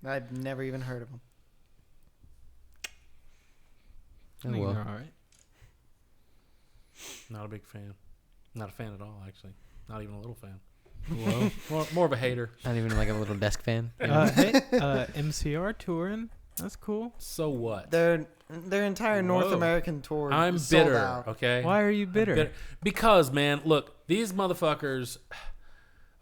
I'd never even heard of him. I Oh, think well. they're all right. Not a big fan. Not a fan at all, actually. Not even a little fan. Whoa. More of a hater. Not even like a little desk fan? Hey, MCR touring. That's cool. So what? Their entire North Whoa. American tour. I'm is sold bitter, out. okay? Why are you I'm bitter? Because, man, look, these motherfuckers.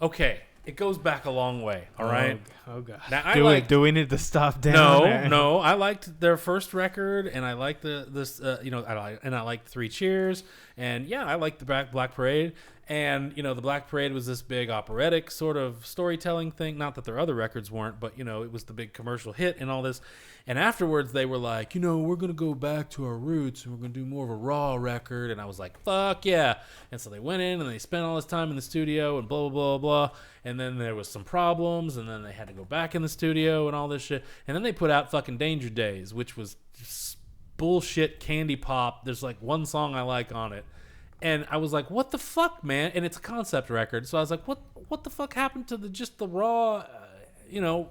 Okay, it goes back a long way, all right? Oh god. Now, I do liked- do we need to stop down? there? No. I liked their first record, and I liked I liked Three Cheers, and yeah, I liked the Black Parade, And, the Black Parade was this big operatic sort of storytelling thing. Not that their other records weren't, but, it was the big commercial hit and all this. And afterwards, they were like, we're going to go back to our roots and we're going to do more of a raw record. And I was like, fuck yeah. And so they went in and they spent all this time in the studio and blah, blah, blah, blah. And then there was some problems. And then they had to go back in the studio and all this shit. And then they put out fucking Danger Days, which was just bullshit candy pop. There's like one song I like on it. And I was like, what the fuck, man? And it's a concept record. So I was like, what the fuck happened to the raw, Well,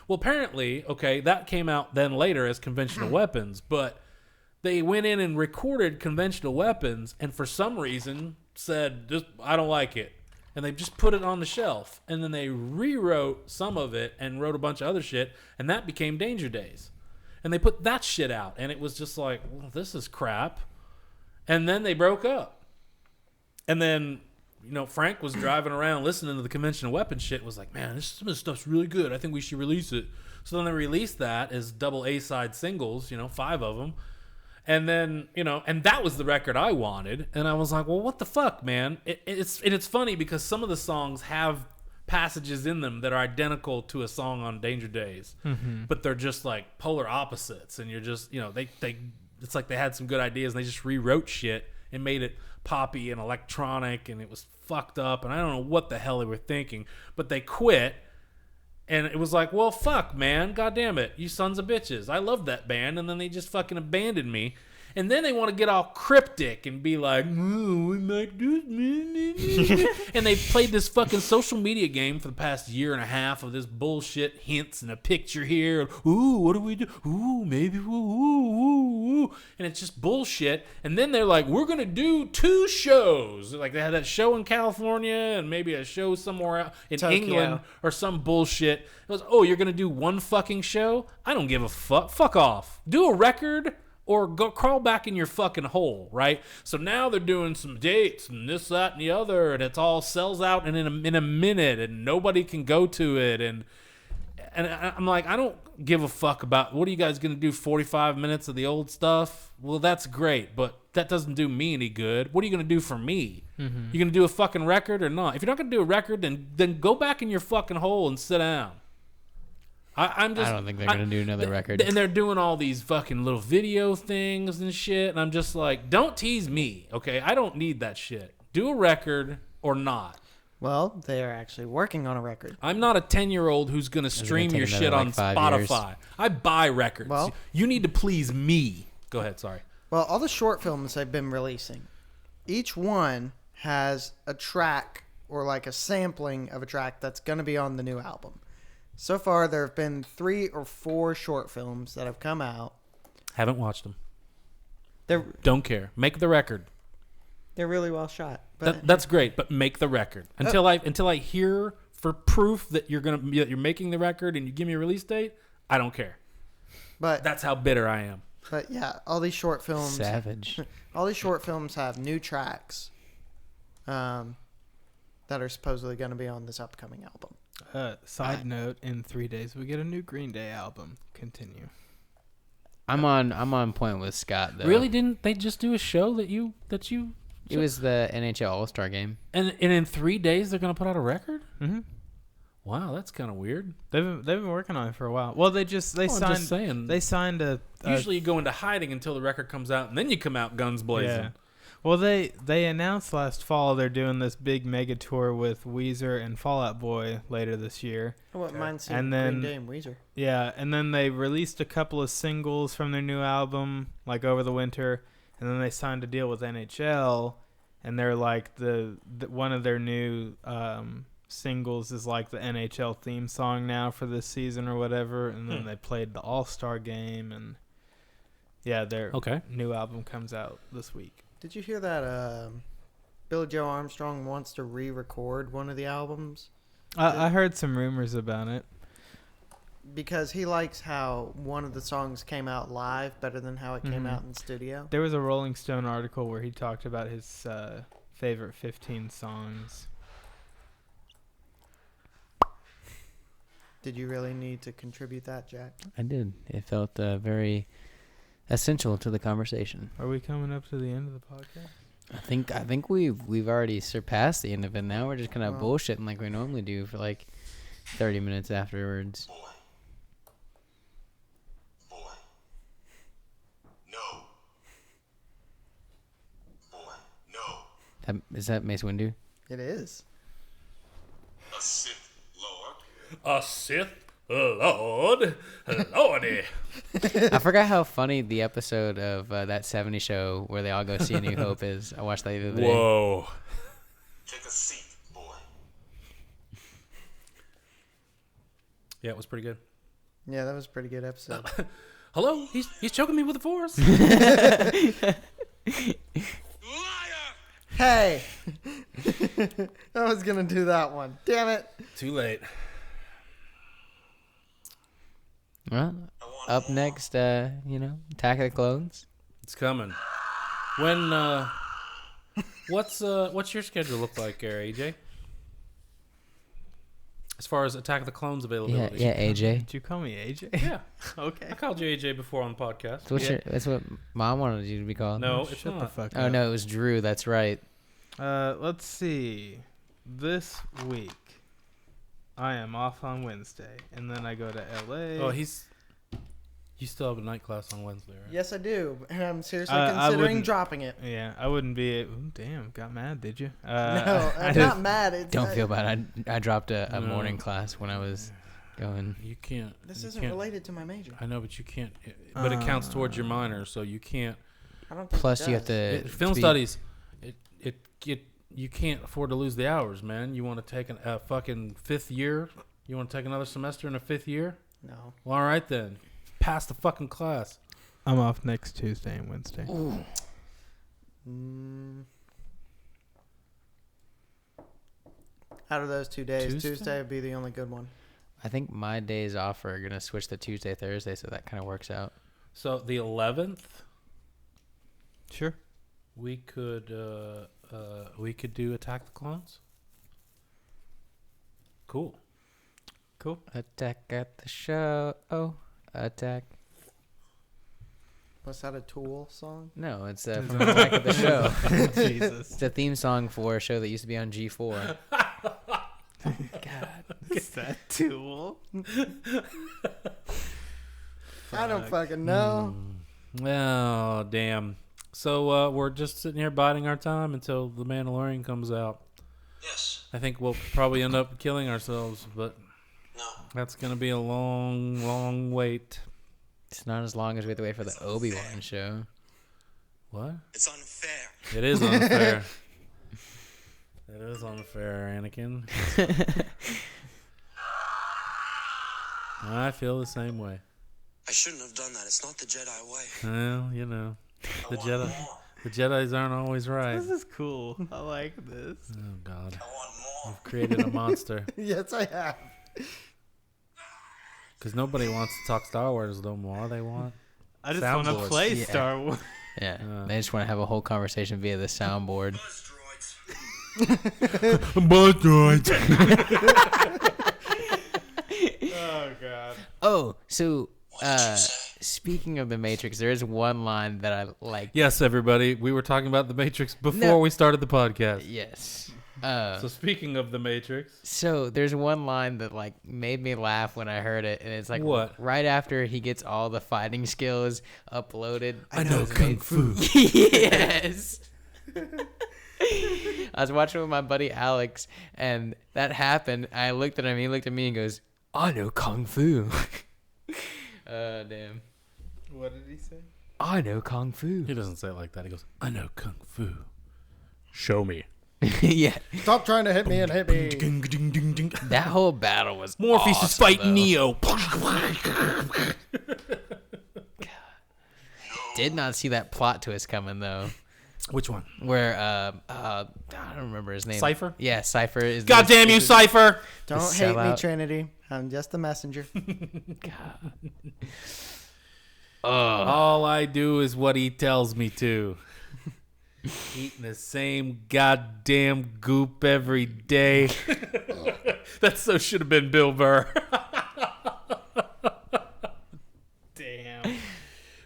apparently, okay, that came out then later as Conventional Weapons. But they went in and recorded Conventional Weapons and for some reason said, I don't like it. And they just put it on the shelf. And then they rewrote some of it and wrote a bunch of other shit. And that became Danger Days. And they put that shit out. And it was just like, well, this is crap. And then they broke up. And then, Frank was driving around listening to the Conventional Weapons shit and was like, man, some of this stuff's really good. I think we should release it. So then they released that as double A-side singles, 5 of them. And then, and that was the record I wanted. And I was like, well, what the fuck, man? It's funny because some of the songs have passages in them that are identical to a song on Danger Days. Mm-hmm. But they're just like polar opposites. And you're just, it's like they had some good ideas and they just rewrote shit and made it poppy and electronic and it was fucked up and I don't know what the hell they were thinking, but they quit and it was like, well, fuck, man, god damn it, you sons of bitches, I loved that band and then they just fucking abandoned me. And then they want to get all cryptic and be like, ooh, we might do this. And they played this fucking social media game for the past year and a half of this bullshit hints and a picture here. Ooh, what do we do? Ooh, maybe, ooh. And it's just bullshit. And then they're like, we're going to do 2 shows. Like they had that show in California and maybe a show somewhere out in Tokyo. England or some bullshit. It was, oh, you're going to do one fucking show? I don't give a fuck. Fuck off. Do a record. Or go crawl back in your fucking hole, right? So now they're doing some dates and this, that, and the other, and it's all sells out in a minute, and nobody can go to it. And I'm like, I don't give a fuck about what are you guys gonna do? 45 minutes of the old stuff? Well, that's great, but that doesn't do me any good. What are you gonna do for me? Mm-hmm. You gonna do a fucking record or not? If you're not gonna do a record, then go back in your fucking hole and sit down. I don't think they're going to do another record. And they're doing all these fucking little video things and shit. And I'm just like, don't tease me, okay? I don't need that shit. Do a record or not. Well, they are actually working on a record. I'm not a 10-year-old who's going to stream your shit on Spotify. Years. I buy records. Well, you need to please me. Go ahead, sorry. Well, all the short films they've been releasing, each one has a track or like a sampling of a track that's going to be on the new album. So far, there have been 3 or 4 short films that have come out. Haven't watched them. Don't care. Make the record. They're really well shot. But that's great, but make the record until I hear for proof that you're making the record and you give me a release date. I don't care. But that's how bitter I am. But yeah, all these short films. Savage. All these short films have new tracks, that are supposedly going to be on this upcoming album. Side note: in 3 days, we get a new Green Day album. Continue. I'm on point with Scott though. Really? Didn't they just do a show that you? It was the NHL All-Star game. And in 3 days they're gonna put out a record? Mm-hmm. Wow, that's kind of weird. They've been working on it for a while. Well, they signed a. Usually you go into hiding until the record comes out, and then you come out guns blazing. Yeah. Well, they announced last fall they're doing this big mega tour with Weezer and Fall Out Boy later this year. I wouldn't mind seeing Green Day and Weezer. Yeah, and then they released a couple of singles from their new album, like over the winter, and then they signed a deal with NHL, and they're like the one of their new singles is like the NHL theme song now for this season or whatever, and then they played the All-Star game, and yeah, their new album comes out this week. Did you hear that Billy Joe Armstrong wants to re-record one of the albums? I heard some rumors about it. Because he likes how one of the songs came out live better than how it came out in studio. There was a Rolling Stone article where he talked about his favorite 15 songs. Did you really need to contribute that, Jack? I did. It felt very essential to the conversation. Are we coming up to the end of the podcast? I think we've already surpassed the end of it. Now we're just kind of bullshitting like we normally do for like 30 minutes afterwards. Boy. No. Boy. No. Is that Mace Windu? It is. A Sith Lord. A Sith Lord. Lordy. I forgot how funny the episode of that 70s show where they all go see A New Hope is. I watched that the other day. Whoa. Take a seat, boy. Yeah, it was pretty good. Yeah, that was a pretty good episode. Hello? He's choking me with the Force. Liar! Hey! I was going to do that one. Damn it. Too late. Well, up next, Attack of the Clones. It's coming. When what's your schedule look like, AJ? As far as Attack of the Clones availability. Yeah, AJ. Did you call me AJ? Yeah. Okay. I called you AJ before on the podcast. That's what Mom wanted you to be called. No, it's Shut not. the fuck Oh up. no, it was Drew. That's right. Let's see. This week, I am off on Wednesday, and then I go to LA. Oh, you still have a night class on Wednesday, right? Yes, I do. And I'm seriously I considering wouldn't- dropping it. Yeah, I wouldn't be. Ooh, damn, got mad, did you? No, I I'm just- not mad. It's, Don't feel bad. I dropped a No. morning class when I was going. You can't. This you isn't can't- related to my major. I know, but you can't. But it counts towards your minor, so you can't. I don't think Plus, it you have does. to Film be- studies. You can't afford to lose the hours, man. You want to take a fucking fifth year? You want to take another semester in a fifth year? No. Well, all right then. Pass the fucking class. I'm off next Tuesday and Wednesday. Out of those 2 days, Tuesday? Tuesday would be the only good one. I think my days off are gonna switch to Tuesday, Thursday, so that kind of works out. So the 11th, Sure. we could do Attack the Clones. Cool. Attack at the show. Oh, attack. Was that a Tool song? No, it's from Attack at the Show. Jesus. It's a theme song for a show that used to be on G4. God. Is that Tool? I don't fucking know. Oh, damn. So we're just sitting here biding our time until The Mandalorian comes out. Yes. I think we'll probably end up killing ourselves, but No. that's going to be a long, long wait. It's not as long as we have to wait for the ObiWan show. What? It's unfair. It is unfair. It is unfair, Anakin. I feel the same way. I shouldn't have done that. It's not the Jedi way. Well, you know, I want more. the Jedis aren't always right. This is cool. I like this. Oh God, I want more. you've created a monster. Yes, I have. Because nobody wants to talk Star Wars no more. They want. I just want to Soundboards. play Yeah. Star Wars. Yeah, they just want to have a whole conversation via the soundboard. Buzz droids. Buzz droids. Oh, God. Oh, so What did you say? speaking of the Matrix, there is one line that I like. Yes, everybody. We were talking about the Matrix before No. we started the podcast. Yes. So speaking of the Matrix, So there's one line that like made me laugh when I heard it, and it's like What? right after he gets all the fighting skills uploaded. I know kung fu. Yes. I was watching with my buddy Alex, and that happened. I looked at him. He looked at me and goes, "I know kung fu." Damn. What did he say? I know kung fu. He doesn't say it like that. He goes, "I know kung fu. Show me." Yeah, Stop trying to hit me and hit me. that whole battle was Morpheus awesome, is fighting though. Neo. Did not see that plot twist coming though. Which one? Where I don't remember his name. Cypher? Yeah, Cypher is. God damn you, Cypher! Don't The hate me, sellout. Trinity. I'm just a messenger. All I do is what he tells me to. Eating the same goddamn goop every day. That so should have been Bill Burr. Damn.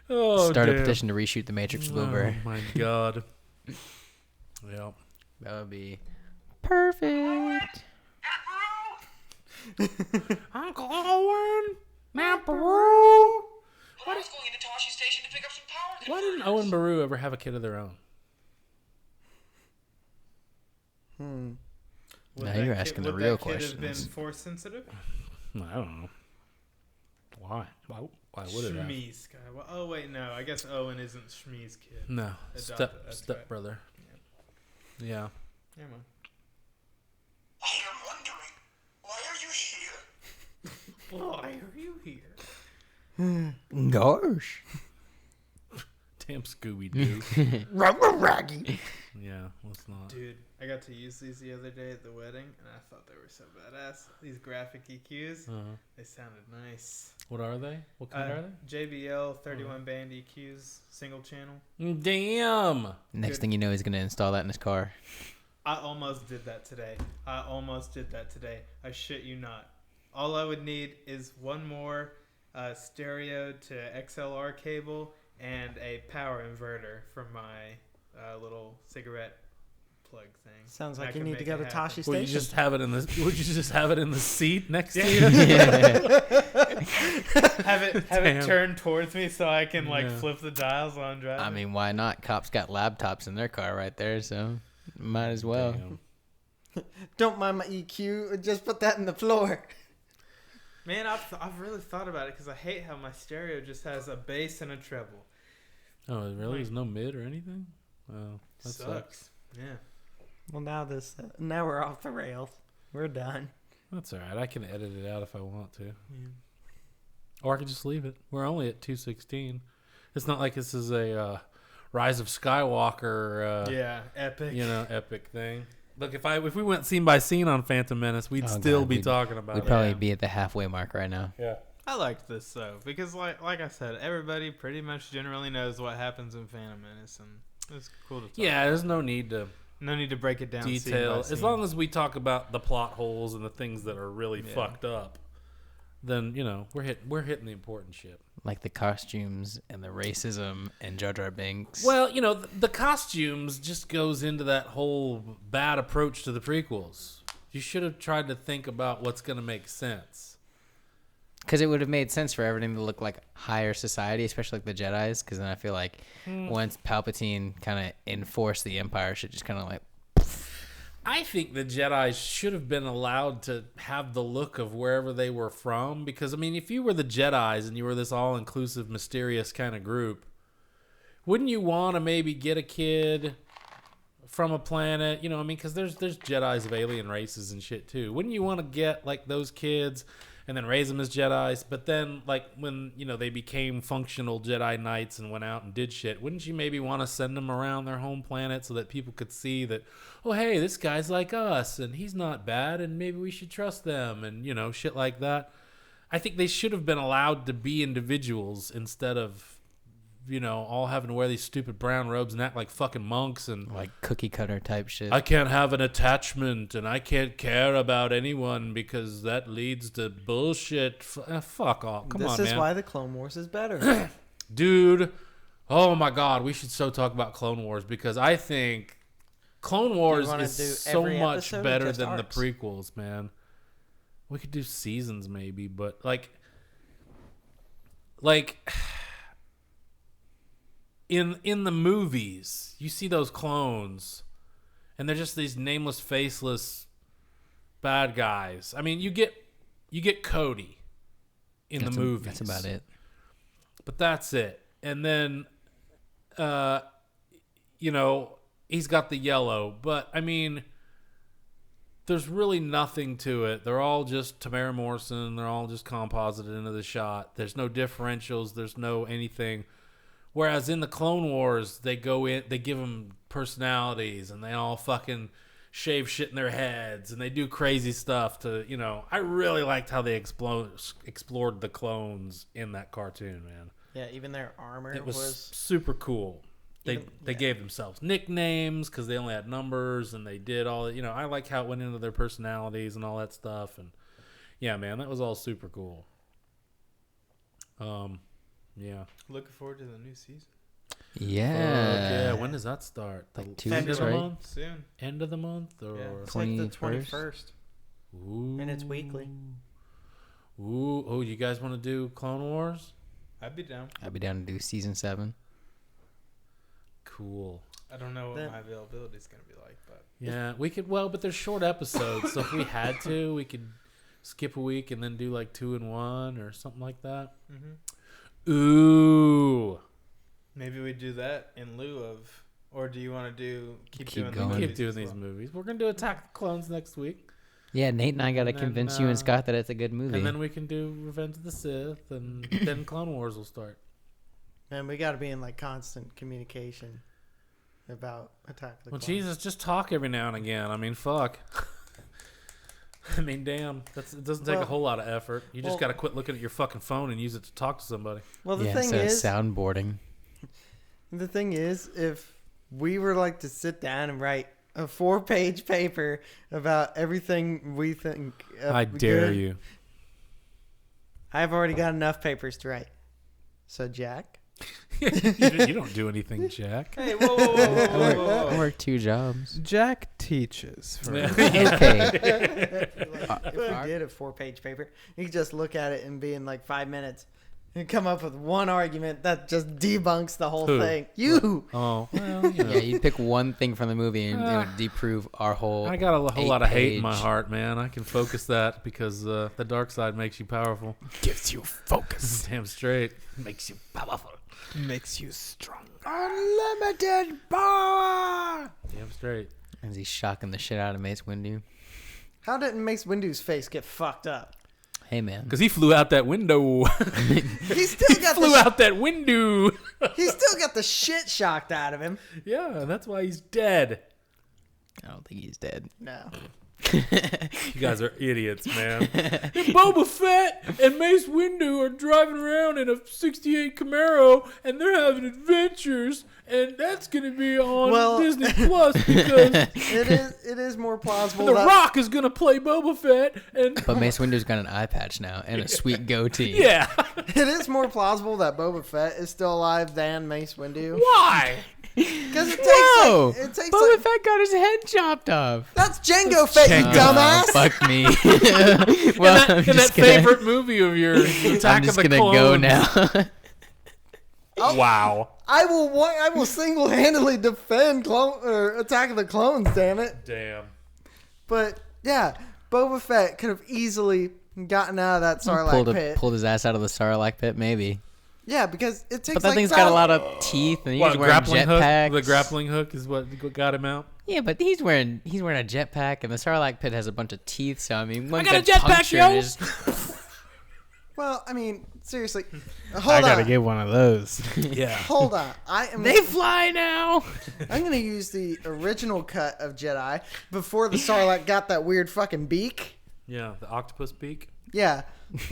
Oh, Start a damn. petition to reshoot the Matrix with Bill Burr. Oh my God. That would be perfect. Uncle Owen, Naboo. I was going into Toshi Station to pick up some power Why didn't Owen Baru ever have a kid of their own? Would Now that you're kid- asking the would real that kid have been questions. force sensitive? I don't know. Why? Why would it have? Shmi Skywalker. Oh wait, no. I guess Owen isn't Shmi's kid. No, Adopted, that's step right. brother. Yeah. Never mind. I am wondering, why are you here? Why are you here? Gosh. Damn Scooby Doo. Raggy. Yeah, let's not. Dude, I got to use these the other day at the wedding, and I thought they were so badass. These graphic EQs, they sounded nice. What are they? What kind are they? JBL 31 band EQs, single channel. Damn. Next thing you know, he's going to install that in his car. I almost did that today. I shit you not. All I would need is one more stereo to XLR cable and a power inverter from my little cigarette plug thing. Sounds And I like you can need to make go it to happen. Toshi Would you Station. just have it in the? Would you just have it in the seat next to you? have it Damn. turned towards me so I can like Yeah. flip the dials while I'm driving. I mean, why not? Cops got laptops in their car right there, so might as well. Damn. Don't mind my EQ. Just put that in the floor. Man, I've really thought about it because I hate how my stereo just has a bass and a treble. Oh, really? There's no mid or anything? Oh, that sucks. Yeah. Well, now we're off the rails. We're done. That's all right. I can edit it out if I want to. Or I could just leave it. We're only at 2:16. It's not like this is a Rise of Skywalker, Yeah, epic. epic thing. Look, if we went scene by scene on Phantom Menace, we'd still God, be we'd- talking about We'd it. probably be at the halfway mark right now. Yeah. I liked this though because like I said, everybody pretty much generally knows what happens in Phantom Menace, and it's cool to talk. Yeah, there's no need to No need to break it down. detail. Scene by As long as we talk about the plot holes and the things that are really Yeah. fucked up, then we're hitting the important shit. Like the costumes and the racism and Jar Jar Binks. Well, the costumes just goes into that whole bad approach to the prequels. You should have tried to think about what's going to make sense. Because it would have made sense for everything to look like higher society, especially like the Jedis. Because then I feel like once Palpatine kind of enforced the Empire, shit just kind of like. I think the Jedi should have been allowed to have the look of wherever they were from. Because, I mean, if you were the Jedis and you were this all-inclusive, mysterious kind of group, wouldn't you want to maybe get a kid from a planet? Because there's Jedis of alien races and shit, too. Wouldn't you want to get, like, those kids and then raise them as Jedis? But then, like, when, they became functional Jedi Knights and went out and did shit, wouldn't you maybe want to send them around their home planet so that people could see that, oh, hey, this guy's like us and he's not bad and maybe we should trust them and, shit like that? I think they should have been allowed to be individuals instead of, all having to wear these stupid brown robes and act like fucking monks and Like cookie cutter type shit. I can't have an attachment and I can't care about anyone because that leads to bullshit. Fuck off. Come on, This is man. why the Clone Wars is better. Dude, oh my God, we should so talk about Clone Wars because I think Clone Wars wanna do is so every much episode or better just than arcs? the prequels, man. We could do seasons maybe, but like in the movies, you see those clones and they're just these nameless, faceless bad guys. I mean, you get Cody in the movies. That's about it. But that's it. And then, he's got the yellow. But, I mean, there's really nothing to it. They're all just Tamara Morrison. They're all just composited into the shot. There's no differentials. There's no anything. Whereas in the Clone Wars, they go in, they give them personalities, and they all fucking shave shit in their heads, and they do crazy stuff to, I really liked how they explored the clones in that cartoon, man. Yeah, even their armor It was was super cool. They gave themselves nicknames because they only had numbers, and they did all that. I like how it went into their personalities and all that stuff. And yeah, man, that was all super cool. Yeah. Looking forward to the new season. Yeah. When does that start? Like 2 end weeks, of the right? month? Soon. End of the month or? Yeah. It's like the 21st? 21st. Ooh. And it's weekly. Ooh. Oh, you guys want to do Clone Wars? I'd be down. I'd be down to do season 7. Cool. I don't know what Then- my availability is going to be like, but Yeah, we could. Well, but they're short episodes, so if we had to, we could skip a week and then do like 2 in 1 or something like that. Ooh. maybe we do that in lieu of. Or do you want to keep Keep doing going. the Keep movies doing as these well? movies. We're gonna do Attack of the Clones next week, Yeah, Nate and I got to And then, convince you and Scott that it's a good movie. and then we can do Revenge of the Sith, and then Clone Wars will start. And we got to be in like constant communication about Attack of the Well, Clones. Jesus, just talk every now and again. I mean, fuck. I mean, damn. It doesn't take a Well- whole lot of effort. You just well- got to quit looking at your fucking phone and use it to talk to somebody. Well, the yeah, thing so is, soundboarding. if we were like to sit down and write a 4-page paper about everything we think, I dare good, you. I've already got enough papers to write. So, Jack, You don't do anything, Jack. Hey, whoa, whoa, whoa, whoa, whoa, I whoa, whoa. work 2 jobs. Jack teaches. For Okay. if we did a 4-page paper, you could just look at it and be in like 5 minutes and come up with one argument that just debunks the whole Who? thing. You. Oh, well, you know. Yeah, you'd pick one thing from the movie and it would disprove our whole. I got a whole lot of hate in my 8-page. heart, man. I can focus that because the dark side makes you powerful. Gives you focus. Damn straight. Makes you powerful. makes you strong. Unlimited power. Damn straight. As he's shocking the shit out of Mace Windu. How did Mace Windu's face get fucked up? Hey, man. Because he flew out that window. He still got Flew out that window. He still got the shit shocked out of him. Yeah, that's why he's dead. I don't think he's dead. No. You guys are idiots, man. And Boba Fett and Mace Windu are driving around in a 68 Camaro, and they're having adventures, and that's going to be on Well- Disney Plus because It is more plausible The that Rock is going to play Boba Fett, and But Mace Windu's got an eye patch now and a sweet goatee. yeah, it is more plausible that Boba Fett is still alive than Mace Windu. why? Because it takes Whoa! like, it takes Boba like, Fett got his head chopped off. that's Jango Fett, you Jango. dumbass. Fuck me. Well, I'm in just that gonna, favorite movie of yours, Attack I'm just of the gonna Clones. go now. Wow. I will single-handedly defend Attack of the Clones. Damn it! Damn. But yeah, Boba Fett could have easily gotten out of that Sarlacc pit. pulled his ass out of the Sarlacc pit, maybe. Yeah, because it takes. But that like thing's got a lot of teeth, and he's What, wearing grappling hook? jetpacks. The grappling hook is what got him out. Yeah, but he's wearing a jetpack, and the Sarlacc pit has a bunch of teeth. So I mean, one got a good jetpack, puncture yo! is- Well, I mean, seriously, I hold gotta on. get one of those. Yeah. Hold on. They fly now. I'm gonna use the original cut of Jedi before the Sarlacc got that weird fucking beak. Yeah, the octopus beak. Yeah.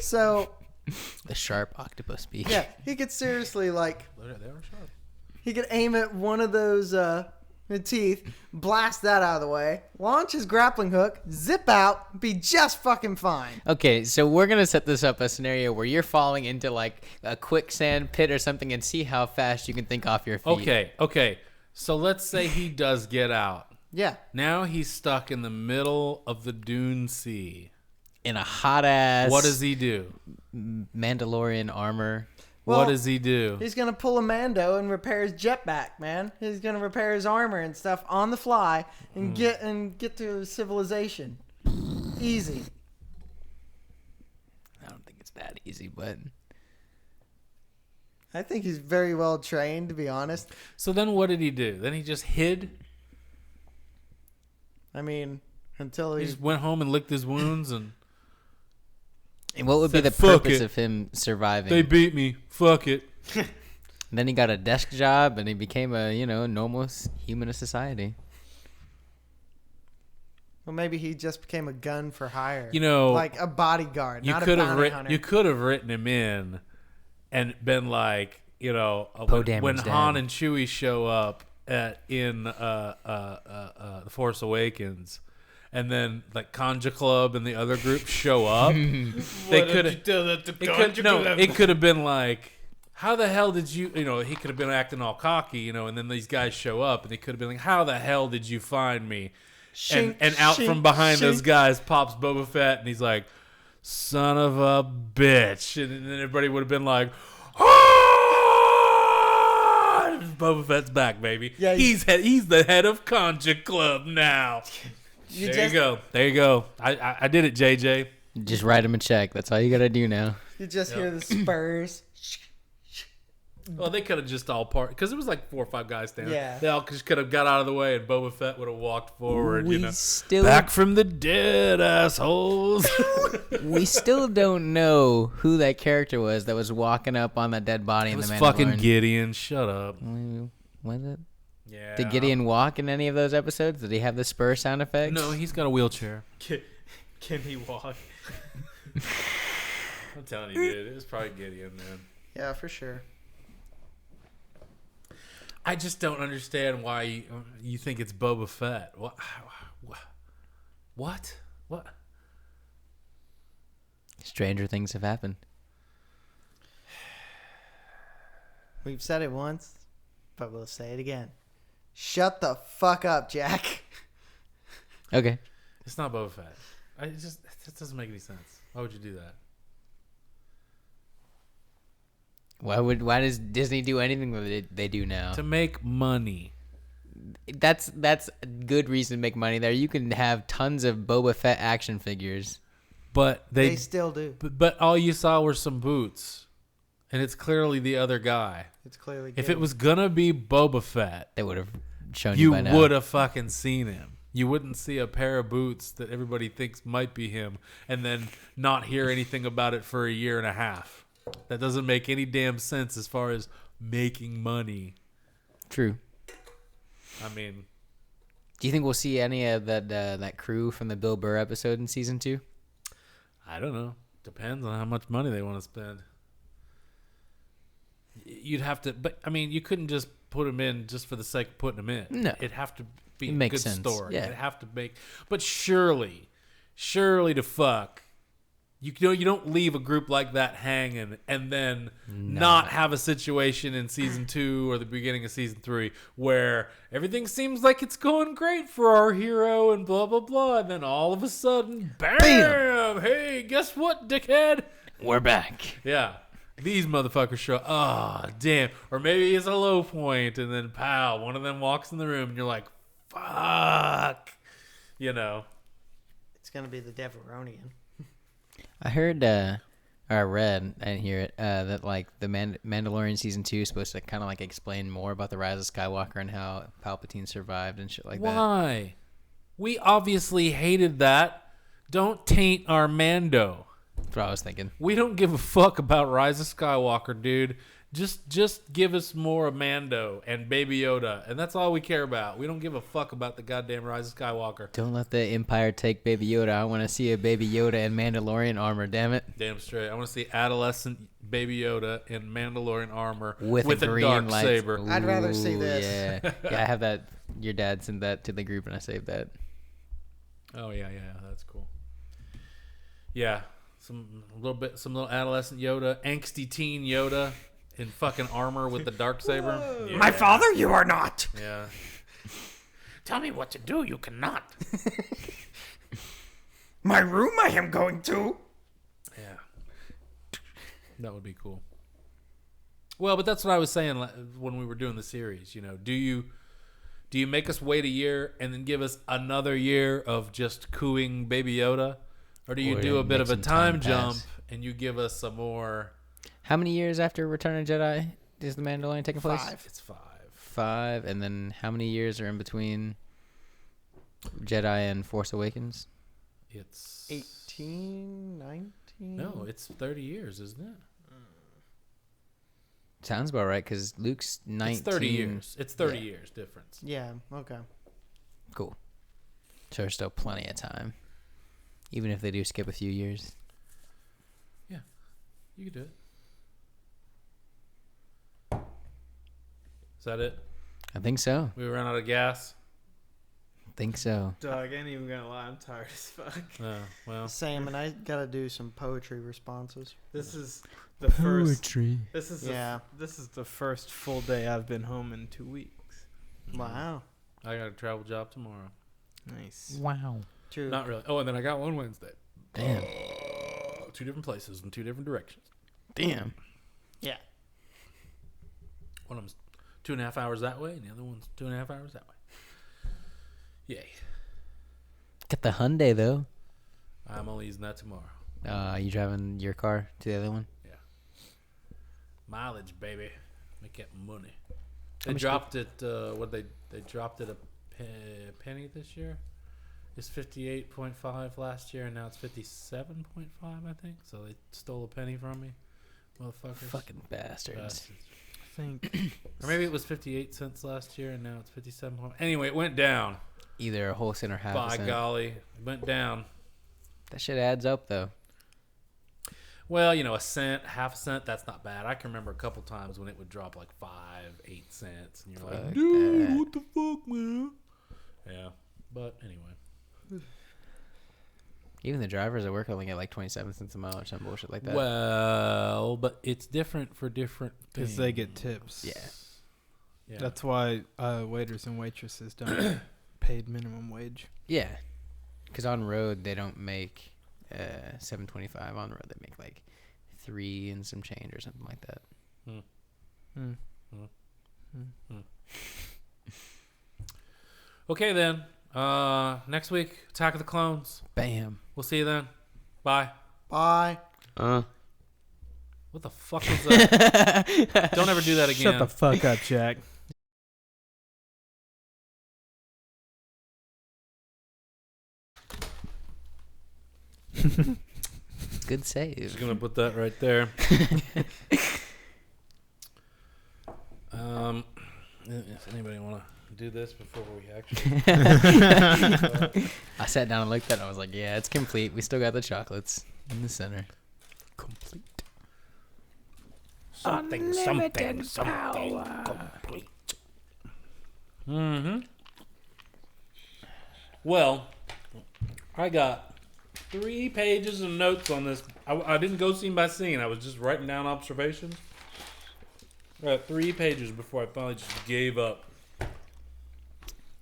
So The sharp octopus beak. yeah, he could seriously like They are sharp. he could aim at one of those teeth, blast that out of the way, launch his grappling hook, zip out, be just fucking fine. Okay, so we're gonna set this up a scenario where you're falling into like a quicksand pit or something, and see how fast you can think off your feet. Okay. So let's say he does get out. Yeah. Now he's stuck in the middle of the Dune Sea. In a hot ass. What does he do? Mandalorian armor? Well, what does he do? He's gonna pull a Mando and repair his jetpack, man. He's gonna repair his armor and stuff on the fly and get to civilization. Easy. I don't think it's that easy, but I think he's very well trained, to be honest. So then what did he do? Then he just hid? I mean, until He he just went home and licked his wounds and and what would be Said, the "Fuck purpose it. of him surviving? they beat me. Fuck it. Then he got a desk job and he became a normal human of society. well, maybe he just became a gun for hire. You know, like a bodyguard, you not could a have bounty written hunter. you could have written him in and been like, Poe when Dameron's Han dad. and Chewie show up in The Force Awakens, and then like Conja Club and the other group show up, they could have. It could have been like, how the hell did you, he could have been acting all cocky, and then these guys show up and he could have been like, how the hell did you find me? Shink, and out shink, from behind those shink. guys pops Boba Fett and he's like, son of a bitch. And then everybody would have been like, ah! Boba Fett's back, baby. Yeah, he's the head of Conja Club now. There you go. I did it, JJ. Just write him a check. That's all you gotta do now. You just hear the spurs. Well, they could have just all because it was like 4 or 5 guys standing. Yeah. They all just could have got out of the way, and Boba Fett would have walked forward. We still back from the dead, assholes. we still don't know who that character was that was walking up on that dead body It in the was Mandalorian. fucking Gideon. Shut up. Was it? Yeah. Did Gideon walk in any of those episodes? Did he have the spur sound effects? No, he's got a wheelchair. Can he walk? I'm telling you, dude. It was probably Gideon, man. Yeah, for sure. I just don't understand why you think it's Boba Fett. What? What? Stranger things have happened. We've said it once, but we'll say it again. Shut the fuck up, Jack. Okay. It's not Boba Fett. It doesn't make any sense. Why would you do that? Why does Disney do anything that they do now? To make money. That's a good reason to make money there. You can have tons of Boba Fett action figures. But They still do. But all you saw were some boots. And it's clearly the other guy. It's clearly If it was gonna be Boba Fett, They would have shown you you by now. would have fucking seen him. You wouldn't see a pair of boots that everybody thinks might be him and then not hear anything about it for a year and a half. That doesn't make any damn sense as far as making money. True. I mean, Do you think we'll see any of that crew from the Bill Burr episode in season 2? I don't know. Depends on how much money they want to spend. You'd have to, but I mean, you couldn't just put them in just for the sake of putting them in. No. It'd have to be It a makes good sense. story. Yeah. It'd have to make, but surely to fuck, you don't leave a group like that hanging and then not have a situation in season 2 or the beginning of season 3 where everything seems like it's going great for our hero and blah blah blah, and then all of a sudden, bam! Hey, guess what, dickhead? We're back. Yeah. These motherfuckers show up. Oh, damn. Or maybe it's a low point, and then, pow, one of them walks in the room, and you're like, fuck. It's going to be the Deveronian. I heard, or I read, I didn't hear it, that like the Mandalorian season 2 is supposed to kind of like explain more about the rise of Skywalker and how Palpatine survived and shit like that. Why? We obviously hated that. Don't taint our Mando. That's what I was thinking. We don't give a fuck about Rise of Skywalker, dude. Just give us more of Mando and Baby Yoda, and that's all we care about. We don't give a fuck about the goddamn Rise of Skywalker. Don't let the Empire take Baby Yoda. I want to see a Baby Yoda in Mandalorian armor, damn it. Damn straight. I want to see adolescent Baby Yoda in Mandalorian armor With a green dark lights. saber. I'd rather see Ooh, this. Yeah. Yeah, I have that. Your dad sent that to the group and I saved that. Oh yeah, that's cool. Yeah, some little adolescent Yoda, angsty teen Yoda in fucking armor with the dark saber. Yeah. My father, you are not. Yeah. Tell me what to do. You cannot. My room I am going to. Yeah. That would be cool. Well, but that's what I was saying when we were doing the series. Do you make us wait a year and then give us another year of just cooing Baby Yoda? Or do you do a bit of a time jump and you give us some more? How many years after Return of Jedi is the Mandalorian taking place? 5. It's 5. 5. And then how many years are in between Jedi and Force Awakens? It's 18, 19? No, it's 30 years, isn't it? Sounds about right, because Luke's 19. It's 30 years. It's 30 years difference. Yeah, okay. Cool. So there's still plenty of time. Even if they do skip a few years. Yeah, you can do it. Is that it? I think so. We ran out of gas. Think so. Dog, I ain't even gonna lie. I'm tired as fuck. Well, Same, and I gotta do some poetry responses. This is the first. Poetry. This is Yeah. this is the first full day I've been home in 2 weeks. Wow. I got a travel job tomorrow. Nice. Wow. True. Not really. Oh, and then I got one Wednesday. Damn. 2 different places in 2 different directions. Damn. Yeah. One of them's 2.5 hours that way, and the other one's 2.5 hours that way. Yay. Got the Hyundai though. I'm only using that tomorrow. You driving your car to the other one? Mileage, baby. Make that money. How They much dropped it. They dropped it a penny this year. It's 58.5 last year, and now it's 57.5, I think. So they stole a penny from me, motherfuckers. Fucking bastards. Bastards. I think Or maybe it was 58 cents last year, and now it's 57. Anyway, it went down. Either a whole cent or half a By cent. golly, it went down. That shit adds up though. Well, a cent, half a cent, that's not bad. I can remember a couple times when it would drop like 5, 8 cents, and you're like, Fuck dude, that. what the fuck, man? Yeah, but anyway. Even the drivers at work only get like 27 cents a mile or some bullshit like that. Well, but it's different for different things. because they get tips. Yeah. Yeah. That's why waiters and waitresses don't get paid minimum wage. Yeah. Because on road they don't make $7.25. On road they make like 3 and some change or something like that. Okay, then. Next week, Attack of the Clones. Bam. We'll see you then. Bye. Bye. What the fuck was that? Don't ever do that again. Shut the fuck up, Jack. Good save. Just gonna put that right there. If anybody want to do this before we actually, I sat down and looked at it. I was like, yeah, it's complete. We still got the chocolates in the center. complete. Something complete. Well, I got 3 pages of notes on this. I didn't go scene by scene. I was just writing down observations. I got 3 pages before I finally just gave up.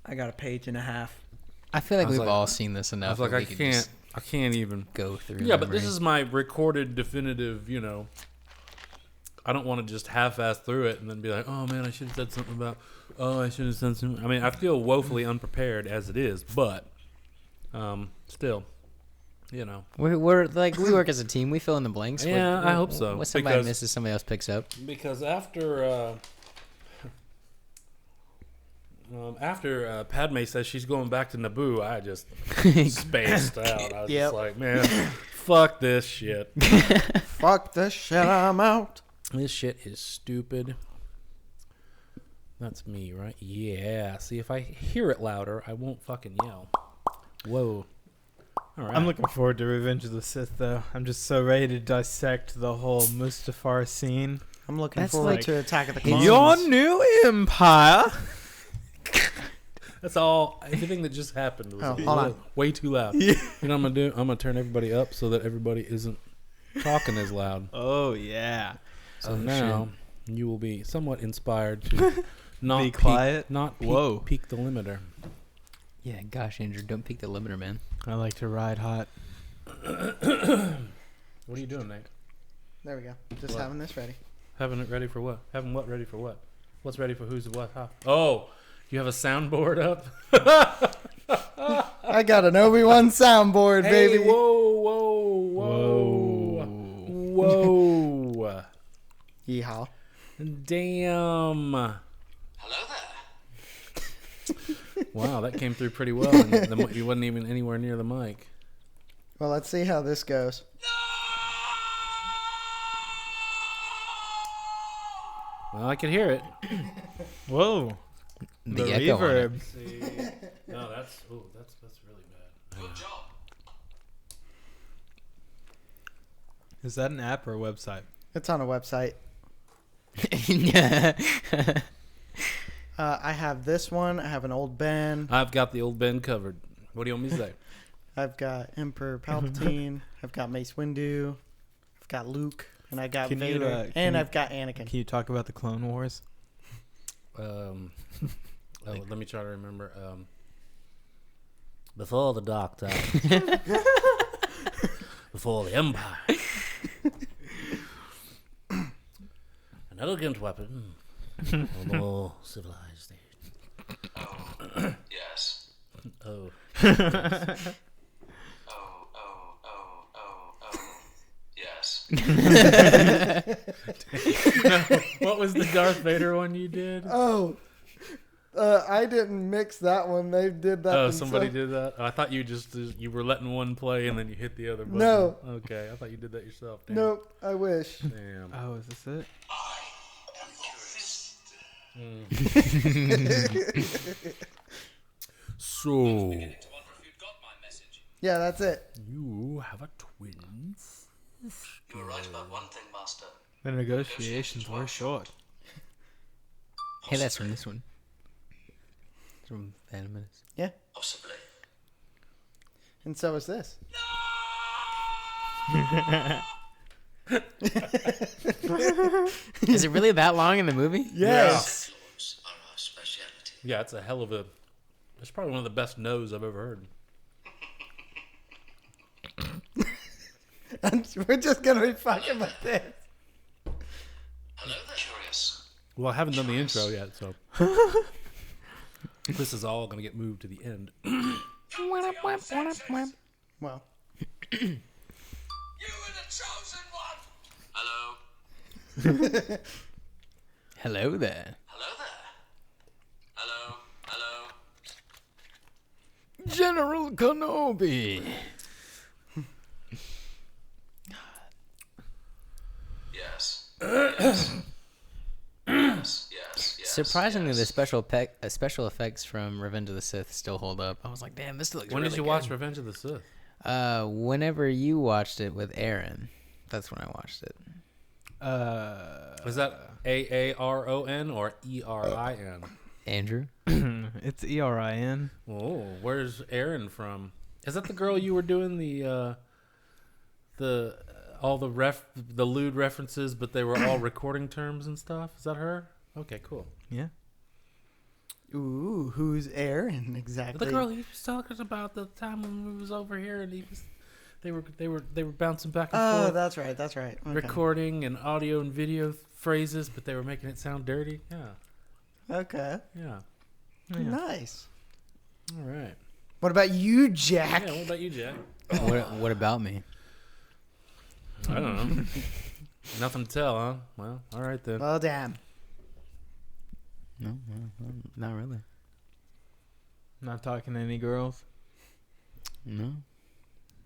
I got a page and a half. I feel like I was we've like- all seen this I enough. was like, that I we could just can't even go through. Yeah, but this memory. is my recorded, definitive, I don't want to just half-ass through it and then be like, oh, man, I should have said something about, I should have said something. I mean, I feel woefully unprepared as it is, but still, We're like we work as a team. We fill in the blanks. Yeah, I hope so, What somebody because- misses, somebody else picks up. Because after Padme says she's going back to Naboo, I just spaced out. I was Yep. just like, man, fuck this shit. Fuck this shit, I'm out. This shit is stupid. That's me, right? Yeah. See, if I hear it louder, I won't fucking yell. Whoa. All right. I'm looking forward to Revenge of the Sith, though. I'm just so ready to dissect the whole Mustafar scene. I'm looking That's forward like- to Attack of the Clones. Your new empire. That's all. Everything that just happened was Oh, hold on. way too loud. Yeah. You know what I'm gonna do? I'm gonna turn everybody up so that everybody isn't talking as loud. Oh, yeah. So now you will be somewhat inspired to not Be quiet? not peak, Whoa. peak the limiter. Yeah, gosh, Andrew, don't peek the limiter, man. I like to ride hot. What are you doing, Nate? There we go. Just What? having this ready. Having it ready for what? Having what ready for what? What's ready for who's what? How? Oh, you have a soundboard up? I got an ObiWan soundboard, Hey, baby. whoa. Whoa. Yeehaw. Damn. Hello there. Wow, that came through pretty well. And you wasn't even anywhere near the mic. Well, let's see how this goes. Well, I could hear it. Whoa. The The echo on it. reverb. See, no, that's really bad. Good job. Is that an app or a website? It's on a website. Yeah. I have this one. I have an old Ben. I've got the old Ben covered. What do you want me to say? I've got Emperor Palpatine. I've got Mace Windu. I've got Luke. And I got Vader. I've got Anakin. Can you talk about the Clone Wars? Let me try to remember. Before the Dark Time. Before the Empire. An elegant weapon. A more civilized age. Oh, yes. Oh. Yes. What was the Darth Vader one you did? Oh, I didn't mix that one. They did that. Oh, somebody did that? Oh, I thought you you were letting one play and then you hit the other button. No. Okay, I thought you did that yourself. Damn. Nope, I wish. Damn. Oh, is this it? I am curious. So, Yeah, that's it. you have a twin sister. You were right about one thing, Master. The negotiations were short. Hey, that's from this one. It's from Phantom Menace. Yeah, Possibly. and so is this. Is it really that long in the movie? Yes. Lords are our speciality. Yeah, it's a hell of a. It's probably one of the best no's I've ever heard. We're just gonna be fucking with this. Hello there. Curious. Well, I haven't done the intro yet, so. This is all going to get moved to the end. Well, You were the chosen one. Hello. Hello there. Hello there. Hello. Hello. General Kenobi. Yes. Yes. Yes. Surprisingly, yes. the special effects from Revenge of the Sith still hold up. I was like, damn, this looks When really did you good. watch Revenge of the Sith? Whenever you watched it with Aaron. That's when I watched it. Is that Aaron or Erin? Andrew? It's Erin. Oh, where's Aaron from? Is that the girl you were doing the lewd references, but they were all recording terms and stuff? Is that her? Okay, cool. Yeah. ooh, who's Aaron exactly? The girl he was talking about the time when we was over here, and they were bouncing back and Oh, forth, that's right. That's right. Okay. recording and audio and video phrases, but they were making it sound dirty. Yeah, Okay. yeah. Nice. All right. What about you, Jack? Yeah. What about you, Jack? What about me? I don't know. Nothing to tell, huh? Well, all right then. Well, damn. No, not really. Not talking to any girls. No.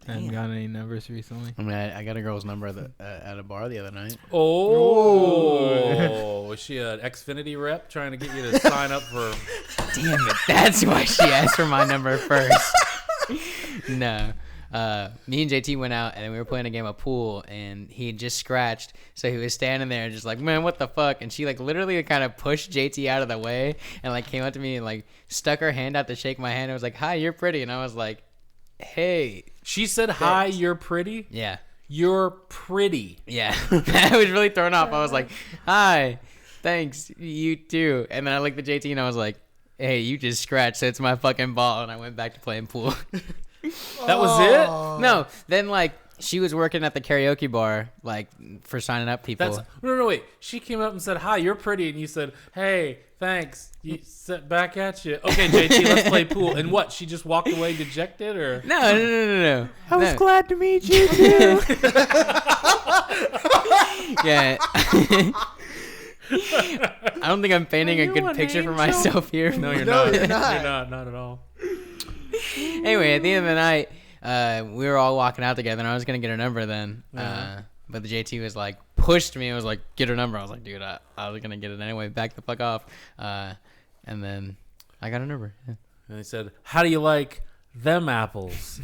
Haven't got any numbers recently. I mean, I got a girl's number at a bar the other night. Oh, was she an Xfinity rep trying to get you to sign up for? Damn it! That's why she asked for my number first. No. Me and JT went out and we were playing a game of pool and he had just scratched, so he was standing there just like, man, what the fuck? And she like literally kind of pushed JT out of the way and like came up to me and like stuck her hand out to shake my hand and was like, hi, you're pretty. And I was like, hey. She said, "Hi, you're pretty." Yeah. You're pretty. Yeah. I was really thrown off. I was like, hi, thanks, you too. And then I looked at JT and I was like, hey, you just scratched, so it's my fucking ball. And I went back to playing pool. That was it. No, then like she was working at the karaoke bar, like for signing up people. That's no, wait. She came up and said, "Hi, you're pretty," and you said, "Hey, thanks." You said back at you. Okay, JT, let's play pool. And what? She just walked away dejected, or No. I was glad to meet you too. Yeah. I don't think I'm painting a good picture for myself here. no, you're No, not. you're not. You're not at all. Anyway, at the end of the night, we were all walking out together, and I was gonna get her number then. But the JT was like pushed me and was like, get her number. I was like, dude, I was gonna get it anyway. Back the fuck off. And then I got her number. Yeah. And he said, "How do you like them apples?"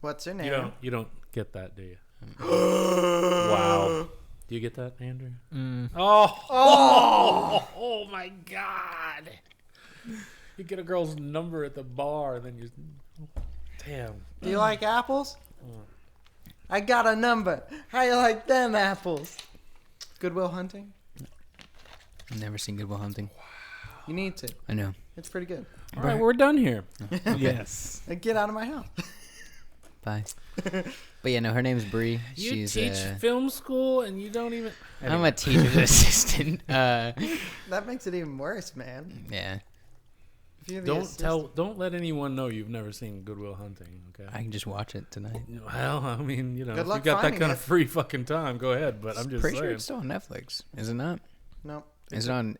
What's her name? You don't get that, do you? Wow. Do you get that, Andrew? Mm. Oh my God! You get a girl's number at the bar, and then you. Damn. Do you like apples? I got a number. How you like them apples? Goodwill Hunting? Never seen Good Will Hunting. You need to. I know. It's pretty good. All right, we're done here. Yes. Get out of my house. Bye. But yeah, no, her name's Bree. You She's teach film school, and you don't even. I'm a teacher's assistant. That makes it even worse, man. Yeah, If you're the Don't assistant- Don't let anyone know you've never seen Goodwill Hunting. Okay. I can just watch it tonight. Well, I mean, Good if luck you got that finding kind it. of free fucking time, go ahead. But I'm just Pretty sure saying. it's still on Netflix. Is it not? No. Is it on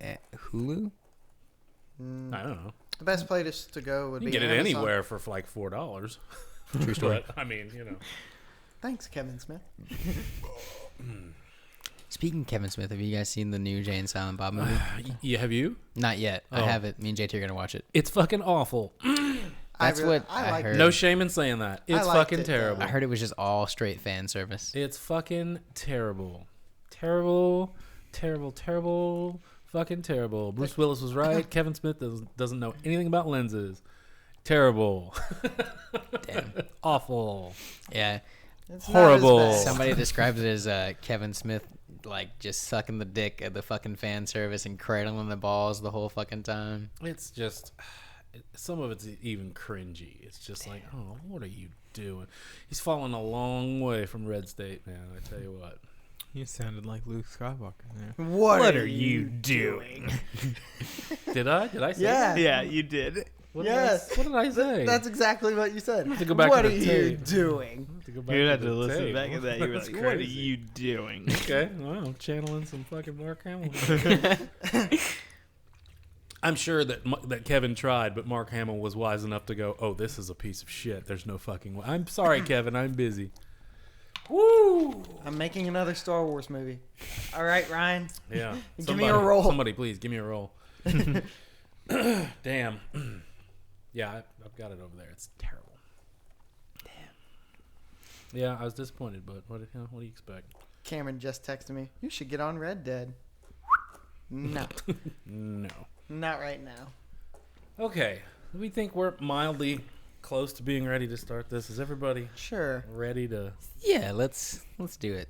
Hulu? Mm, I don't know. the best place to go would You be can get it Amazon. anywhere for like $4. True story. But, I mean, Thanks, Kevin Smith. Speaking of Kevin Smith, have you guys seen the new Jay and Silent Bob movie? Yeah, have you? Not yet. I Oh. haven't. Me and JT are gonna watch it. It's fucking awful. That's what I liked heard. it. No shame in saying that. It's liked fucking it, though. terrible. I heard it was just all straight fan service. It's fucking terrible. Terrible, terrible, terrible, fucking terrible. Bruce Willis was right. Kevin Smith doesn't know anything about lenses. Terrible. Damn. Awful. Yeah. It's not as Horrible. bad. Somebody described it as Kevin Smith like just sucking the dick of the fucking fan service and cradling the balls the whole fucking time. It's just, some of it's even cringy. It's just like, oh, what are you doing? He's fallen a long way from Red State, man. I tell you what. You sounded like Luke Skywalker there. What are you doing? Did I? Did I say Yeah. that? Yeah, you did. What Yes. What did I say? That's exactly what you said. have to go back what to are the you tape. doing? I have to go back You'd have the to listen tape. back to that. You were That's like, what are crazy. you doing? Okay, well, I'm channeling some fucking Mark Hamill. I'm sure that Kevin tried, but Mark Hamill was wise enough to go, oh, this is a piece of shit. There's no fucking way. I'm sorry, Kevin. I'm busy. Woo! I'm making another Star Wars movie. All right, Ryan. Yeah. Give me a role. Somebody, please, give me a role. Damn. Yeah, I've got it over there. It's terrible. Damn. Yeah, I was disappointed, but what do you expect? Cameron just texted me. You should get on Red Dead. No, No. not right now. Okay. We think we're mildly close to being ready to start this. Is everybody Sure. ready to... Yeah, let's do it.